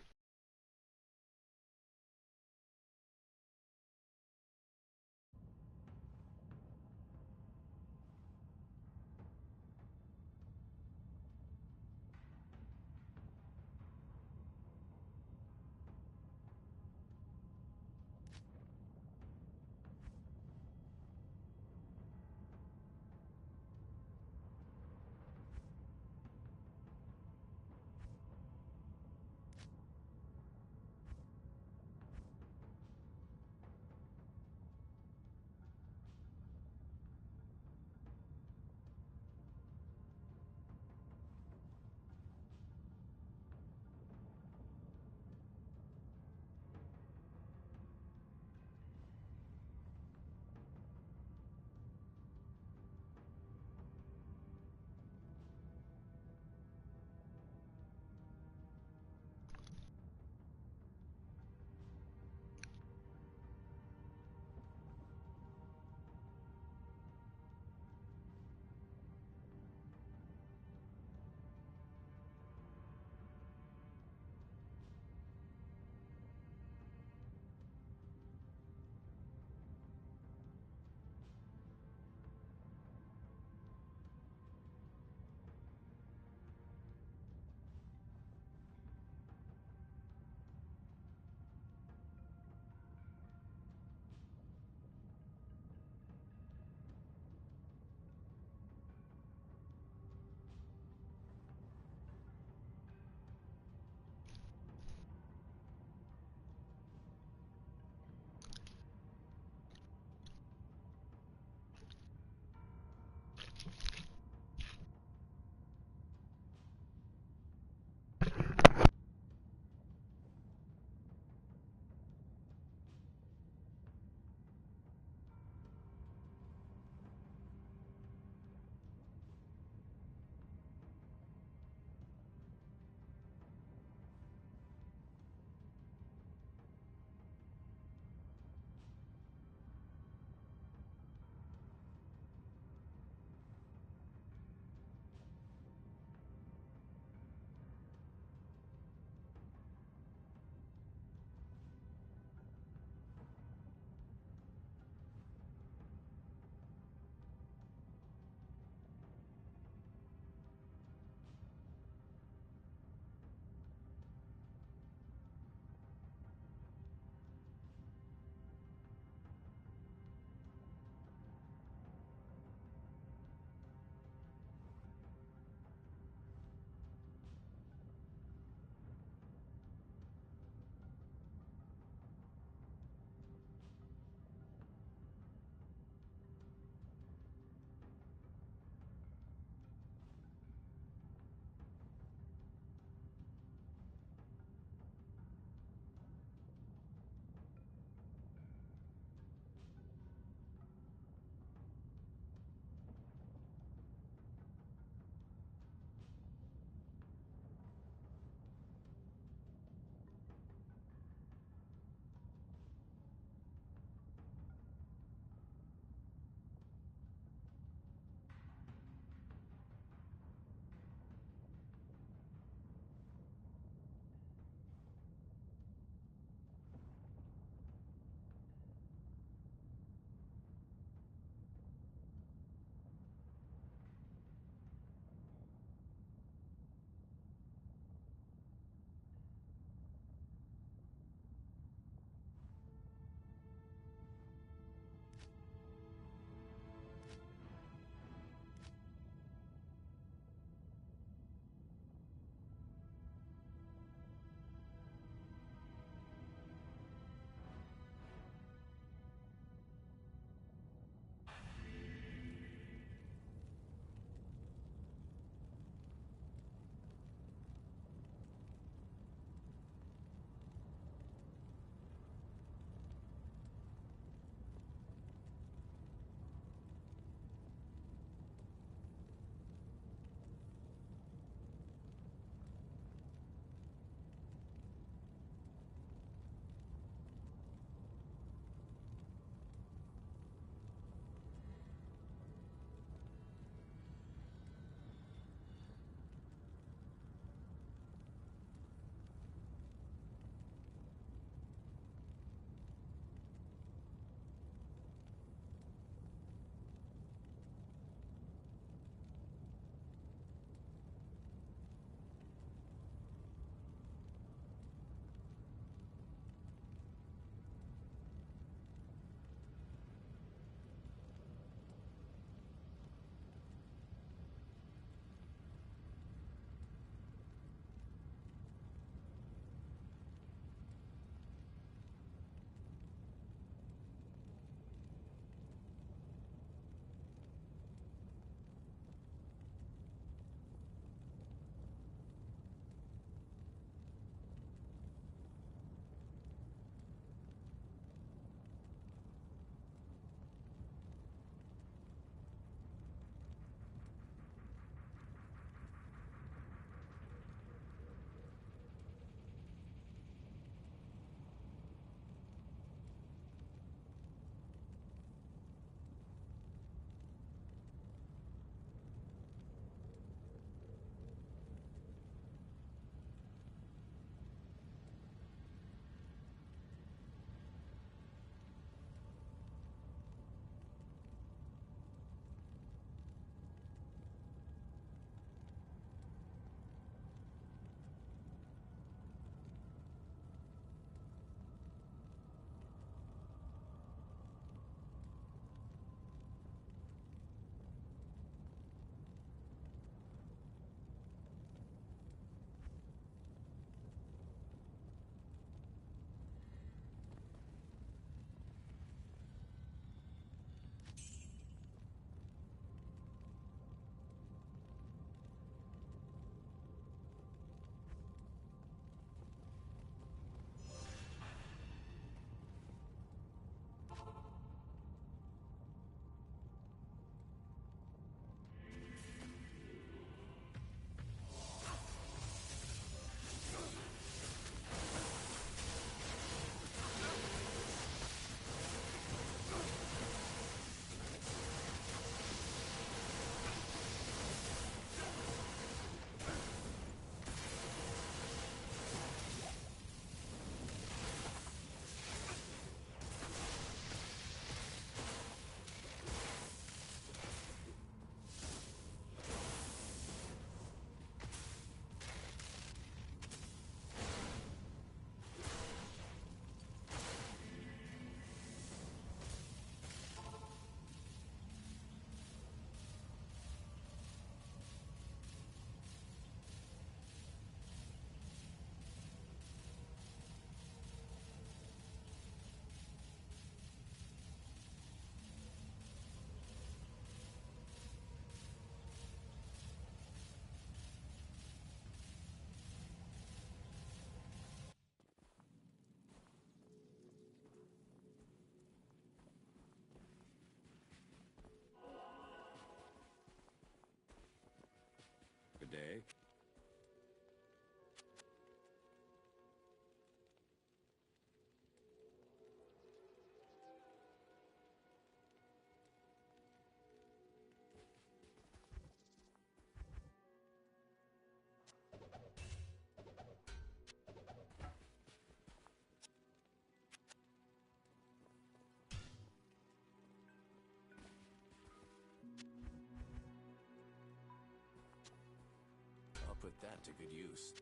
put that to good use.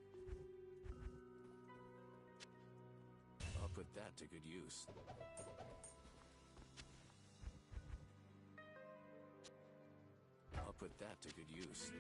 I'll put that to good use. I'll put that to good use.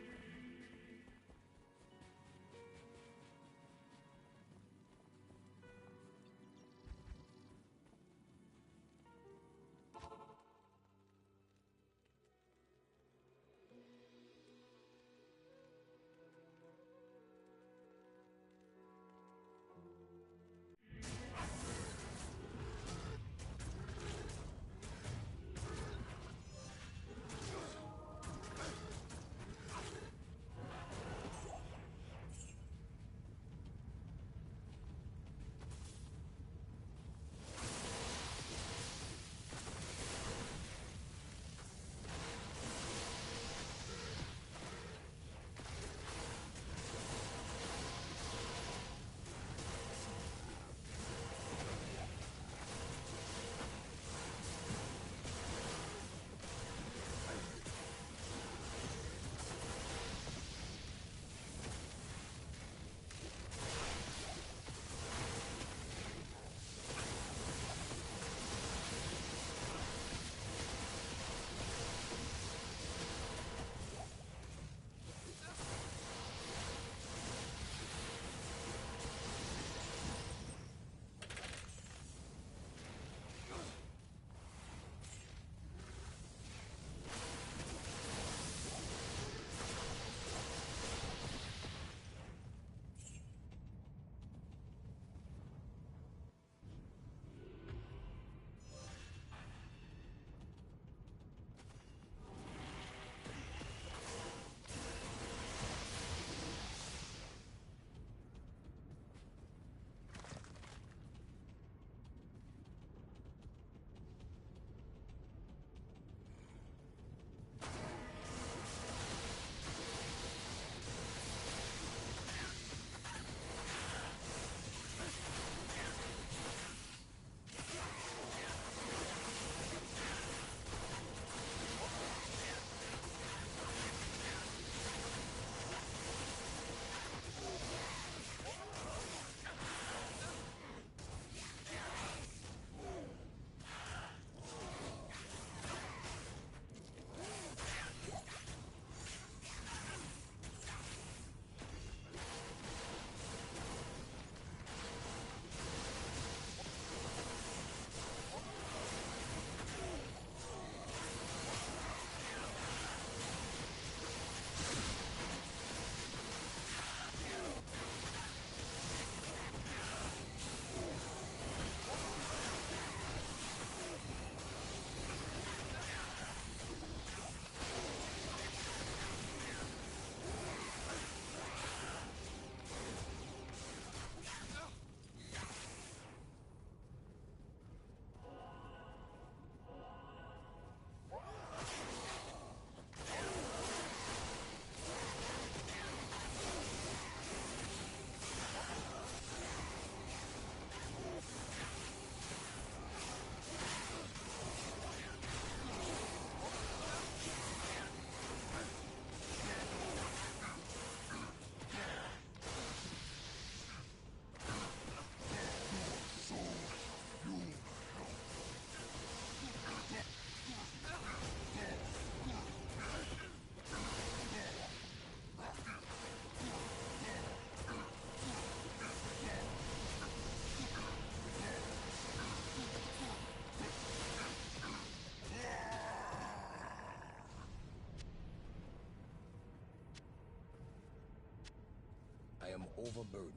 I am overburdened.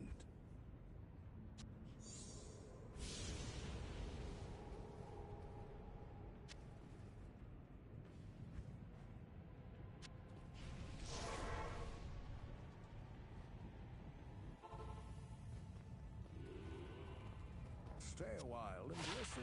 Stay a while and listen.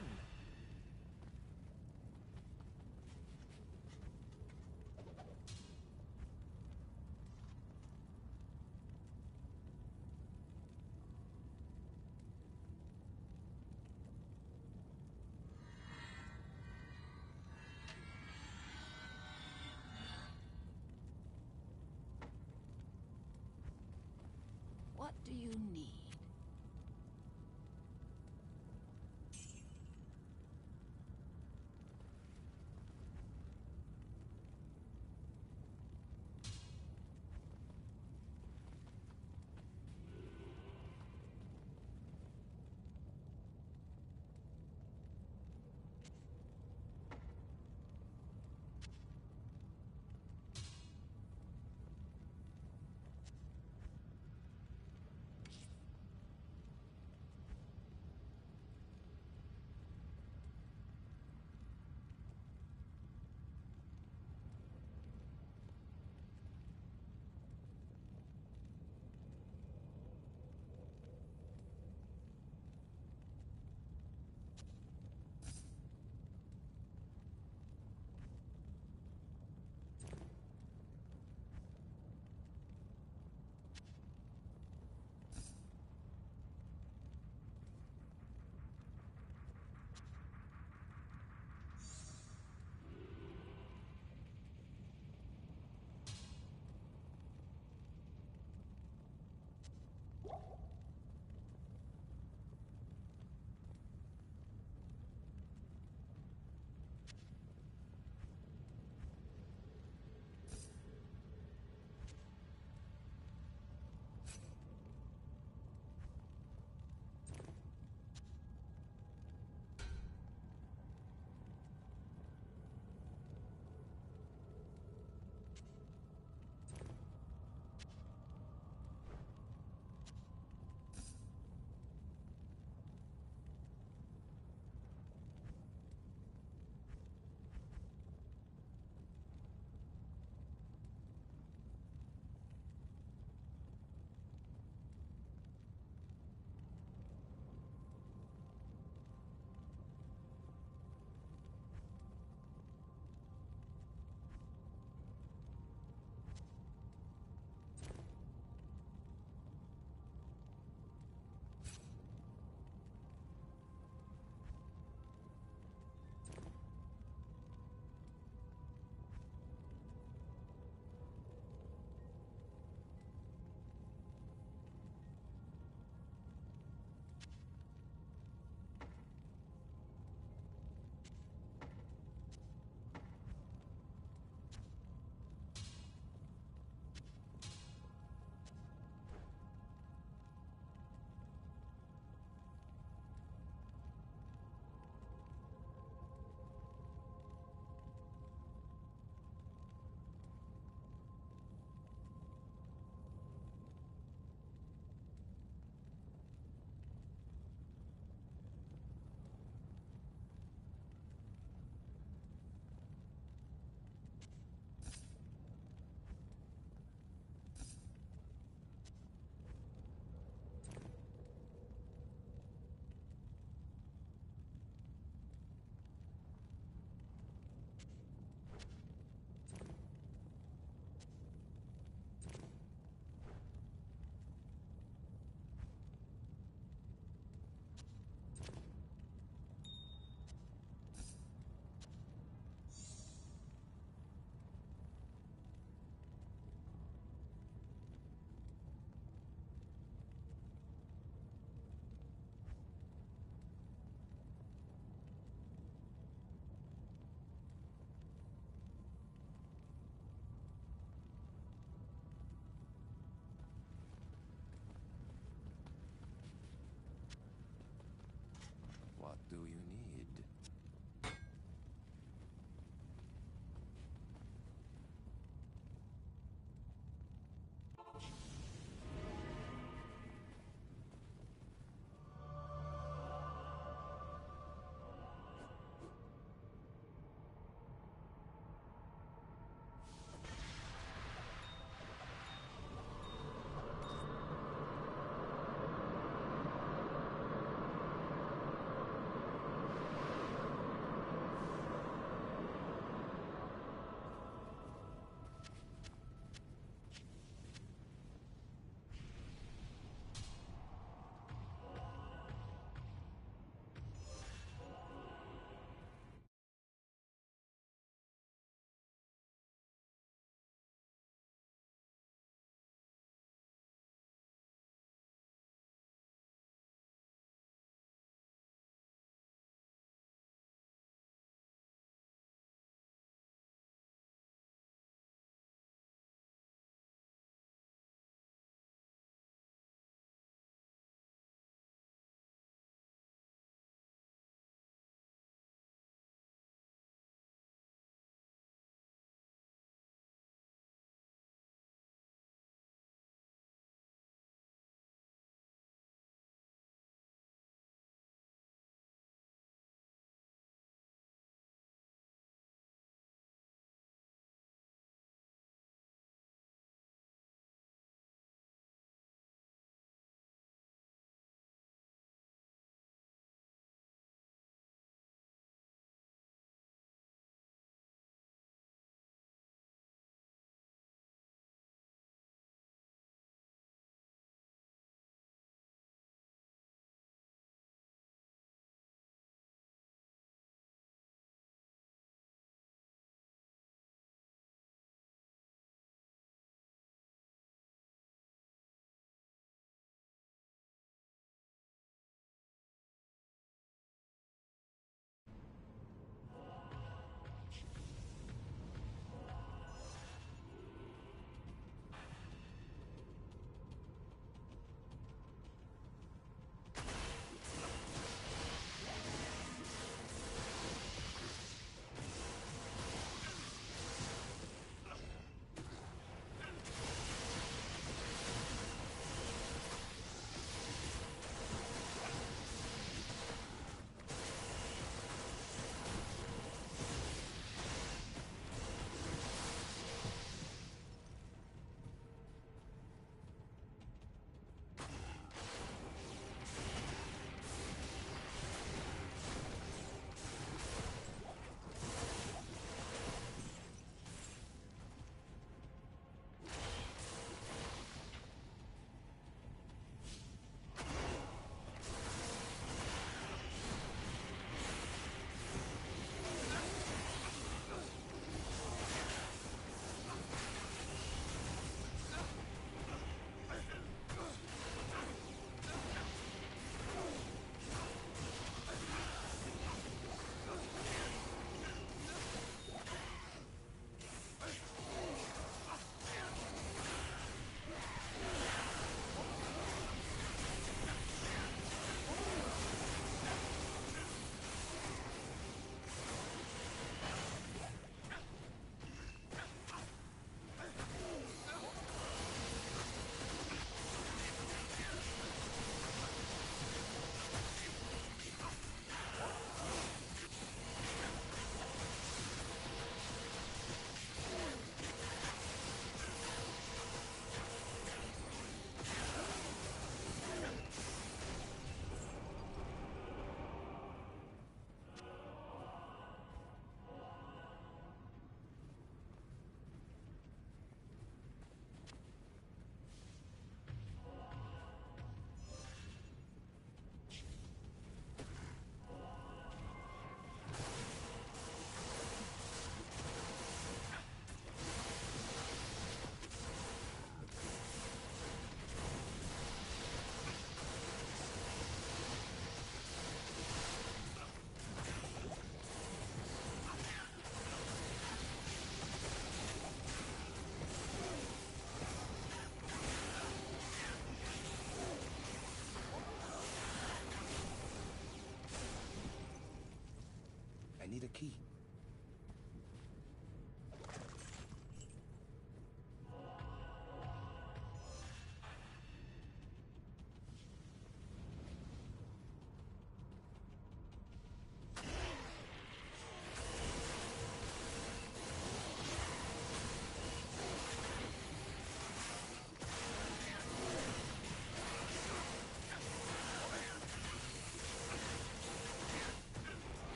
key.